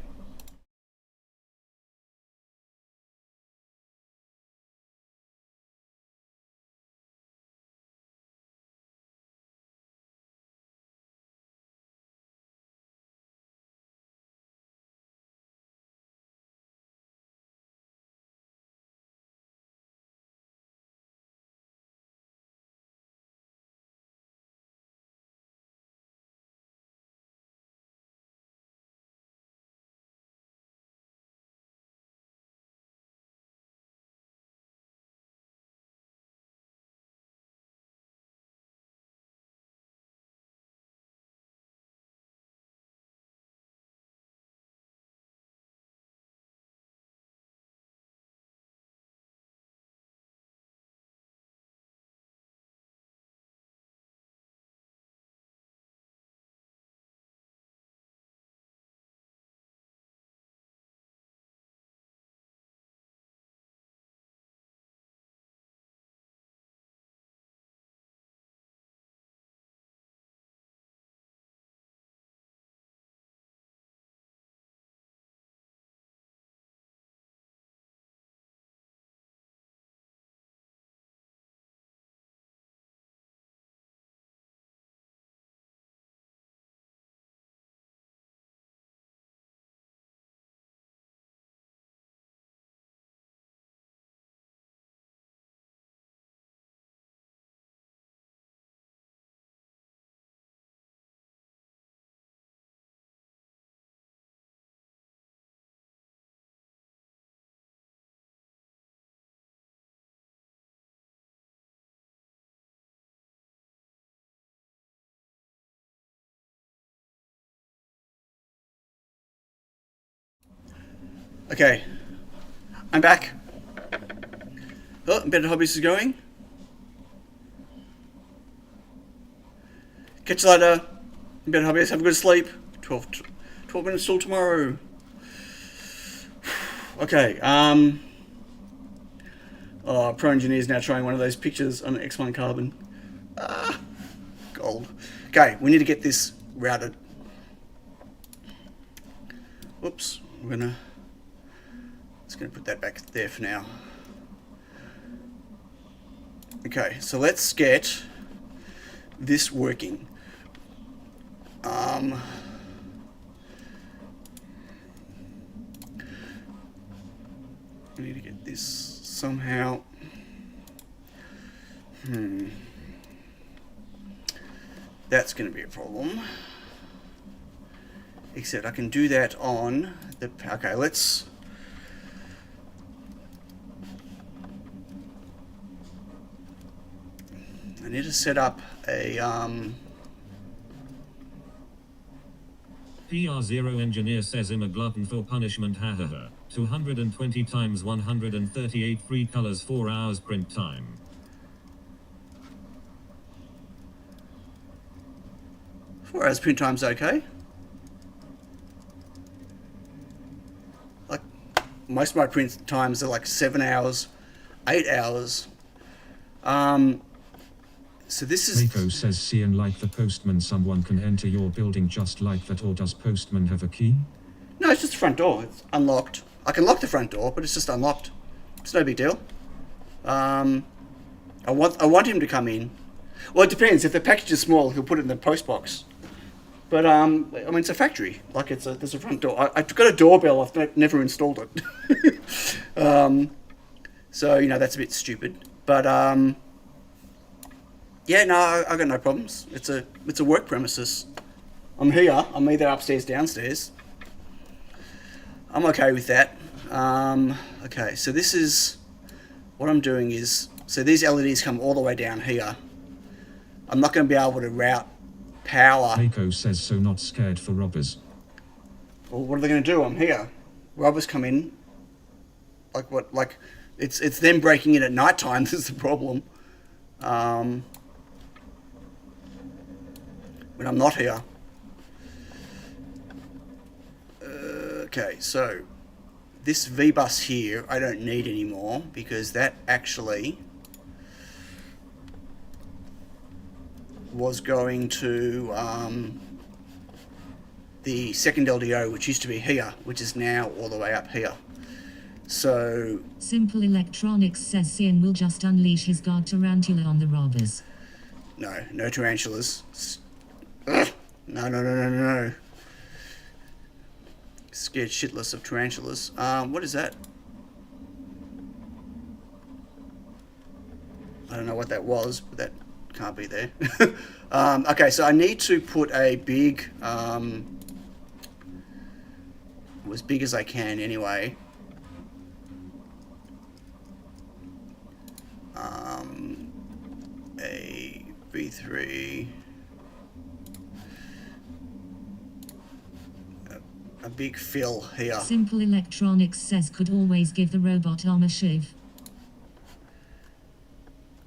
Okay, I'm back. Oh, Better Hobbies is going. Catch you later. Better Hobbies, have a good sleep. 12 minutes till tomorrow. Okay, Pro Engineer's now trying one of those pictures on an X1 carbon. Gold. Okay, we need to get this routed. Whoops, just gonna put that back there for now. Okay, so let's get this working. I need to get this somehow. That's going to be a problem. Except I can do that on the... Okay, let's... I need to set up a... PR0 engineer says I'm a glutton for punishment, hahaha. 220 times 138 free colors, 4 hours print time. Whereas print time's okay. Like, most of my print times are like 7 hours, 8 hours. So this is... Mako says, see, and like the postman, someone can enter your building just like that, or does postman have a key? No, it's just the front door. It's unlocked. I can lock the front door, but it's just unlocked. It's no big deal. I want him to come in. Well, it depends. If the package is small, he'll put it in the post box. But I mean, it's a factory. Like there's a front door. I've got a doorbell. I've never installed it. So that's a bit stupid. But yeah, no, I got no problems. It's a work premises. I'm here. I'm either upstairs, downstairs. I'm okay with that. Okay, so this is what I'm doing is, so these LEDs come all the way down here. I'm not going to be able to route power. Mako says so, not scared for robbers. Well, what are they going to do? I'm here. Robbers come in. Like what? Like it's them breaking in at night time. This is the problem. When I'm not here. Okay, so this V-bus here I don't need anymore because that actually was going to the second LDO, which used to be here, which is now all the way up here. So Simple Electronics says Cian will just unleash his god tarantula on the robbers. no tarantulas. Ugh. No. Scared shitless of tarantulas. What is that? I don't know what that was, but that can't be there. Okay, so I need to put a big, as big as I can anyway. A V3. A big fill here. Simple Electronics says could always give the robot arm a shiv.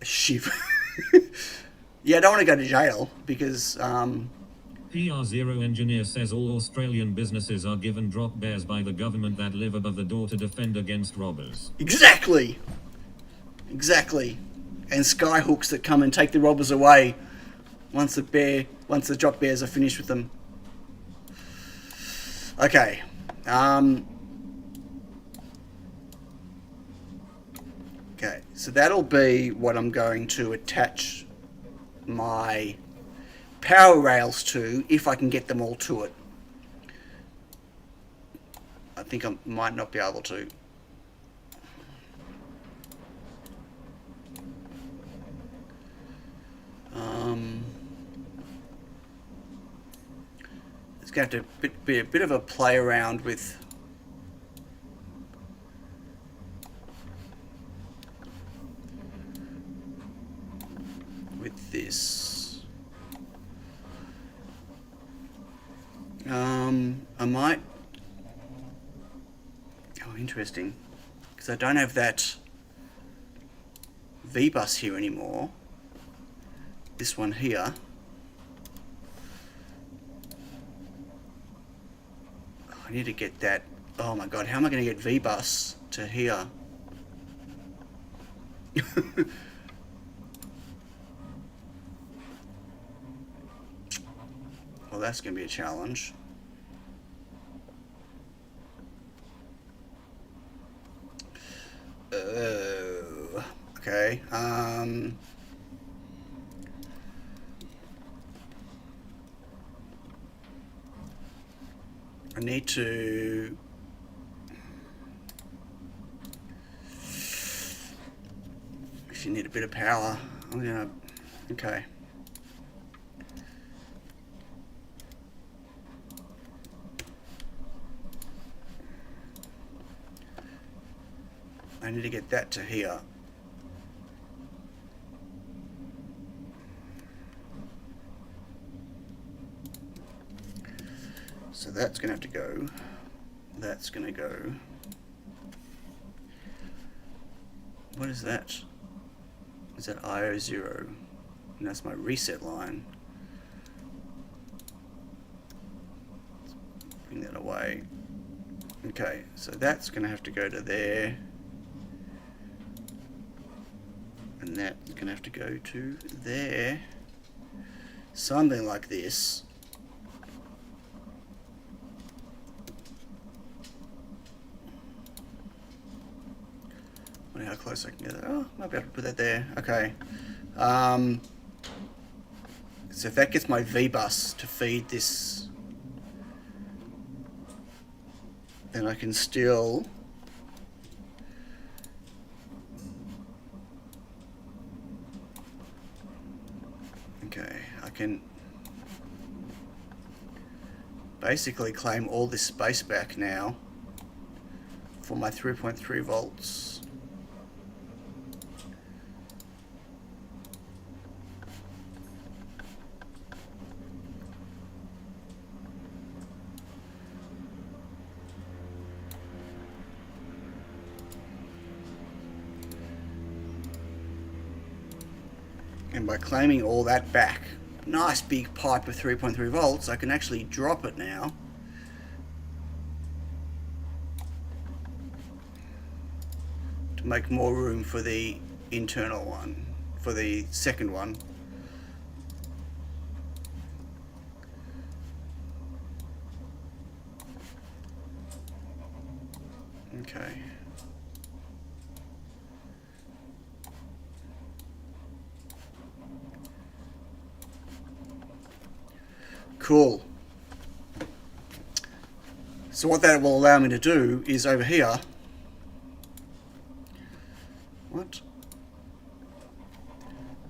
A shiv. Yeah, I don't want to go to jail because PR0 engineer says all Australian businesses are given drop bears by the government that live above the door to defend against robbers. Exactly. And sky hooks that come and take the robbers away once the drop bears are finished with them. Okay. Okay, so that'll be what I'm going to attach my power rails to if I can get them all to it. I think I might not be able to. It's going to have to be a bit of a play around with this. I might. Oh, interesting, because I don't have that V-bus here anymore. This one here. I need to get that. Oh my god, how am I going to get V-bus to here? Well, that's going to be a challenge. Okay. I need to. If you need a bit of power, I'm gonna. Okay. I need to get that to here. So that's going to have to go. That's going to go. What is that? Is that IO0? And that's my reset line. Let's bring that away. Okay, so that's going to have to go to there. And that's going to have to go to there. Something like this. I wonder how close I can get that. Oh, might be able to put that there. Okay. So if that gets my V-bus to feed this, then I can still I can basically claim all this space back now for my 3.3 volts. And by claiming all that back, nice big pipe of 3.3 volts, I can actually drop it now. To make more room for the internal one, for the second one. Okay. Cool. So what that will allow me to do is over here. What?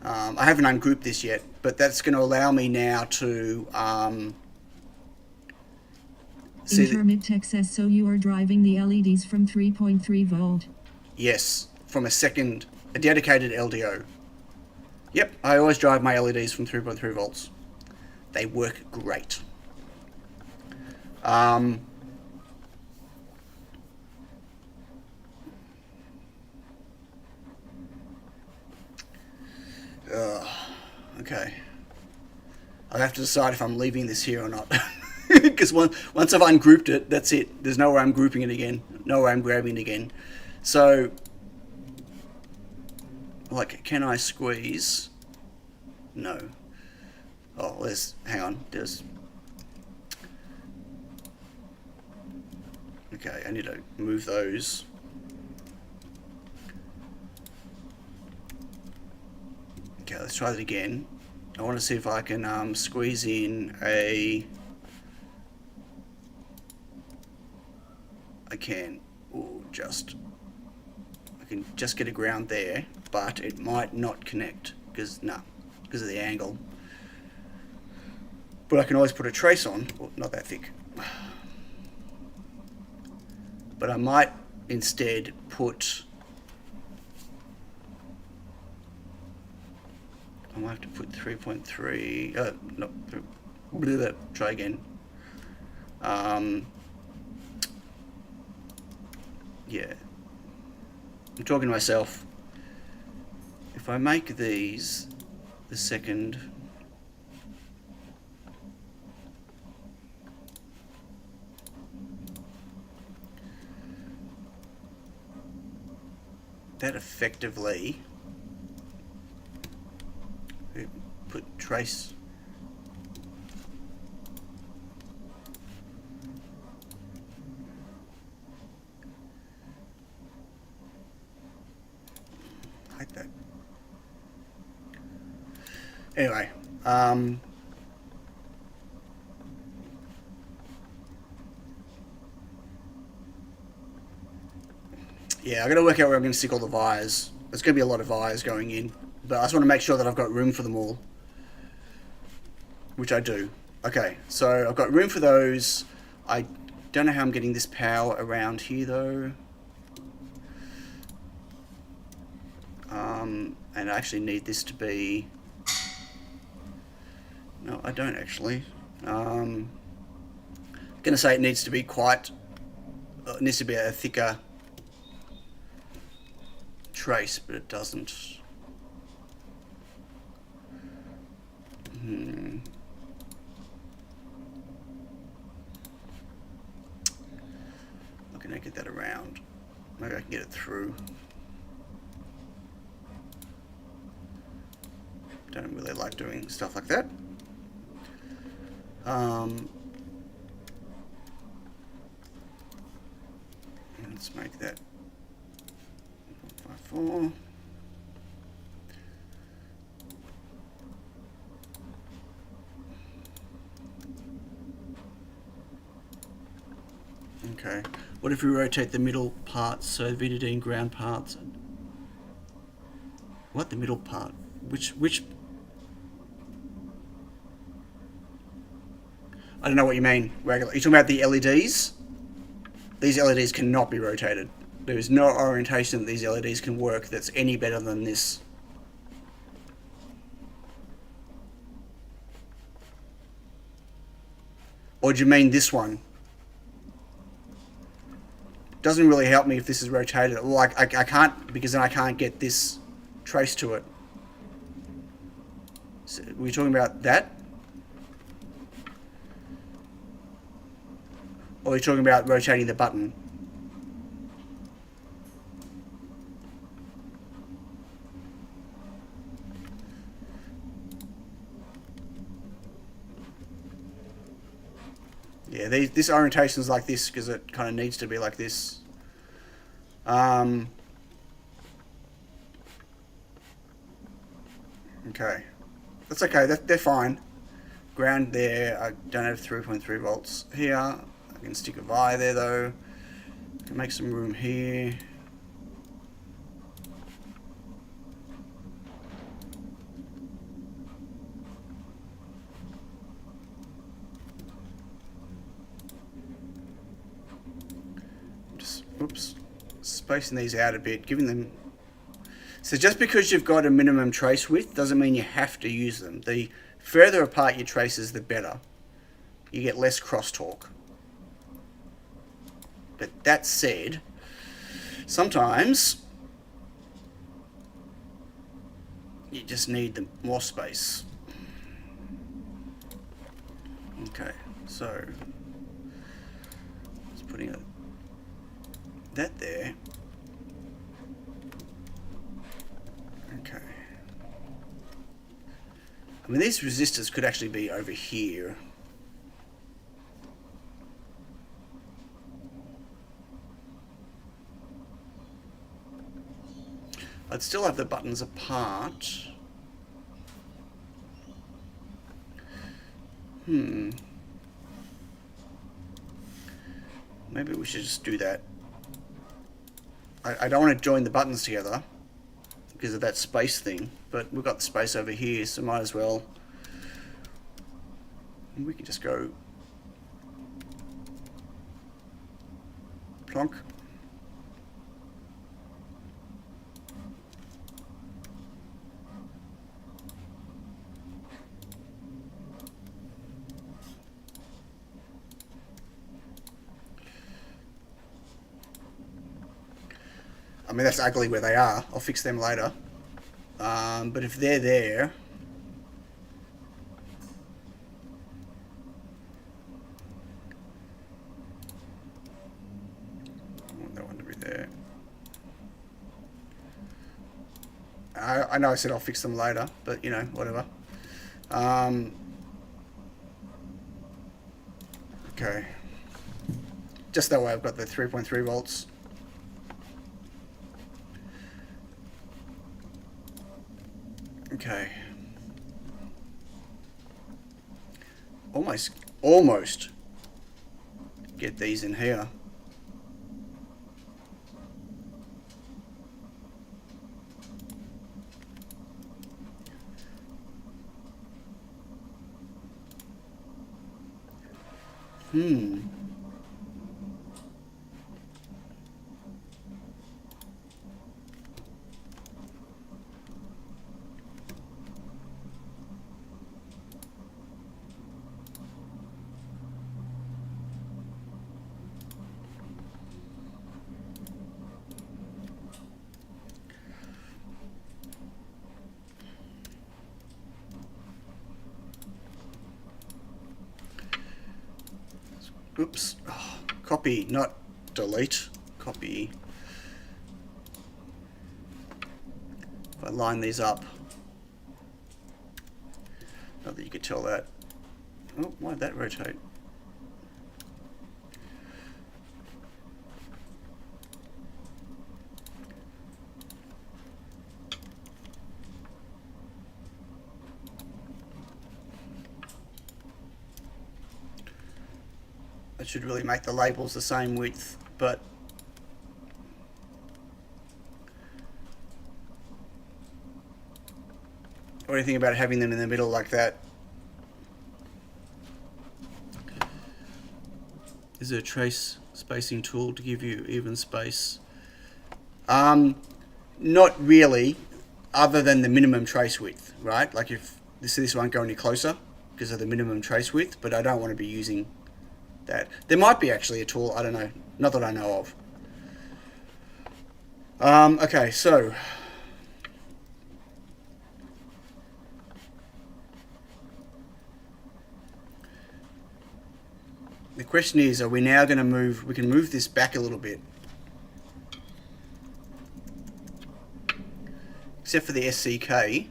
I haven't ungrouped this yet, but that's going to allow me now to see Intermit access, so you are driving the LEDs from 3.3 volt. Yes, from a dedicated LDO. Yep, I always drive my LEDs from 3.3 volts. They work great. Okay. I'll have to decide if I'm leaving this here or not. Because once I've ungrouped it, that's it. There's no way I'm grouping it again. No way I'm grabbing it again. So, like, can I squeeze? No. Oh, hang on. Okay, I need to move those. Okay, let's try that again. I want to see if I can squeeze in I can just get a ground there, but it might not connect because of the angle. But I can always put a trace on. Well, not that thick. But I might instead put... I might have to put 3.3... no, try again. Yeah. I'm talking to myself. If I make these the second... that effectively put trace like that. Anyway, yeah, I got to work out where I'm going to stick all the wires. There's going to be a lot of wires going in, but I just want to make sure that I've got room for them all, which I do. Okay, so I've got room for those. I don't know how I'm getting this power around here though. And I actually need this to be... No, I don't actually. I'm going to say it needs to be it needs to be a thicker trace, but it doesn't. How can I get that around? Maybe I can get it through. Don't really like doing stuff like that. Let's make that 1.54. Okay. What if we rotate the middle parts, so VDD and ground parts? What, the middle part? Which? I don't know what you mean. Regular. You're talking about the LEDs? These LEDs cannot be rotated. There is no orientation that these LEDs can work that's any better than this. Or do you mean this one? Doesn't really help me if this is rotated. Well, I can't, because then I can't get this trace to it. So, were you talking about that? Or are you talking about rotating the button? Yeah, this orientation is like this because it kind of needs to be like this. Okay, that's okay. They're fine. Ground there. I don't have 3.3 volts here. I can stick a wire there though. I can make some room here. Oops, spacing these out a bit, giving them... So just because you've got a minimum trace width doesn't mean you have to use them. The further apart your traces, the better. You get less crosstalk. But that said, sometimes you just need more space. Okay, so just putting that there. Okay. I mean, these resistors could actually be over here. I'd still have the buttons apart. Maybe we should just do that. I don't want to join the buttons together because of that space thing, but we've got the space over here, so might as well. We can just go plonk. I mean, that's ugly where they are. I'll fix them later. But if they're there... I want that one to be there. I know I said I'll fix them later, but, you know, whatever. Okay. Just that way I've got the 3.3 volts. Okay. Almost get these in here. Oops. Oh, copy, not delete. Copy. If I line these up. Not that you could tell that. Oh, why did that rotate? should really make the labels the same width, but what do you think about having them in the middle like that? Is there a trace spacing tool to give you even space? Not really, other than the minimum trace width, right? Like if this won't go any closer because of the minimum trace width, but I don't want to be using that. There might be actually a tool, I don't know, not that I know of. Okay, so the question is, are we now going to move, we can move this back a little bit. Except for the SCK.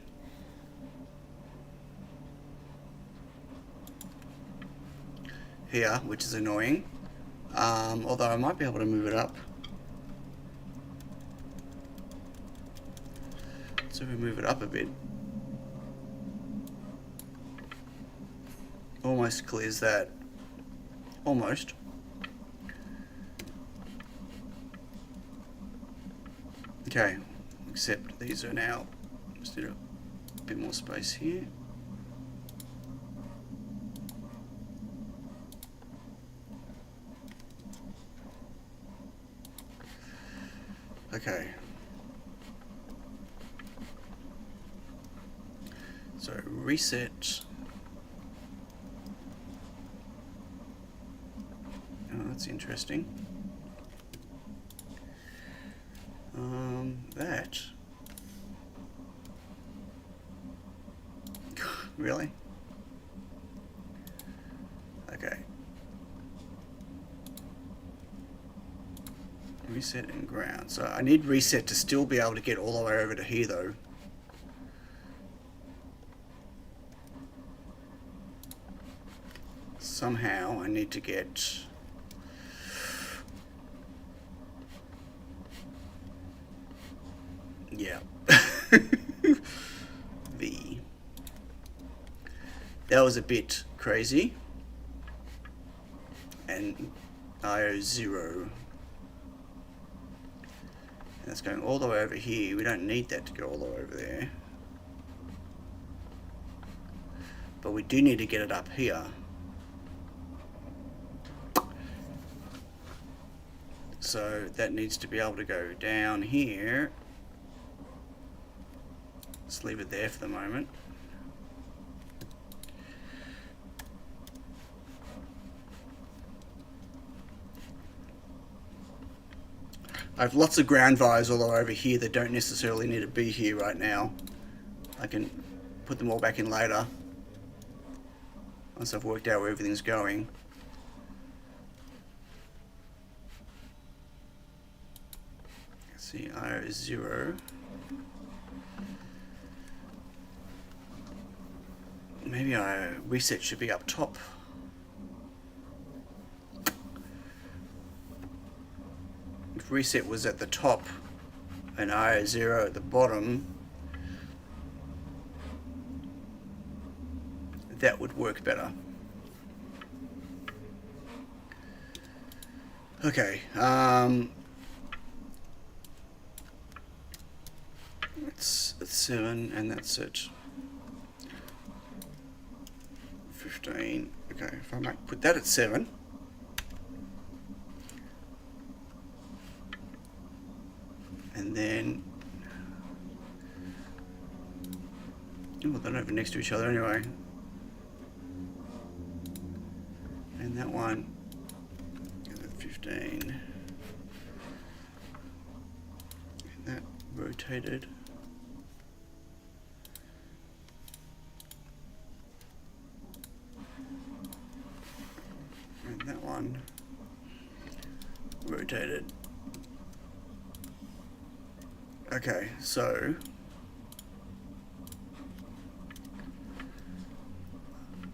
Here, which is annoying. Although I might be able to move it up. So we move it up a bit. Almost clears that. Almost. Okay, except these are now, just need a bit more space here. Okay. So reset. Oh, that's interesting. That. Really? Okay. Reset and ground. So I need reset to still be able to get all the way over to here though. Somehow I need to get V. That was a bit crazy. And IO0. That's going all the way over here. We don't need that to go all the way over there. But we do need to get it up here. So that needs to be able to go down here. Let's leave it there for the moment. I have lots of ground wires all over here that don't necessarily need to be here right now. I can put them all back in later once I've worked out where everything's going. Let's see, IO is 0. Maybe reset should be up top. If reset was at the top and IO0 at the bottom, that would work better. Okay, it's at 7 and that's at 15. Okay, if I might put that at 7. And then, oh, they're not even next to each other anyway. And that one is at 15. And that rotated. And that one rotated. Okay, so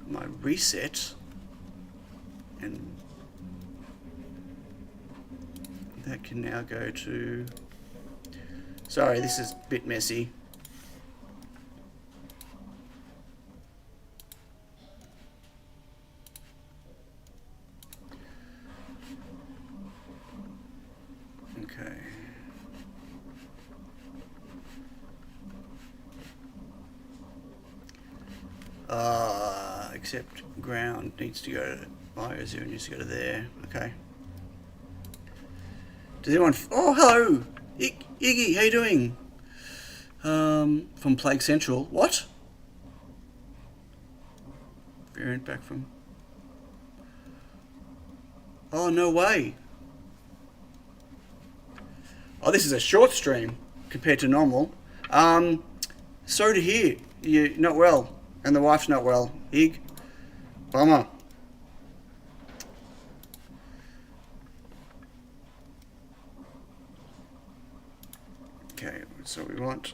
my reset, and that can now go to, sorry, this is a bit messy. Except ground needs to go to Milo 0 needs to go to there. Okay. Does anyone? Oh, hello, Iggy. How you doing? From Plague Central. What? Variant back from. Oh, no way. Oh, this is a short stream compared to normal. Sorry to hear you're not well and the wife's not well. Ig. Bummer. Okay, so we want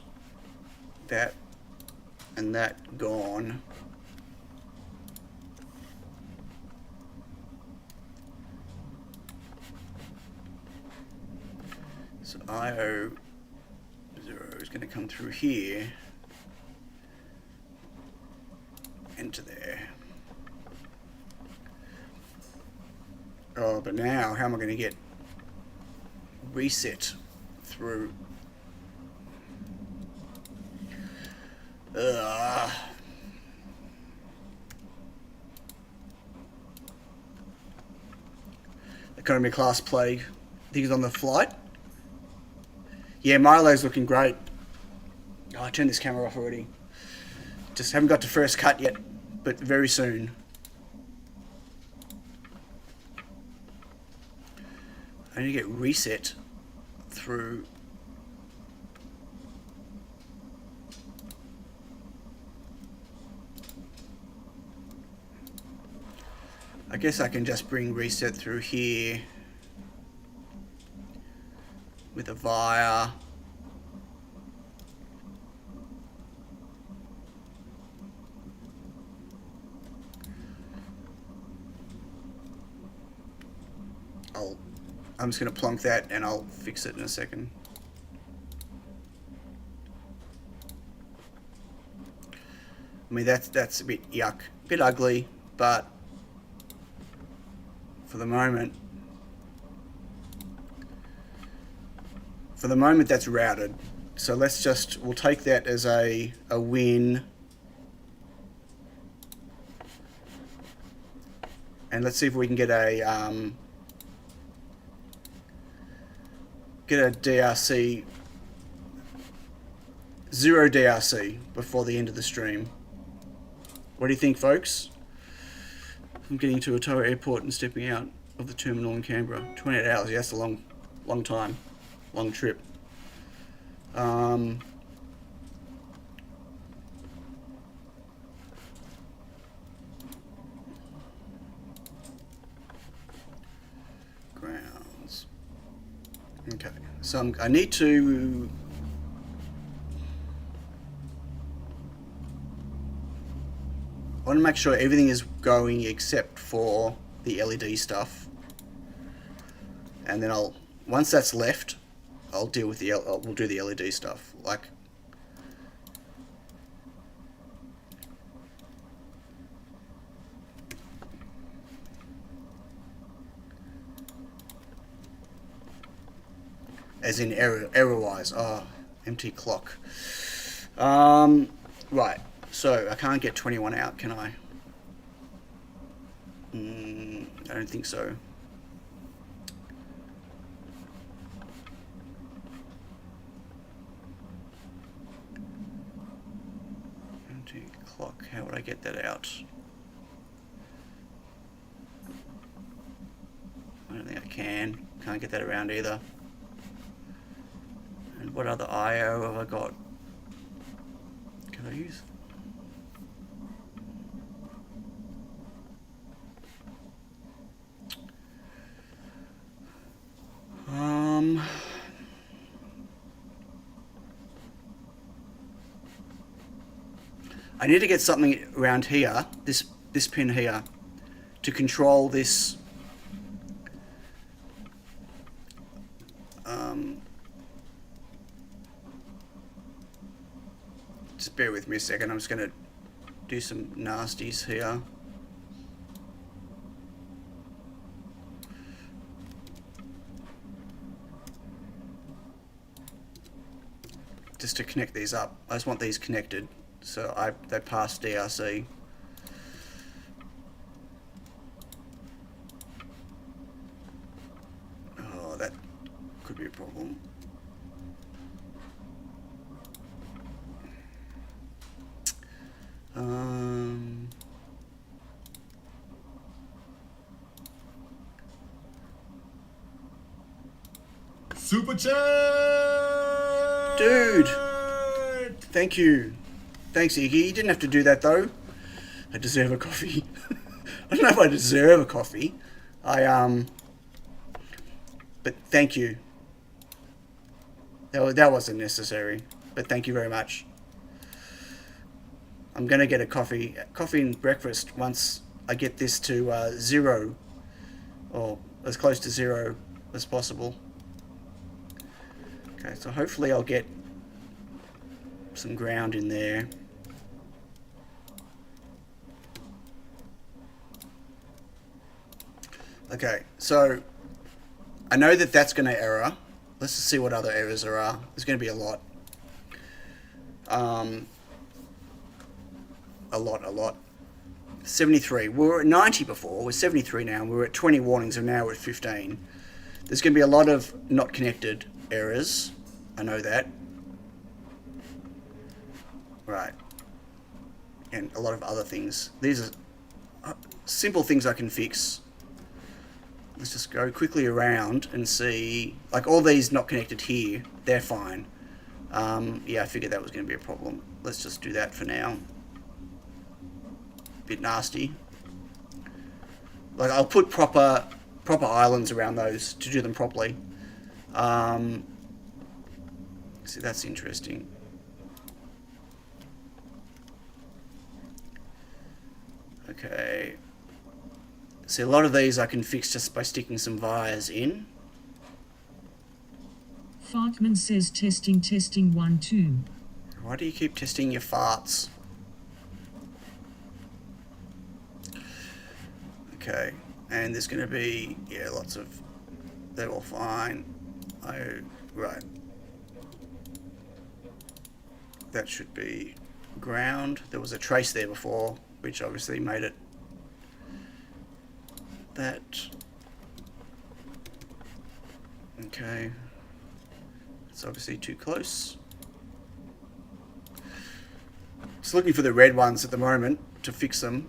that and that gone. So IO 0 is going to come through here into there. Oh, but now how am I going to get reset through? Economy class Plague. I think he's on the flight. Yeah, Milo's looking great. Oh, I turned this camera off already. Just haven't got to first cut yet, but very soon. I need to get reset through. I guess I can just bring reset through here with a via. I'm just going to plonk that and I'll fix it in a second. I mean, that's a bit yuck, a bit ugly, but for the moment that's routed. So we'll take that as a win. And let's see if we can get a DRC, 0 DRC before the end of the stream. What do you think, folks? I'm getting to Ottawa Airport and stepping out of the terminal in Canberra. 28 hours, yeah, that's a long time, long trip. Grounds. Okay, so I need to. I want to make sure everything is going except for the LED stuff, and then once that's left, I'll deal with we'll do the LED stuff. Like, as in error-wise. Oh, empty clock. Right. So I can't get 21 out, can I? I don't think so. Empty clock. How would I get that out? I don't think I can. Can't get that around either. And what other IO have I got? Can I use? I need to get something around here, this pin here, to control this. Just bear with me a second. I'm just going to do some nasties here. Just to connect these up. I just want these connected so they pass DRC. super chat. Dude, thank you. Thanks, Iggy. You didn't have to do that, though. I deserve a coffee. I don't know if I deserve a coffee. But thank you. That wasn't necessary, but thank you very much. I'm gonna get a coffee and breakfast once I get this to 0, or as close to 0 as possible. Okay, so hopefully I'll get some ground in there. Okay, so I know that that's going to error. Let's just see what other errors there are. There's going to be a lot. A lot. 73. We were at 90 before. We're 73 now. We were at 20 warnings, and now we're at 15. There's going to be a lot of not connected errors. I know that. Right. And a lot of other things. These are simple things I can fix. Let's just go quickly around and see. Like all these not connected here, they're fine. Yeah, I figured that was going to be a problem. Let's just do that for now. Bit nasty. Like I'll put proper islands around those to do them properly. See, that's interesting. Okay. See, a lot of these I can fix just by sticking some wires in. Fartman says testing 1 2. Why do you keep testing your farts? Okay, and there's going to be, yeah, lots of, they're all fine. Oh, right. That should be ground. There was a trace there before, which obviously made it that. Okay, it's obviously too close. Just looking for the red ones at the moment to fix them.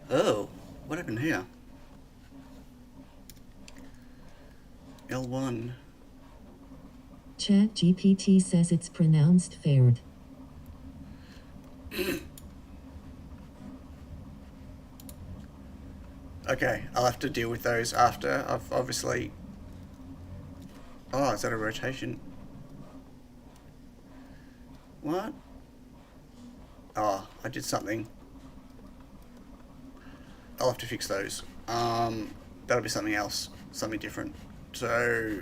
Oh, what happened here? L1. ChatGPT says it's pronounced fared. Okay, I'll have to deal with those after. I've obviously... Oh, is that a rotation? What? Oh, I did something. I'll have to fix those. That'll be something else. Something different. So...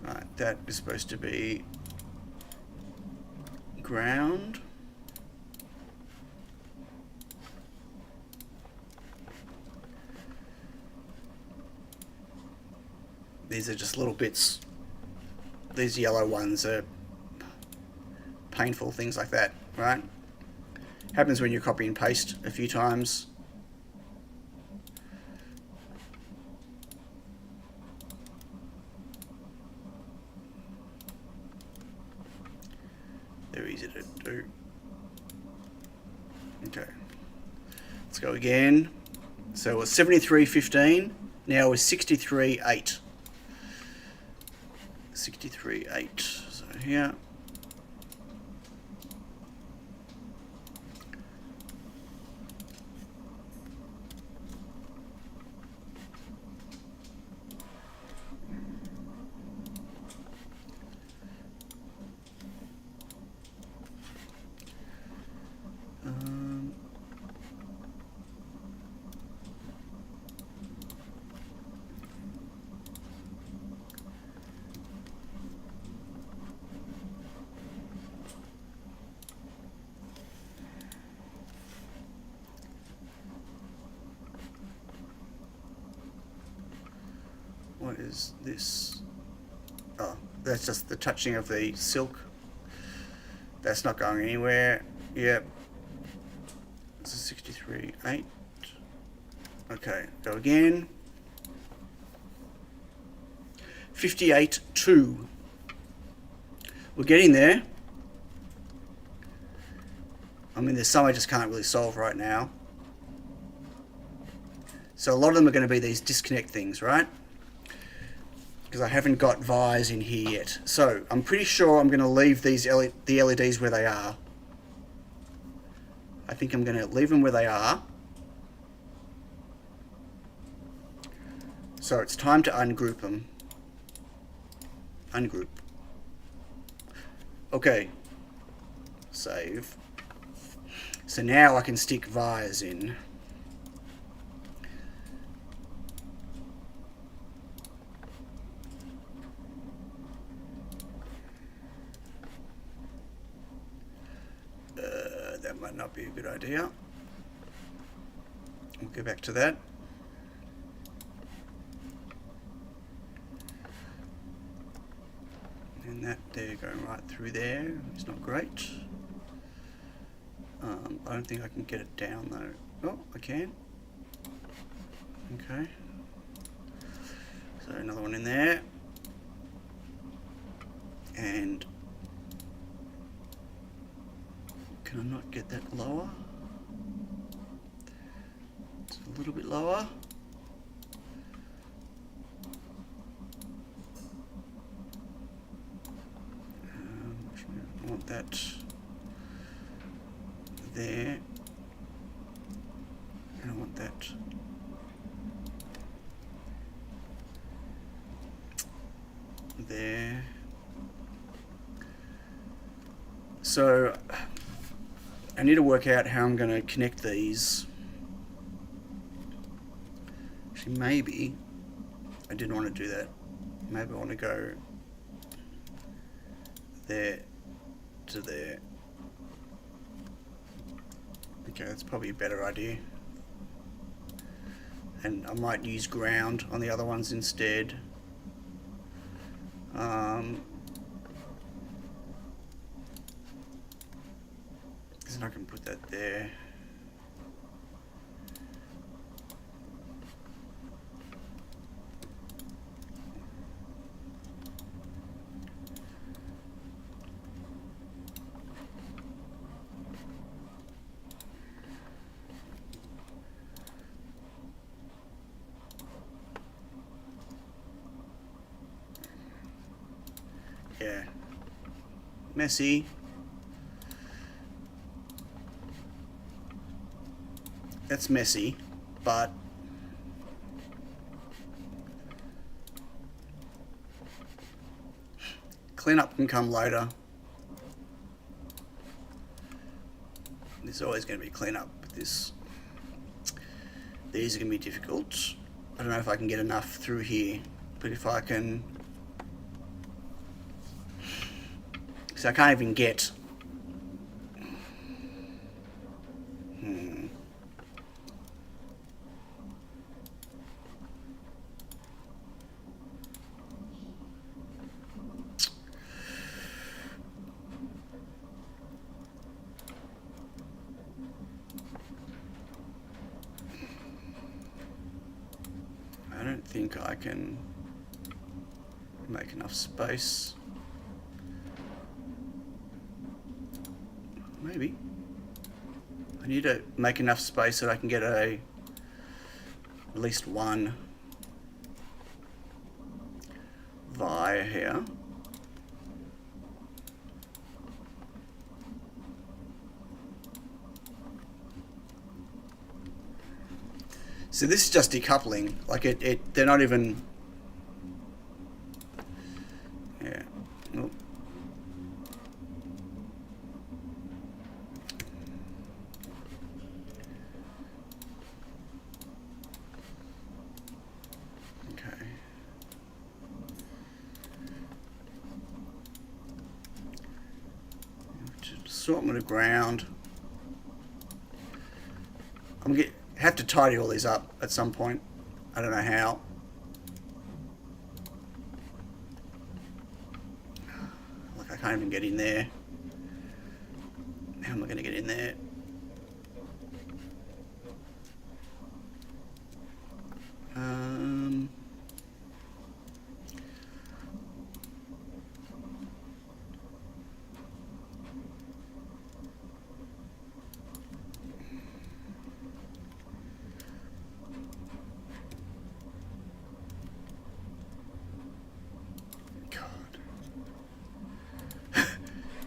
Right, that is supposed to be... ground. These are just little bits. These yellow ones are painful, things like that, right? Happens when you copy and paste a few times. They're easy to do. Okay. Let's go again. So it was 73.15. Now it's 63.8. 63.8. So here. What is this? Oh, that's just the touching of the silk. That's not going anywhere. Yep. This is 63.8. Okay, go again. 58.2. We're getting there. I mean, there's some I just can't really solve right now. So a lot of them are going to be these disconnect things, right? Because I haven't got wires in here yet. So I'm pretty sure I'm going to leave the LEDs where they are. I think I'm going to leave them where they are. So it's time to ungroup them. Ungroup. Okay. Save. So now I can stick wires in. That might not be a good idea. We'll go back to that. And that there going right through there. It's not great. I don't think I can get it down though. Oh, I can. Okay. So another one in there. And can I not get that lower? It's a little bit lower. I want that there, and I want that there. So I need to work out how I'm going to connect these. Actually, maybe I didn't want to do that. Maybe I want to go there to there. Okay, that's probably a better idea. And I might use ground on the other ones instead. Then I can put that there. Yeah. Messy. That's messy, but cleanup can come later. There's always going to be cleanup with this. These are going to be difficult. I don't know if I can get enough through here, but if I can... So I can't even get... I don't think I can make enough space. Maybe. I need to make enough space so that I can get at least one via here. So this is just decoupling, like they're not even, yeah, oh. Okay. Assortment of ground. I'm gonna have to tidy all these up at some point. I don't know how. Like I can't even get in there. How am I going to get in there?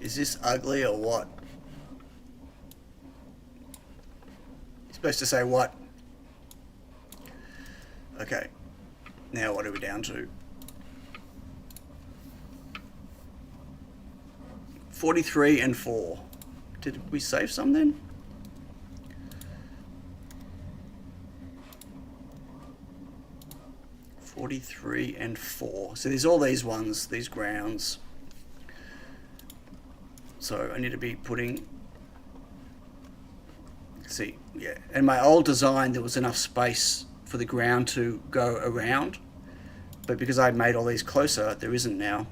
Is this ugly or what? You're supposed to say what? Okay. Now what are we down to? 43 and 4. Did we save some then? $43 and 4. So there's all these ones, these grounds. So I need to be putting, see, yeah. In my old design, there was enough space for the ground to go around, but because I made all these closer, there isn't now.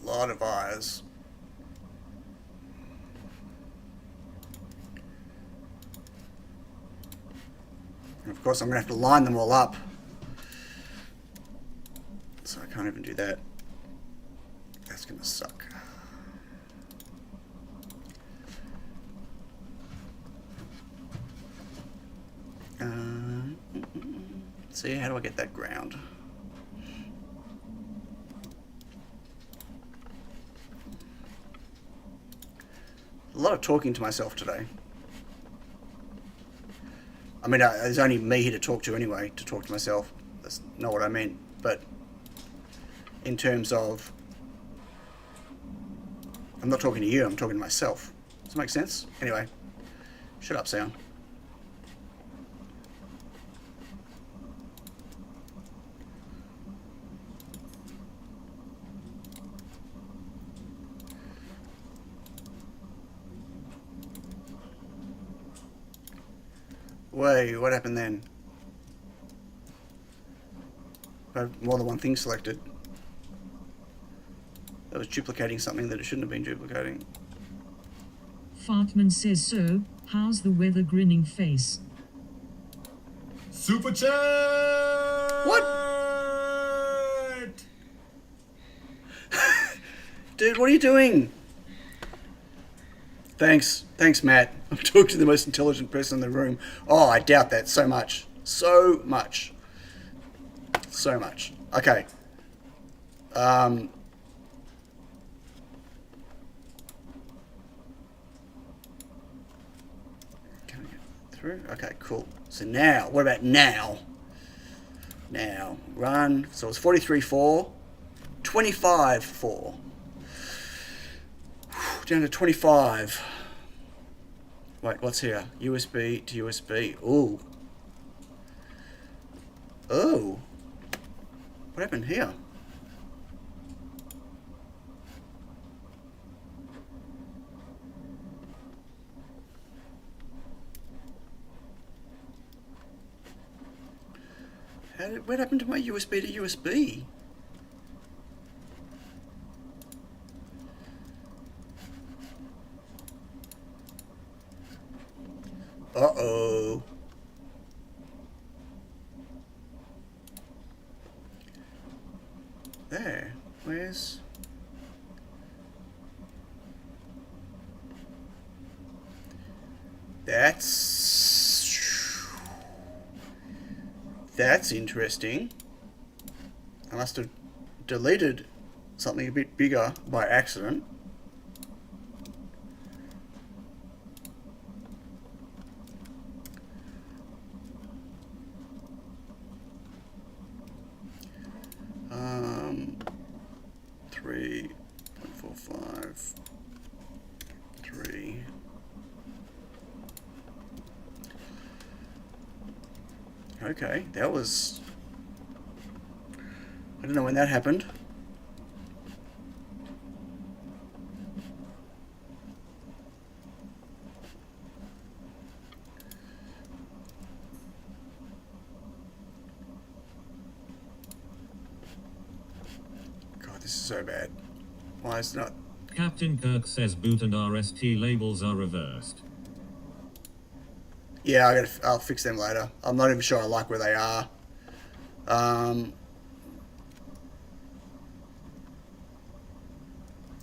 A lot of eyes. And of course, I'm going to have to line them all up. So I can't even do that. That's going to suck. See, how do I get that ground? A lot of talking to myself today. I mean, there's only me here to talk to anyway, to talk to myself. That's not what I meant. But in terms of, I'm not talking to you, I'm talking to myself. Does that make sense? Anyway, shut up, sound. Wait, what happened then? I have more than one thing selected. That was duplicating something that it shouldn't have been duplicating. Fartman says so. How's the weather, grinning face? Super chat! What? Dude, what are you doing? Thanks, Matt. I'm talking to the most intelligent person in the room. Oh, I doubt that so much. So much. So much. Okay. Can I get through? Okay, cool. So now, what about now? Now, run. So it's 43.4, 25.4. Down to 25. Wait, what's here? USB to USB. Ooh. Oh. What happened here? What happened to my USB to USB? Uh-oh. There. Where's... That's interesting. I must have deleted something a bit bigger by accident. Um, 3.45, 3. Okay, that was... I don't know when that happened. God, this is so bad. Why is it not... Captain Kirk says boot and RST labels are reversed. Yeah, I'll fix them later. I'm not even sure I like where they are. Oh,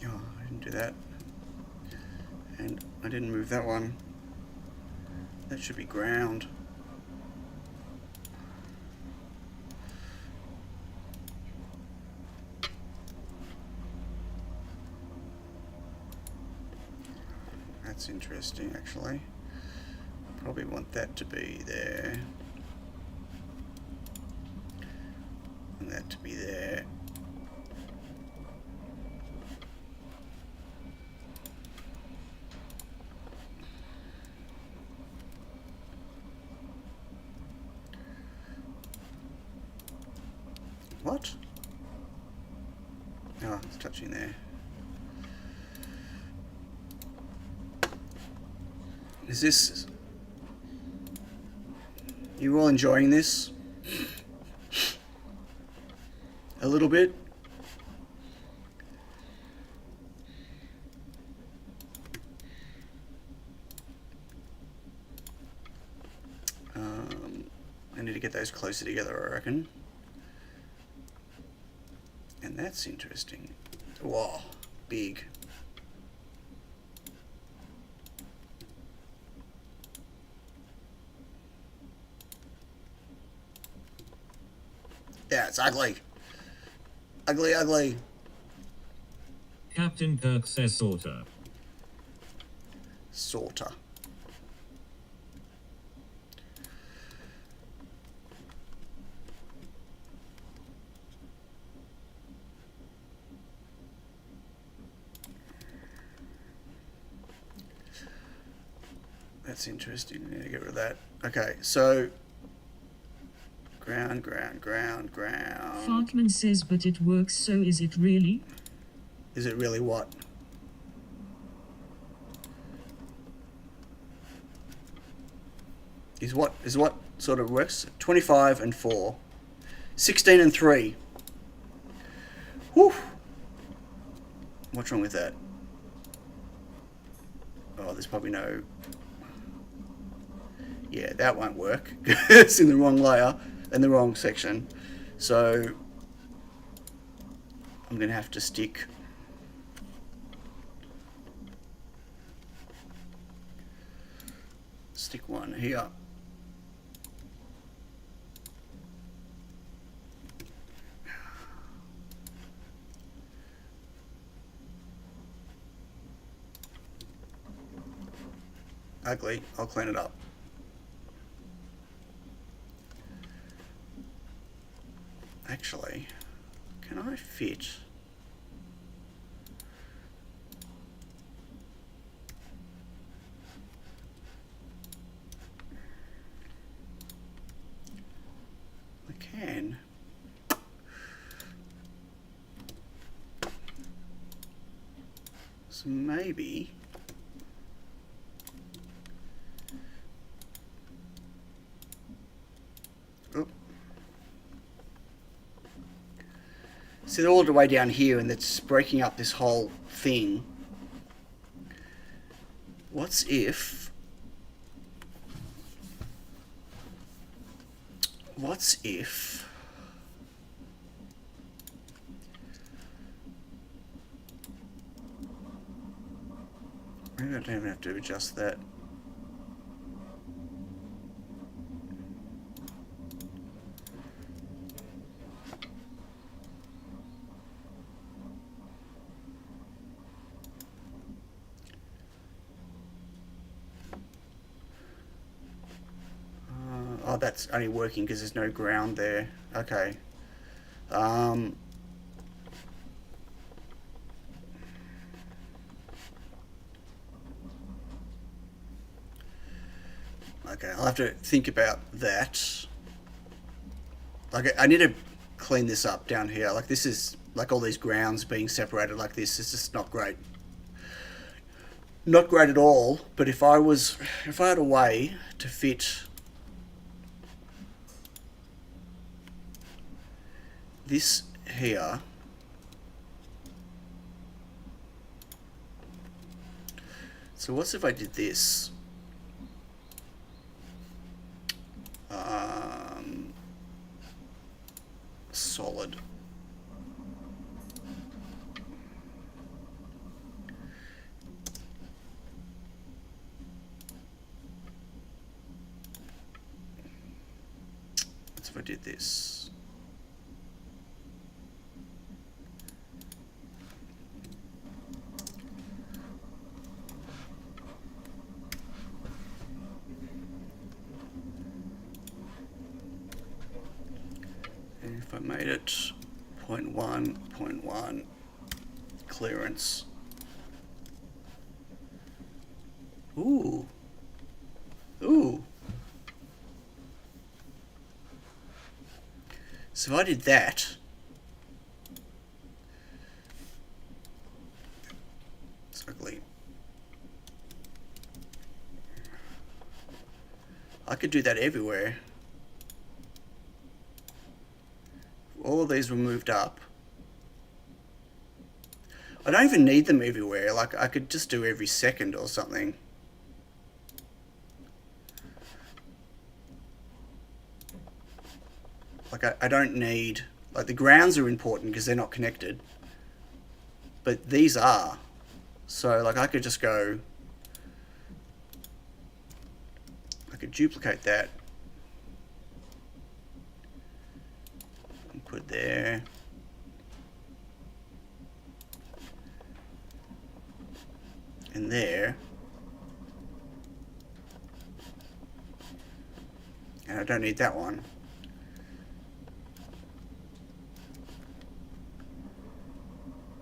I didn't do that. And I didn't move that one. That should be ground. That's interesting, actually. Probably want that to be there. And that to be there. What? Oh, it's touching there. Is this... You all enjoying this? A little bit? I need to get those closer together, I reckon. And that's interesting. Whoa, big. Yeah, it's ugly. Ugly, ugly. Captain Kirk says sorta. Sorta. That's interesting. I need to get rid of that. Okay, so ground, ground, ground, ground. Fartman says, but it works, so is it really? Is it really what? Is what sort of works? 25 and 4. 16 and 3. Whew. What's wrong with that? Oh, there's probably no... Yeah, that won't work. It's in the wrong layer and the wrong section. So I'm going to have to stick one here. Ugly. I'll clean it up. Actually, can I fit? I can. So maybe. See, they're all the way down here and it's breaking up this whole thing. What's if... Maybe I don't even have to adjust that. Oh, that's only working because there's no ground there. Okay. Okay, I'll have to think about that. Like, I need to clean this up down here. Like, this is, like, all these grounds being separated like this is just not great. Not great at all, but if I had a way to fit this here, so what's if I did this? Solid. if I did this? And if I made it 0.1, 0.1 clearance. Ooh. Ooh. So if I did that, it's ugly. I could do that everywhere. All of these were moved up. I don't even need them everywhere. Like, I could just do every second or something. Like, I don't need... Like, the grounds are important because they're not connected. But these are. So, like, I could just go... I could duplicate that. And put it there. And there. And I don't need that one.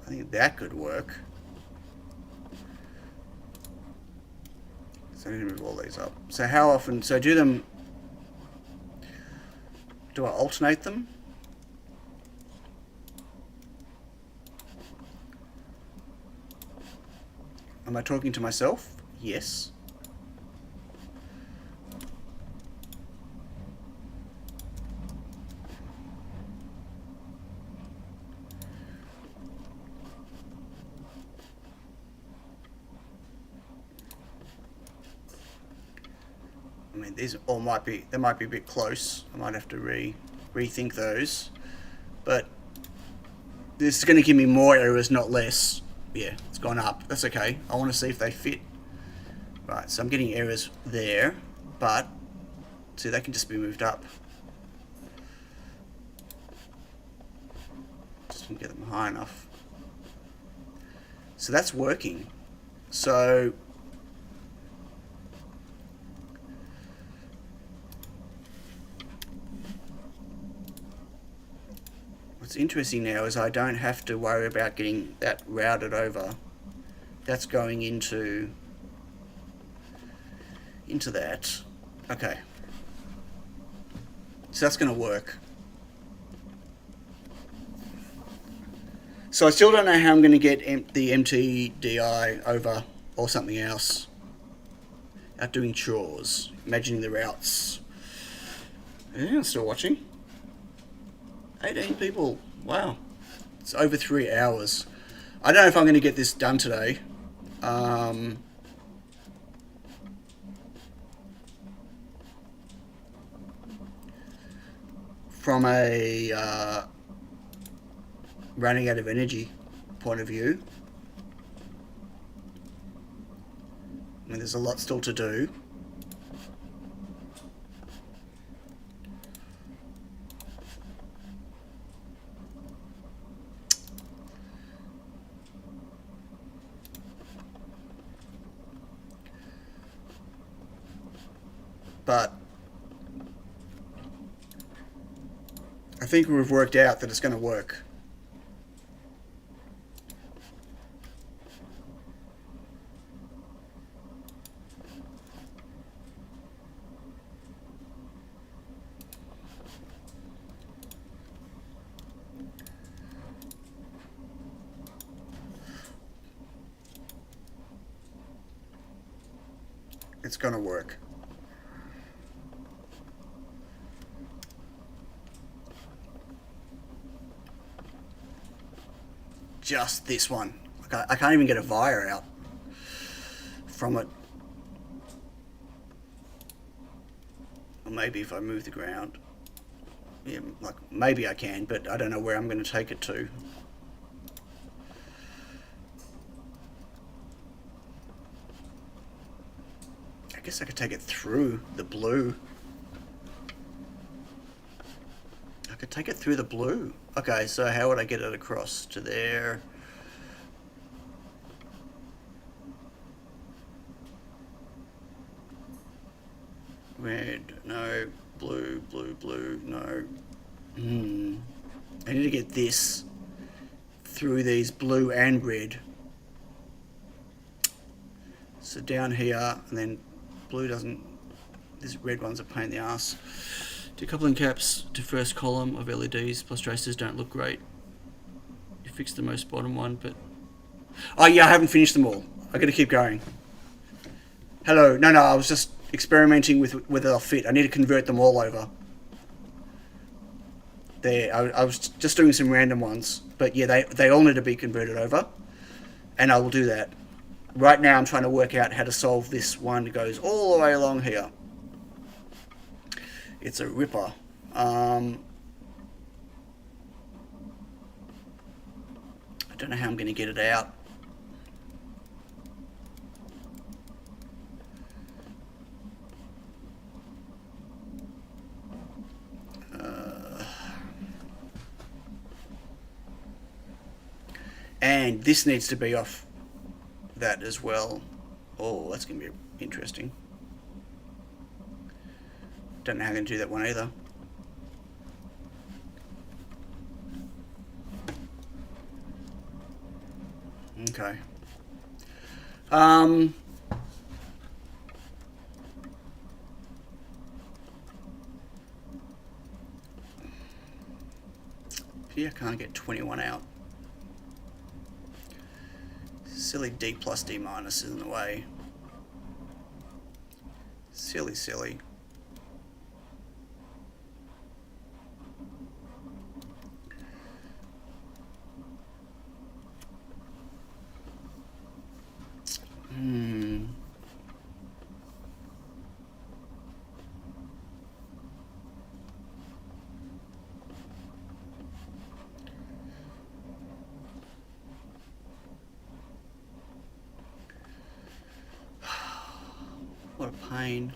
I think that could work. So I need to move all these up. So how often, so do them, do I alternate them? Am I talking to myself? Yes. I mean, these all might be, they might be a bit close. I might have to rethink those. But this is going to give me more errors, not less. Yeah, it's gone up. That's okay. I want to see if they fit. Right, so I'm getting errors there, but see, they can just be moved up. Just didn't get them high enough. So that's working. So what's interesting now is I don't have to worry about getting that routed over. That's going into that. Okay. So that's going to work. So I still don't know how I'm going to get the MTDI over or something else. Out doing chores, imagining the routes. Yeah, still watching. 18 people. Wow. It's over 3 hours. I don't know if I'm going to get this done today. From a running out of energy point of view. I mean, there's a lot still to do. But I think we've worked out that it's going to work. It's going to work. Just this one. I can't even get a wire out from it. Or maybe if I move the ground. Yeah, like maybe I can, but I don't know where I'm going to take it to. I guess I could take it through the blue. take it through the blue. Okay, so how would I get it across to there? Red, no. Blue, blue, blue, no. I need to get this through these blue and red. So down here, and then blue doesn't, this red one's a pain in the ass. Decoupling caps to first column of LEDs plus tracers don't look great. You fixed the most bottom one, but... Oh yeah, I haven't finished them all. I gotta keep going. Hello, no, I was just experimenting with whether they'll fit. I need to convert them all over. There, I was just doing some random ones, but yeah, they all need to be converted over, and I will do that. Right now I'm trying to work out how to solve this one that goes all the way along here. It's a ripper. I don't know how I'm going to get it out. And this needs to be off that as well. Oh, that's going to be interesting. Don't know how I'm going to do that one either. Okay. Here I can't get 21 out. Silly D plus D minus is in the way. Silly, silly. What a pain.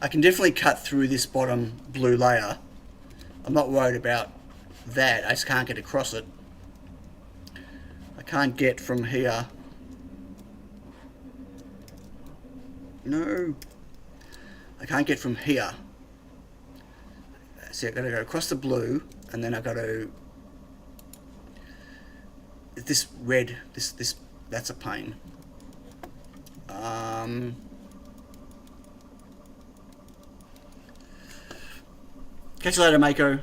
I can definitely cut through this bottom blue layer. I'm not worried about that. I just can't get across it. I can't get from here. No. I can't get from here. See, I've got to go across the blue, and then I've got to... This red, this, that's a pain. Catch you later, Mako.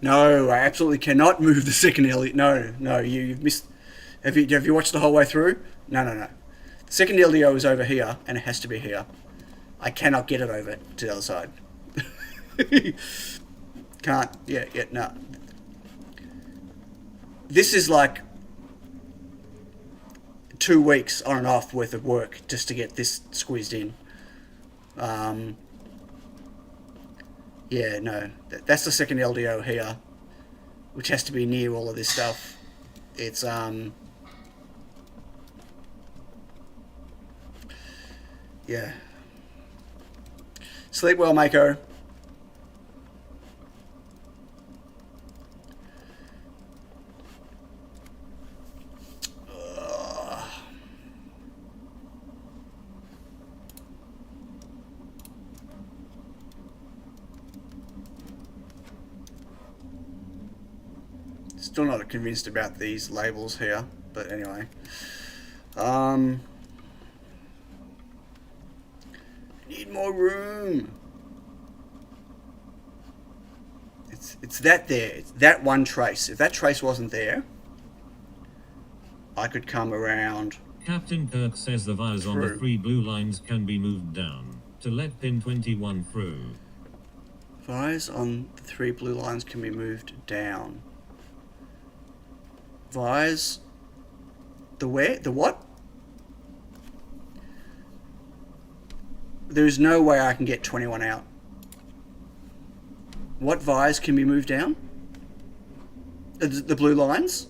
No, I absolutely cannot move the second LED. No, you've missed. Have you watched the whole way through? No. The second LDO is over here, and it has to be here. I cannot get it over to the other side. Can't. Yeah, no. This is like 2 weeks on and off worth of work just to get this squeezed in. Yeah, no. That's the second LDO here, which has to be near all of this stuff. It's, yeah. Sleep well, Mako. Still not convinced about these labels here, but anyway. Need more room. It's that there. It's that one trace. If that trace wasn't there, I could come around. Captain Kirk says the wires on the 3 blue lines can be moved down to let pin 21 through. Wires on the 3 blue lines can be moved down. Wires. The where? The what? There's no way I can get 21 out. What wires can be moved down? The blue lines?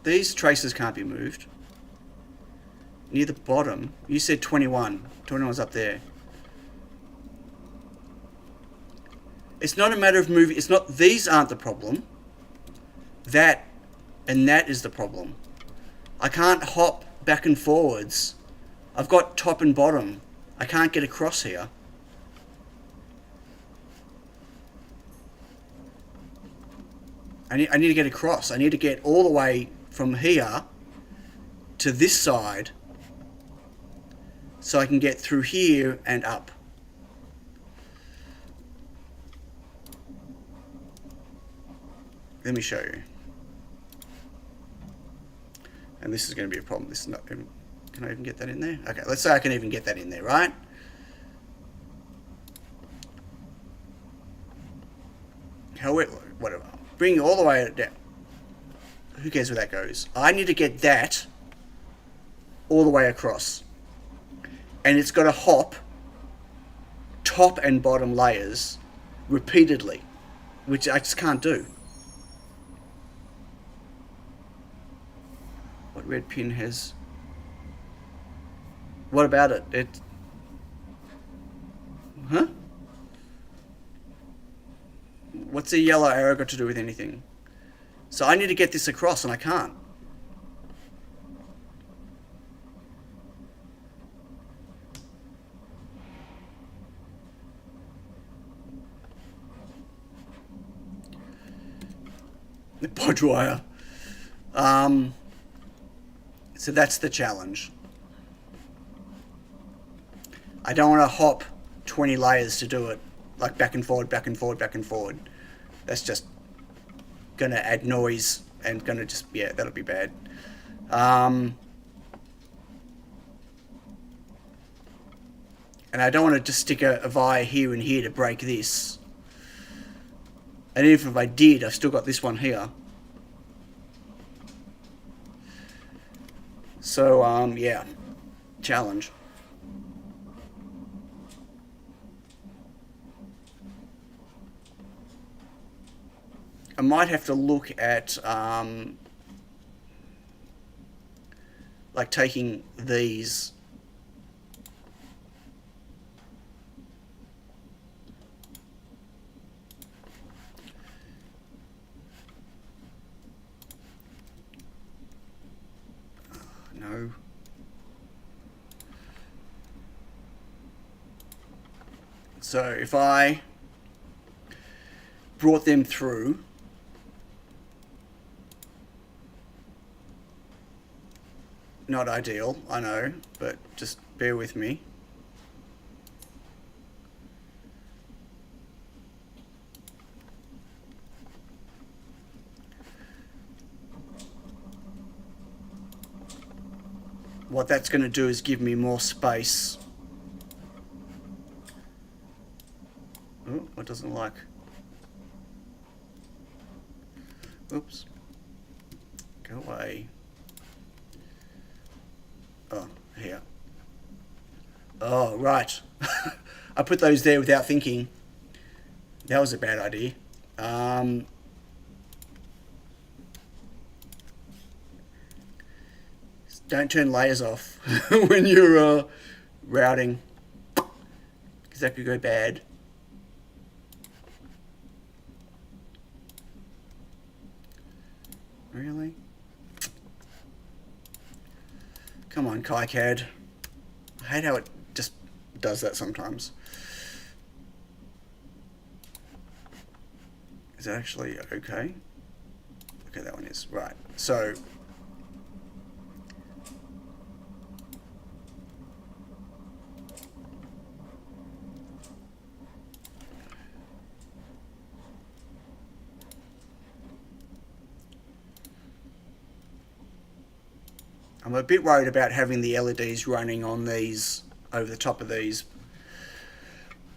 These traces can't be moved. Near the bottom, you said 21. 21's up there. It's not a matter of moving. It's not. These aren't the problem. That and that is the problem. I can't hop back and forwards. I've got top and bottom. I can't get across here. I need to get across. I need to get all the way from here to this side so I can get through here and up. Let me show you. And this is going to be a problem. This is not. Can I even get that in there? Okay, let's say I can even get that in there, right? However, whatever. Bring it all the way down. Who cares where that goes? I need to get that all the way across. And it's got to hop top and bottom layers repeatedly, which I just can't do. What red pin has... What about it? Huh? What's the yellow arrow got to do with anything? So I need to get this across and I can't. The bodge wire. So that's the challenge. I don't want to hop 20 layers to do it, like back and forward, back and forward, back and forward. That's just going to add noise and going to just, yeah, that'll be bad. And I don't want to just stick a via here and here to break this. And even if I did, I've still got this one here. So, yeah, challenge. I might have to look at, like taking these. No. So if I brought them through, not ideal, I know, but just bear with me. What that's going to do is give me more space. Oh, what doesn't like? Oops. Go away. Oh, here. Oh, right. I put those there without thinking. That was a bad idea. Don't turn layers off when you're routing, because that could go bad. Really? Come on, KiCad. I hate how it just does that sometimes. Is that actually okay? Okay, that one is. Right. So... I'm a bit worried about having the LEDs running on these, over the top of these.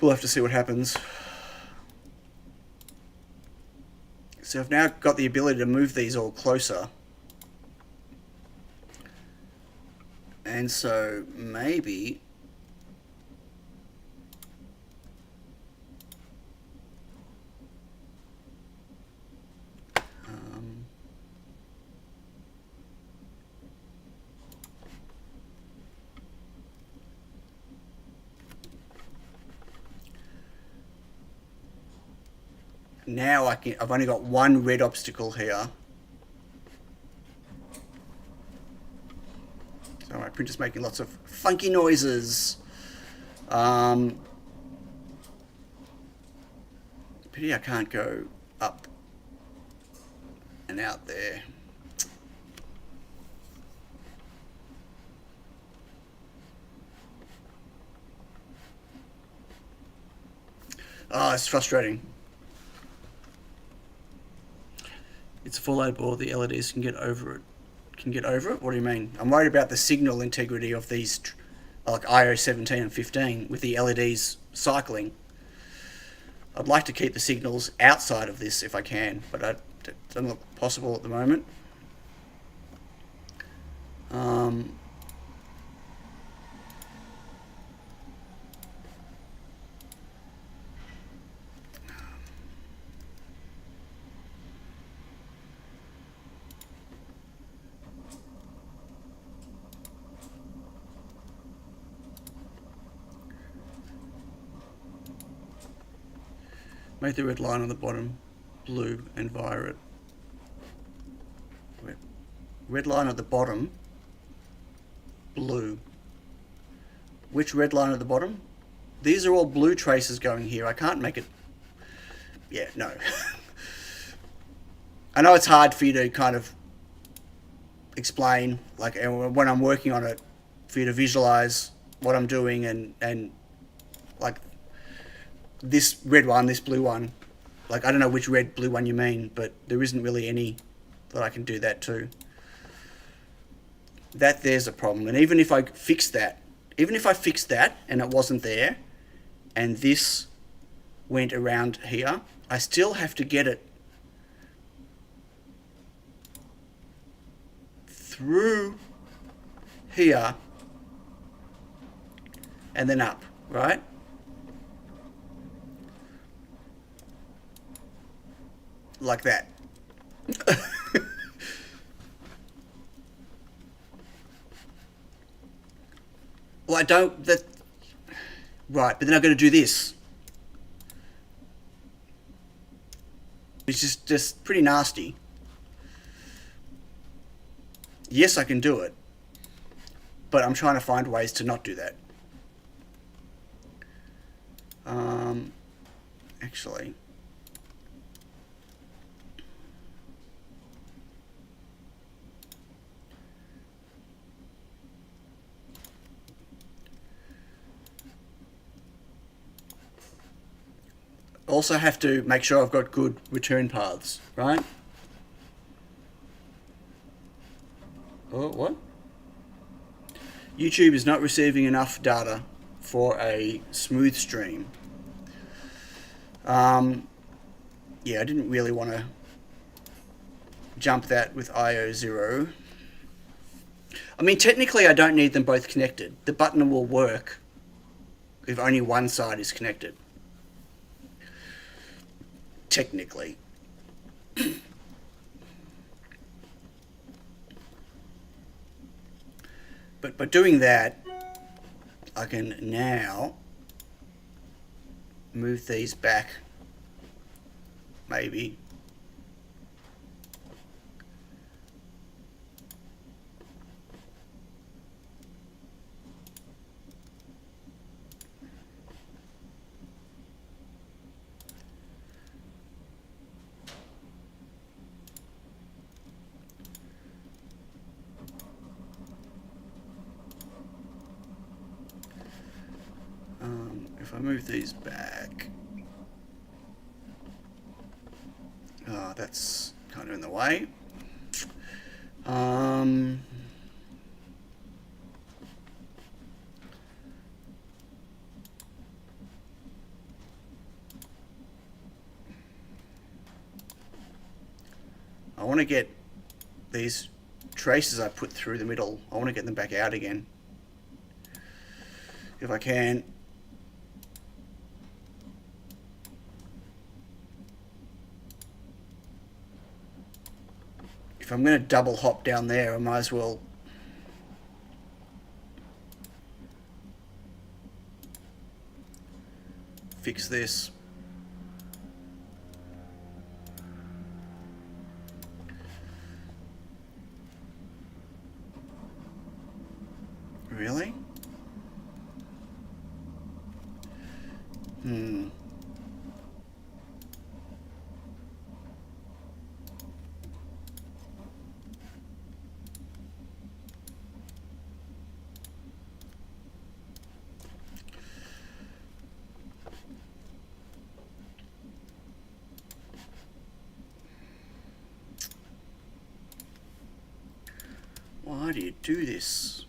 We'll have to see what happens. So I've now got the ability to move these all closer. And so maybe... now I've only got one red obstacle here. So my printer's making lots of funky noises. Pity I can't go up and out there. Oh, it's frustrating. It's a full-load board. The LEDs can get over it. Can get over it? What do you mean? I'm worried about the signal integrity of these, like IO 17 and 15, with the LEDs cycling. I'd like to keep the signals outside of this if I can, but it's not possible at the moment. Make the red line on the bottom blue and via it. Red line at the bottom, blue. Which red line at the bottom? These are all blue traces going here. I can't make it. Yeah, no. I know it's hard for you to kind of explain, like when I'm working on it, for you to visualize what I'm doing and like this red one, this blue one, like I don't know which red blue one you mean, but there isn't really any that I can do that to. There's a problem. And even if I fix that and it wasn't there and this went around here, I still have to get it through here and then up, right? Like that. Well, I don't, that, right, but then I've got to do this. It's just pretty nasty. Yes, I can do it, but I'm trying to find ways to not do that. Actually, also have to make sure I've got good return paths, right? Oh, what? YouTube is not receiving enough data for a smooth stream. Yeah, I didn't really want to jump that with IO0. I mean, technically I don't need them both connected. The button will work if only one side is connected. Technically. But by doing that, I can now move these back, maybe. If I move these back, that's kind of in the way. I want to get these traces I put through the middle, I want to get them back out again, if I can. If I'm going to double hop down there, I might as well fix this. Really? Hmm. Why do you do this?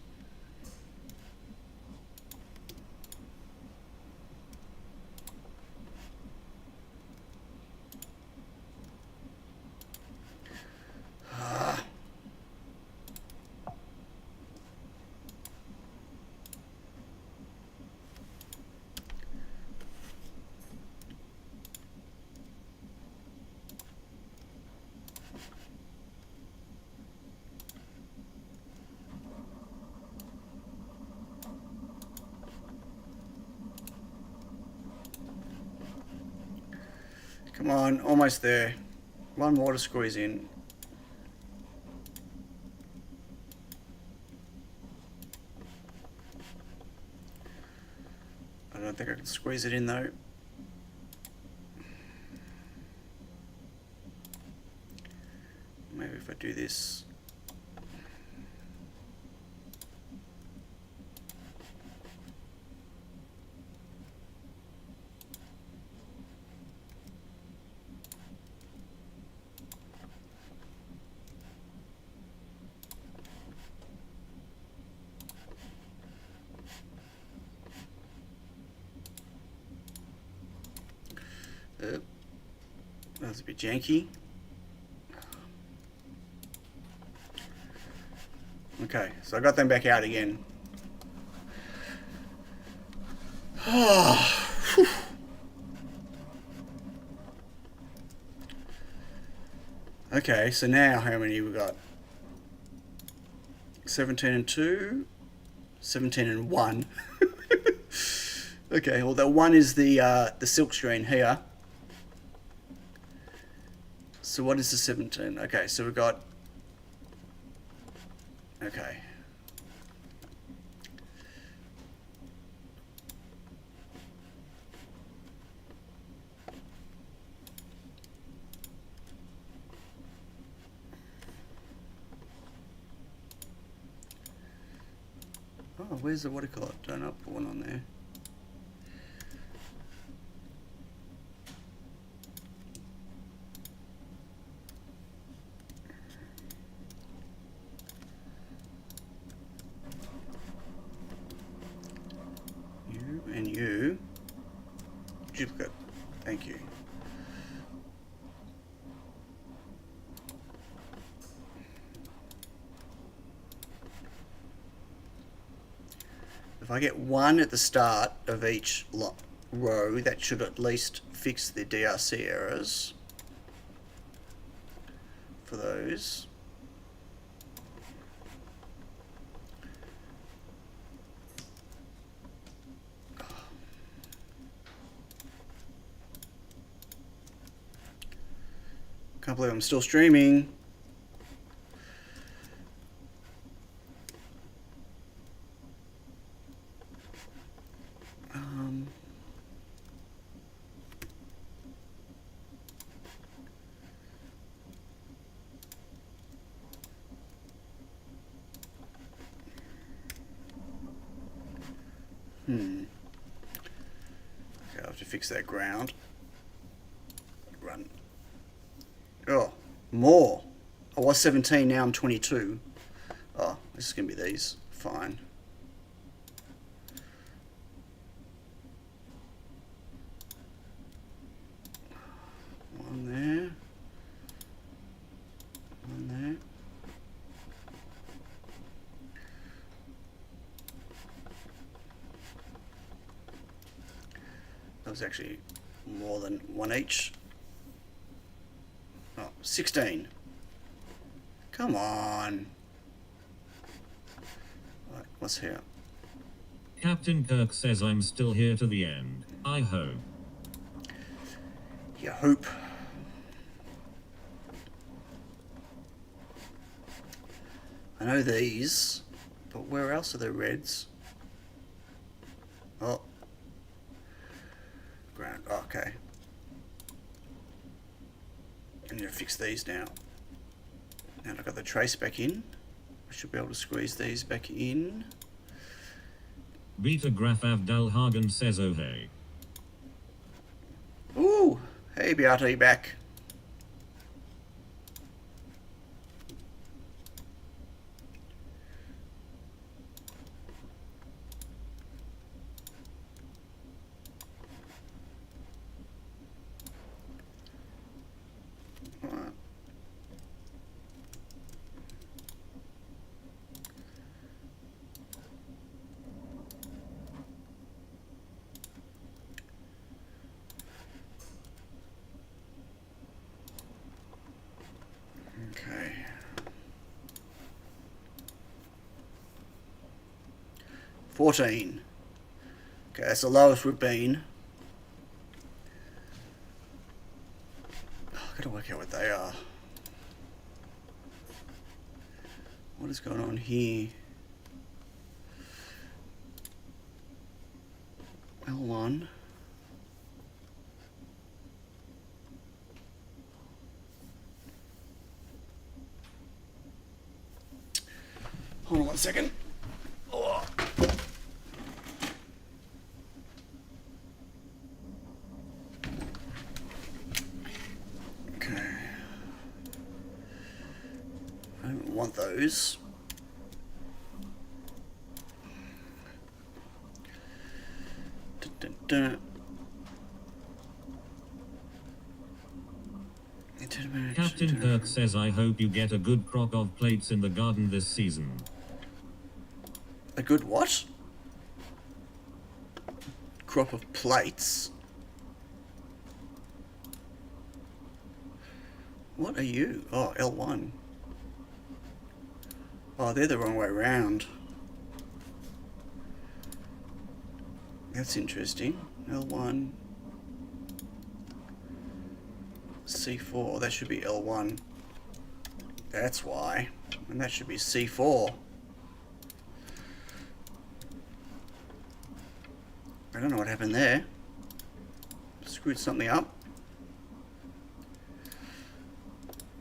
Ah. Come on, almost there. One more to squeeze in. I don't think I can squeeze it in though. Maybe if I do this. That's a bit janky. Okay, so I got them back out again. Okay, so now how many we got? 17 and 2, 17 and 1. Okay, well, the 1 is the silk screen here. So what is the 17? Okay, so we've got... Okay. Oh, where's the what do you call it? Don't I put one on there? You and you. Duplicate. Thank you. If I get one at the start of each row, that should at least fix the DRC errors for those. Can't believe I'm still streaming. Okay, I'll have to fix that ground. Run. Oh, more. I was 17, now I'm 22. Oh, this is going to be these. Fine. One there. One there. That was actually more than one each. Oh, 16. Come on. Right, what's here? Captain Kirk says I'm still here to the end. I hope. You hope. I know these But where else are there reds? Oh. Ground. Oh, okay. I need to fix these now. Now I've got the trace back in. I should be able to squeeze these back in. Beta Graph Avdal Hagen says oh hey. Ooh! Hey Beata, you back? Alright. Okay. 14. Okay, that's the lowest we've been. Oh, I've got to work out what they are. What is going on here? L1. Hold on 1 second. Oh. Okay. I don't want those. Dun, dun, dun. Captain Kirk says I hope you get a good crop of plates in the garden this season. A good what? Crop of plates? What are you? Oh, L1. Oh, they're the wrong way around. That's interesting. L1. C4. That should be L1. That's why. And that should be C4. I don't know what happened there. Screwed something up.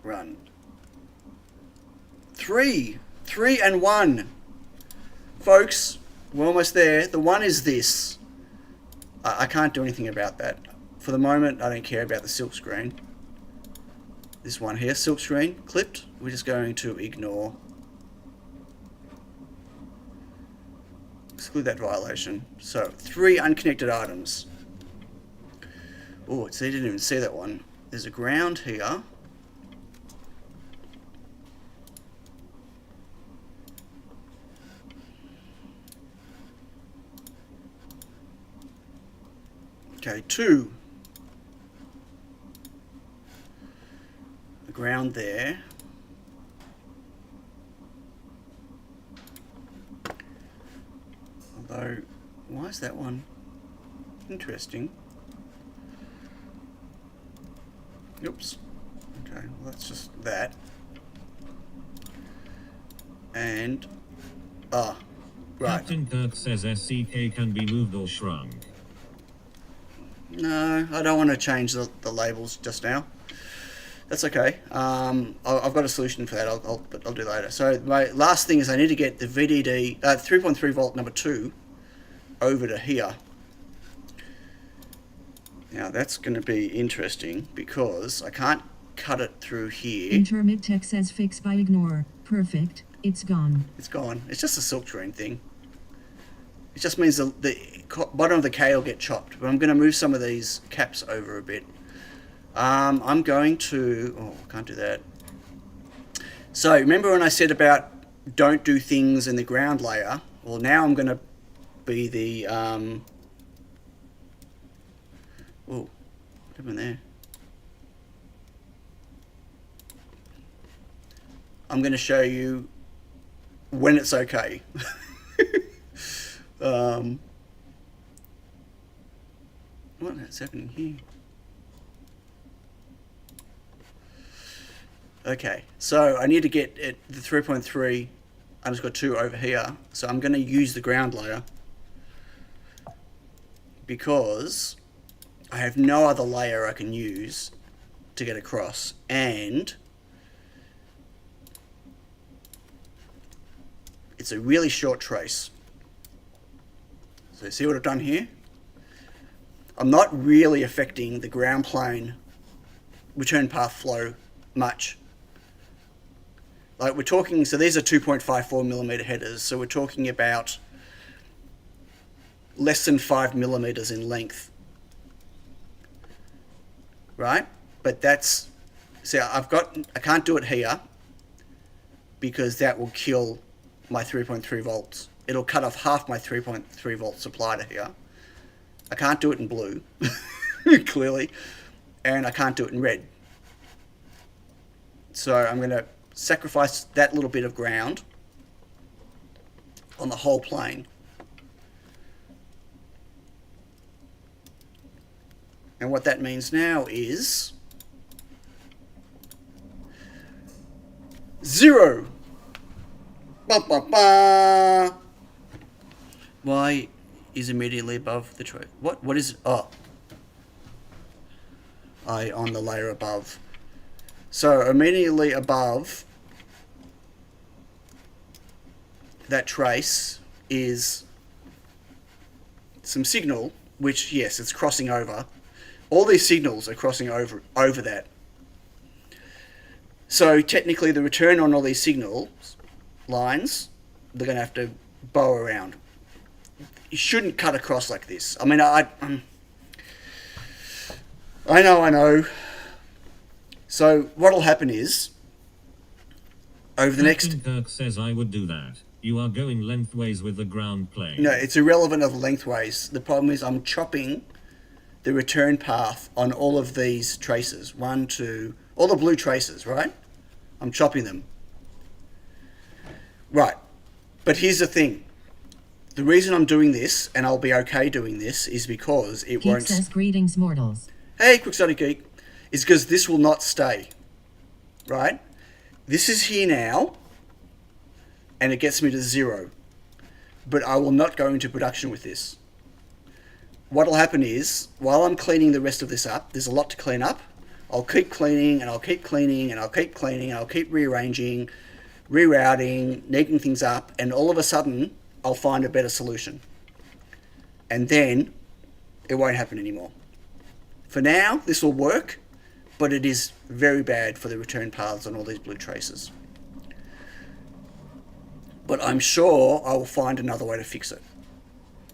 Run. 3 and 1. Folks, we're almost there. The 1 is this. I can't do anything about that. For the moment, I don't care about the silk screen. This one here, silk screen, clipped. We're just going to ignore. Exclude that violation. So, 3 unconnected items. Oh, so you didn't even see that one. There's a ground here. Okay, 2. The ground there. Although, why is that one interesting? Oops. Okay, well that's just that. And, right. Captain Kirk says SCK can be moved or shrunk. No, I don't want to change the labels just now. That's okay. I've got a solution for that. I'll do later. So my last thing is I need to get the VDD 3.3 volt number 2 over to here. Now that's going to be interesting because I can't cut it through here. Intermit tech says fix by ignore. Perfect. It's gone. It's gone. It's just a silk screen thing. It just means the bottom of the K will get chopped. But I'm going to move some of these caps over a bit. I'm going to... Oh, I can't do that. So, remember when I said about don't do things in the ground layer? Well, now I'm going to be the... Oh, what happened there? I'm going to show you when it's okay. What is happening here? Okay, so I need to get it, the 3.3 underscore 2 over here. So I'm going to use the ground layer because I have no other layer I can use to get across, and it's a really short trace. So see what I've done here? I'm not really affecting the ground plane return path flow much. Like we're talking, so these are 2.54 millimeter headers, so we're talking about less than 5 millimeters in length, right? But that's, see, I can't do it here because that will kill my 3.3 volts. It'll cut off half my 3.3 volt supply to here. I can't do it in blue, clearly, and I can't do it in red. So I'm going to sacrifice that little bit of ground on the whole plane. And what that means now is 0. Ba, ba, ba. Y is immediately above the tray. What is it? Oh. I on the layer above. So immediately above that trace is some signal, which, yes, it's crossing over. All these signals are crossing over that. So technically the return on all these signals lines, they're going to have to bow around. You shouldn't cut across like this. I mean, I know. So what'll happen is, over the next... Kirk says I would do that. You are going lengthways with the ground plane. No, it's irrelevant of lengthways. The problem is I'm chopping the return path on all of these traces. 1, 2, all the blue traces, right? I'm chopping them. Right. But here's the thing. The reason I'm doing this, and I'll be okay doing this, is because it won't... Geek says greetings, mortals. Hey, Quixotic Geek. Is because this will not stay. Right? This is here now, and it gets me to 0. But I will not go into production with this. What'll happen is, while I'm cleaning the rest of this up, there's a lot to clean up. I'll keep cleaning, and I'll keep cleaning, and I'll keep cleaning, and I'll keep rearranging, rerouting, neating things up, and all of a sudden, I'll find a better solution. And then, it won't happen anymore. For now, this will work, but it is very bad for the return paths on all these blue traces. But I'm sure I will find another way to fix it.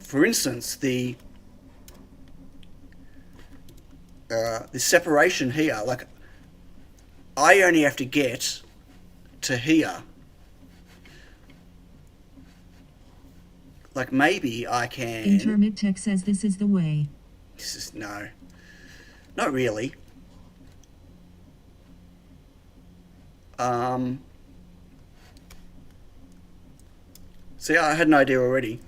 For instance, the separation here, like, I only have to get to here. Like, maybe I can... Intermit Tech says this is the way. This is... no. Not really. See, I had an idea already.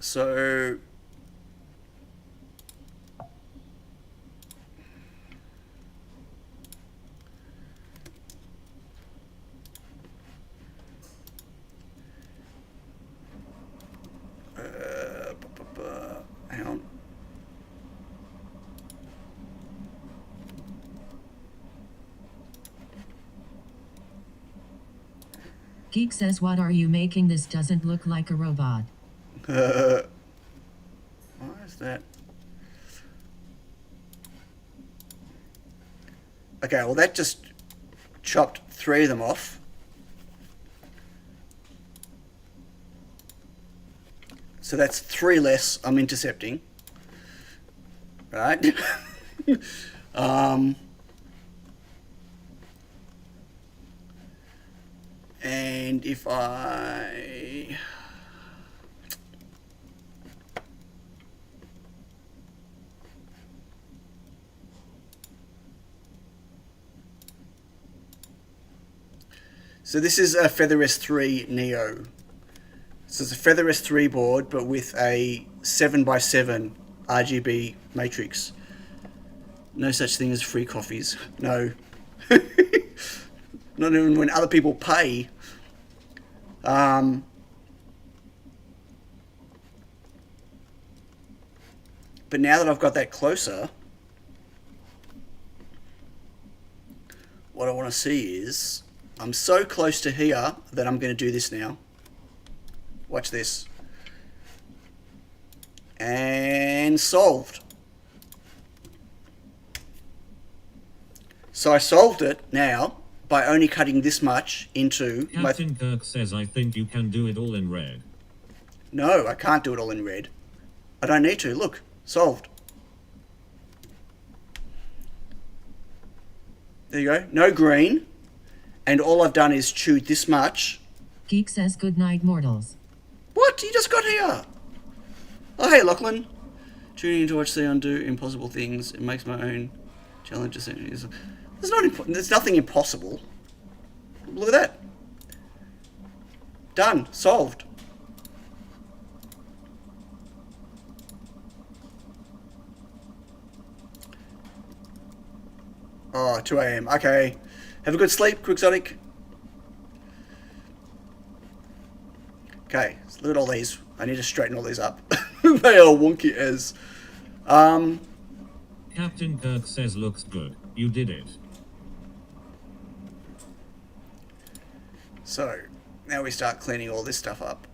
So... hang on. Geek says, what are you making? This doesn't look like a robot. Why is that? Okay, well that just chopped 3 of them off. So that's 3 less I'm intercepting. Right? And if I... So this is a Feather S3 Neo. So it's a Feather S3 board, but with a 7x7 RGB matrix. No such thing as free coffees. No. Not even when other people pay. But now that I've got that closer, what I want to see is, I'm so close to here that I'm going to do this now. Watch this. And solved. So I solved it now by only cutting this much into Captain Kirk says, I think you can do it all in red. No, I can't do it all in red. I don't need to. Look, solved. There you go. No green. And all I've done is chewed this much. Geek says good night, mortals. What? You just got here. Oh, hey, Lachlan. Tuning in to watch Theon do impossible things. It makes my own challenges. There's nothing impossible. Look at that. Done. Solved. Oh, 2 a.m. Okay. Have a good sleep, Quixotic. Okay, so look at all these. I need to straighten all these up. They are wonky as. Captain Kirk says looks good. You did it. So, now we start cleaning all this stuff up.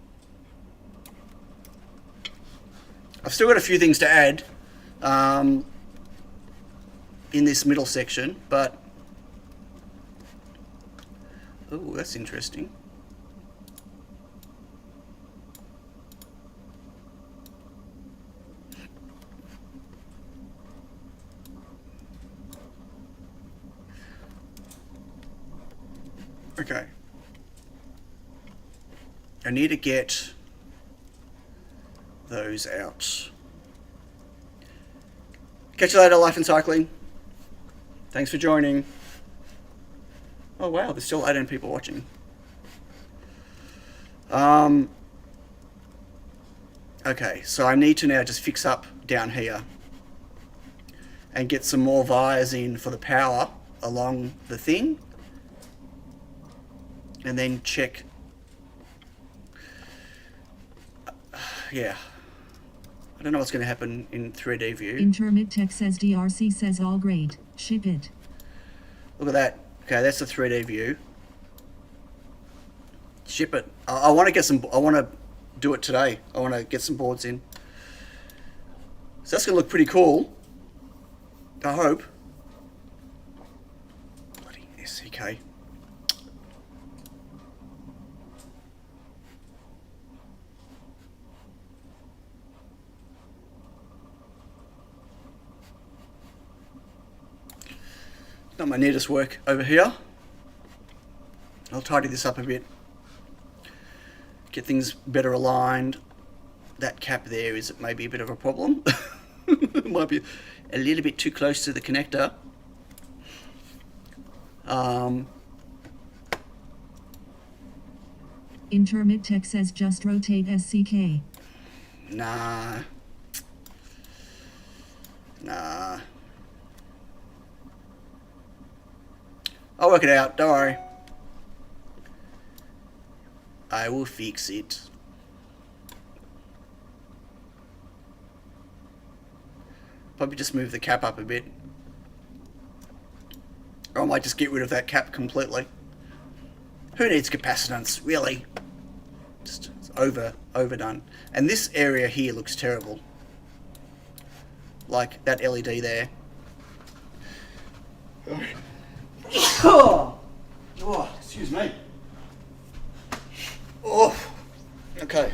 I've still got a few things to add in this middle section, but... Oh, that's interesting. Okay. I need to get those out. Catch you later, Life and Cycling. Thanks for joining. Oh wow, there's still 18 people watching. Okay, so I need to now just fix up down here and get some more wires in for the power along the thing, and then check. Yeah. I don't know what's going to happen in 3D view. Intermit Tech says DRC says all great. Ship it. Look at that. Okay, that's the 3D view. Ship it. I want to get some. I want to do it today. I want to get some boards in. So that's going to look pretty cool. I hope. Bloody SCK. Not my neatest work over here. I'll tidy this up a bit. Get things better aligned. That cap there is maybe a bit of a problem. It might be a little bit too close to the connector. Intermit Tech says just rotate SCK. Nah. I'll work it out, don't worry. I will fix it. Probably just move the cap up a bit. Or I might just get rid of that cap completely. Who needs capacitance, really? Just it's overdone. And this area here looks terrible. Like that LED there. Oh, excuse me. Oh, okay.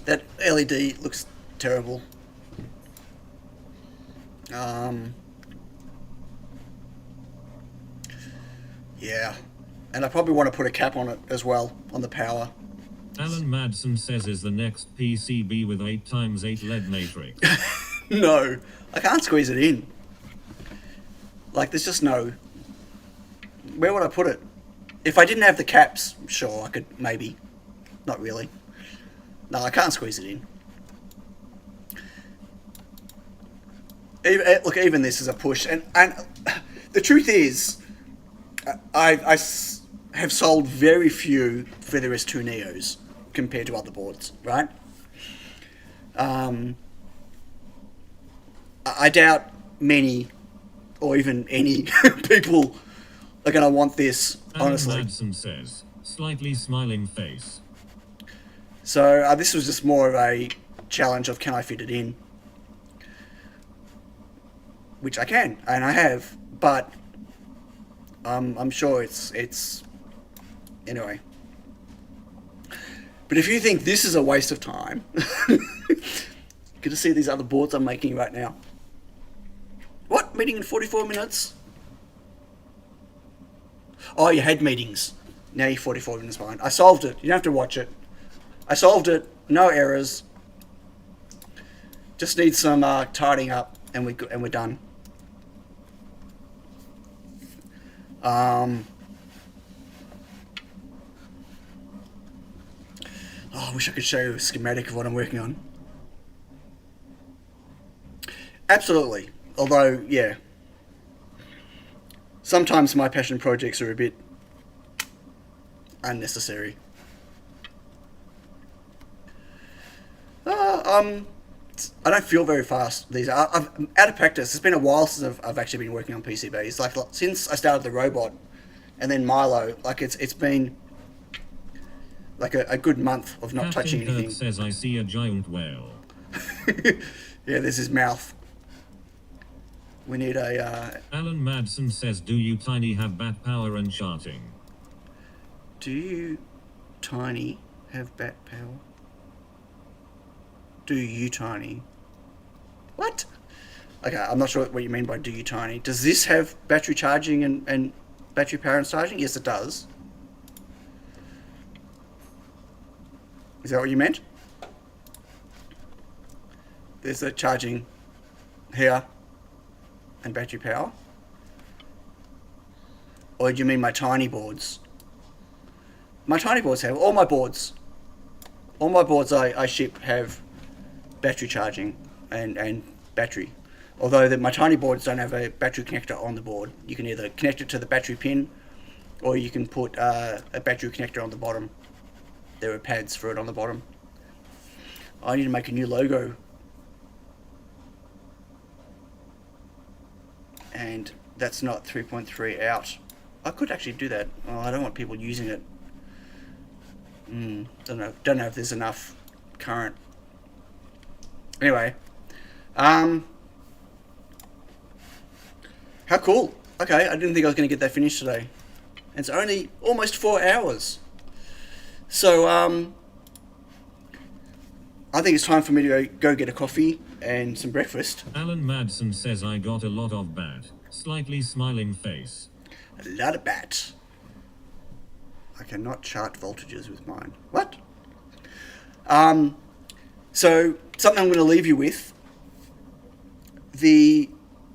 That LED looks terrible. Yeah, and I probably want to put a cap on it as well, on the power. Alan Madsen says is the next PCB with 8x8 LED matrix. No, I can't squeeze it in. Like, there's just no... Where would I put it? If I didn't have the caps, sure, I could maybe. Not really. No, I can't squeeze it in. Look, even this is a push, and the truth is, have sold very few Feather S2 Neos compared to other boards, right? I doubt many, or even any, people are going to want this, honestly. Alan Madsen says, slightly smiling face. So this was just more of a challenge of can I fit it in, which I can, and I have, but I'm sure it's anyway. But if you think this is a waste of time, good to see these other boards I'm making right now. What? Meeting in 44 minutes? Oh, you had meetings. Now you're 44 minutes behind. I solved it. You don't have to watch it. I solved it. No errors. Just need some tidying up, and we're done. Oh, I wish I could show you a schematic of what I'm working on. Absolutely. Although, yeah. Sometimes my passion projects are a bit unnecessary. I don't feel very fast. I'm out of practice. It's been a while since I've actually been working on PCBs. Like since I started the robot, and then Milo. Like it's been like a good month of not Captain touching anything. Kirk says I see a giant whale. Yeah, there's his mouth. We need a. Alan Madsen says, do you tiny have bat power and charting? Do you, Tiny, have bat power? Do you, Tiny? What? Okay, I'm not sure what you mean by do you, Tiny. Does this have battery charging and battery power and charging? Yes, it does. Is that what you meant? There's the charging here and battery power. Or do you mean my tiny boards? My tiny boards have, all my boards I ship have battery charging and battery. Although my tiny boards don't have a battery connector on the board. You can either connect it to the battery pin, or you can put a battery connector on the bottom. There are pads for it on the bottom. I need to make a new logo. And that's not 3.3 out. I could actually do that. Oh, I don't want people using it. Don't know if there's enough current. Anyway, how cool. Okay, I didn't think I was going to get that finished today. It's only almost 4 hours. So, I think it's time for me to go get a coffee and some breakfast. Alan Madsen says I got a lot of bat. Slightly smiling face. A lot of bat. I cannot chart voltages with mine. What? So, something I'm going to leave you with. The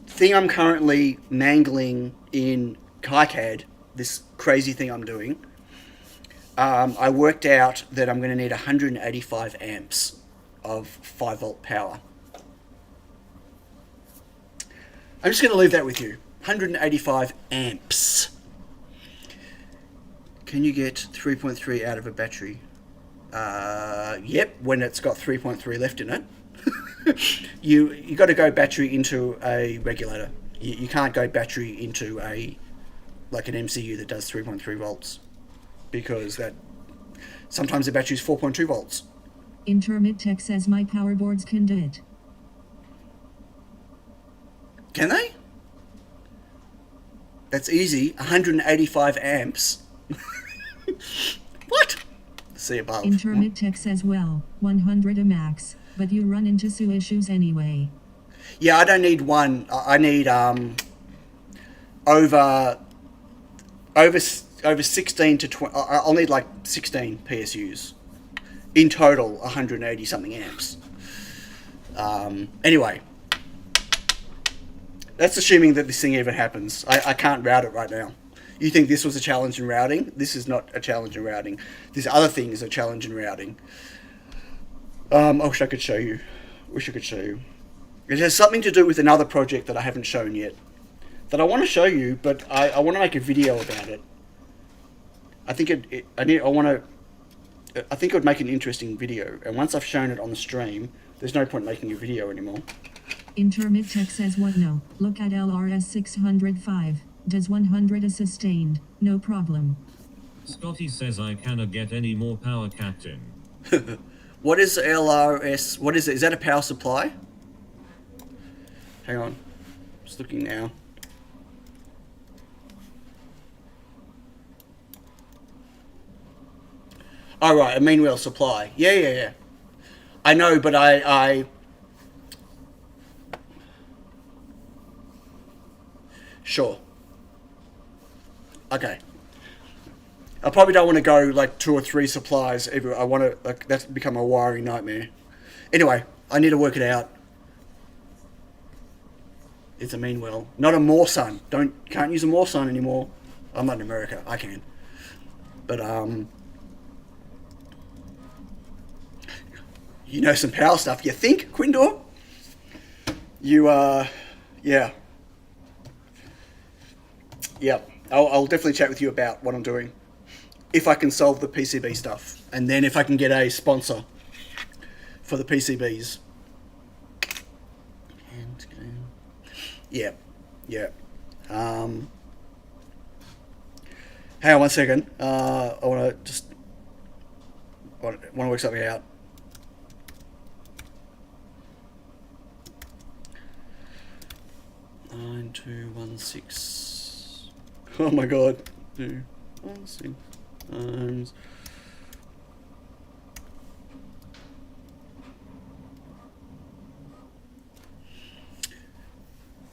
thing I'm currently mangling in KiCad, this crazy thing I'm doing, I worked out that I'm going to need 185 amps of 5 volt power. I'm just going to leave that with you. 185 amps. Can you get 3.3 out of a battery? Yep, when it's got 3.3 left in it. you got to go battery into a regulator. You can't go battery into like an MCU that does 3.3 volts, because that sometimes the battery is 4.2 volts. Intermit Tech says my power boards can do it. Can they? That's easy. 185 amps. What? See above. Intermit Tech says well, 100 a max, but you run into SU issues anyway. Yeah, I don't need one. I need over 16 to 20. I'll need like 16 PSUs. In total, 180 something amps. Anyway, that's assuming that this thing even happens. I can't route it right now. You think this was a challenge in routing? This is not a challenge in routing. This other thing is a challenge in routing. I wish I could show you. It has something to do with another project that I haven't shown yet, that I want to show you, but I want to make a video about it. I think I think it would make an interesting video, and once I've shown it on the stream, there's no point making a video anymore. Intermit Tech says what no. Look at LRS 605. Does 100 a sustained? No problem. Scotty says I cannot get any more power, Captain. What is LRS? What is it? Is that a power supply? Hang on. Just looking now. Oh, right. A mean wheel supply. Yeah. I know, but I... Sure. Okay. I probably don't want to go like 2 or 3 supplies everywhere. I want to, like, that's become a wiring nightmare. Anyway, I need to work it out. It's a mean well. Not a Morsun. Can't use a Morsun anymore. I'm not in America. I can. But, you know some power stuff. You think, Quindor? You, yeah. Yep. I'll definitely chat with you about what I'm doing. If I can solve the PCB stuff. And then if I can get a sponsor for the PCBs. Yeah. Hang on 1 second. I want to work something out. Nine, 2, 1, 6. Oh my god. 2, 1, 6 times.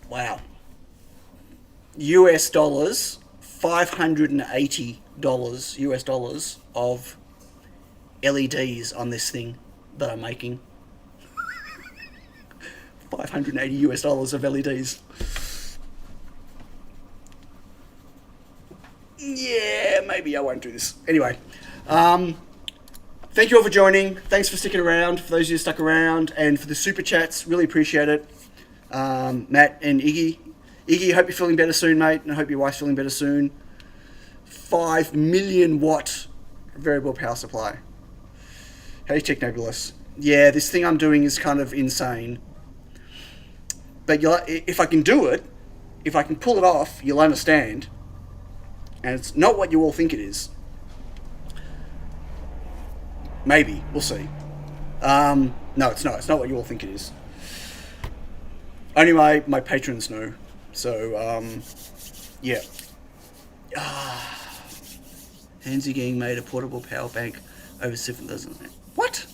Wow. US dollars, $580 US dollars of LEDs on this thing that I'm making. 580 US dollars of LEDs. Yeah, maybe I won't do this. Anyway, thank you all for joining. Thanks for sticking around, for those of you who stuck around, and for the super chats. Really appreciate it. Matt and Iggy. Iggy, I hope you're feeling better soon, mate, and I hope your wife's feeling better soon. 5 million watt variable power supply. Hey, Technobulus. Yeah, this thing I'm doing is kind of insane. But if I can do it, if I can pull it off, you'll understand. And it's not what you all think it is. Maybe. We'll see. No, it's not. It's not what you all think it is. Only my patrons know. So, yeah. Handsy Gang made a portable power bank over 7,000. What?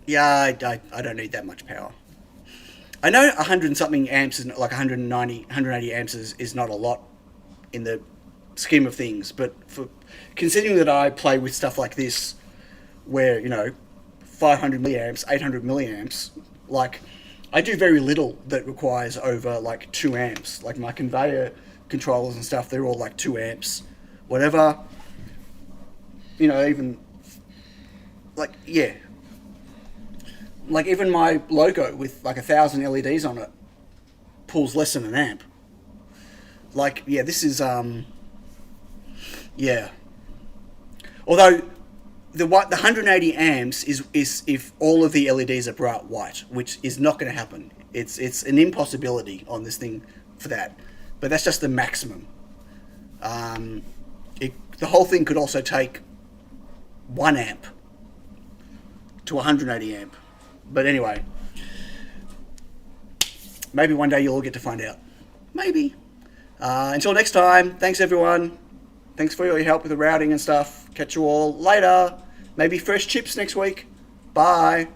Yeah, I don't need that much power. I know 100 and something amps, is like 190, 180 amps is not a lot in the scheme of things, but for considering that I play with stuff like this, where, you know, 500 milliamps, 800 milliamps, like, I do very little that requires over like 2 amps. Like my conveyor controllers and stuff, they're all like 2 amps, whatever. You know, even like, yeah. Like even my logo with like 1,000 LEDs on it pulls less than an amp. Like, yeah, this is, yeah. Although the 180 amps is if all of the LEDs are bright white, which is not going to happen. It's an impossibility on this thing for that. But that's just the maximum. The whole thing could also take 1 amp to 180 amp. But anyway, maybe one day you'll all get to find out. Maybe. Until next time, thanks everyone. Thanks for your help with the routing and stuff. Catch you all later. Maybe fresh chips next week. Bye.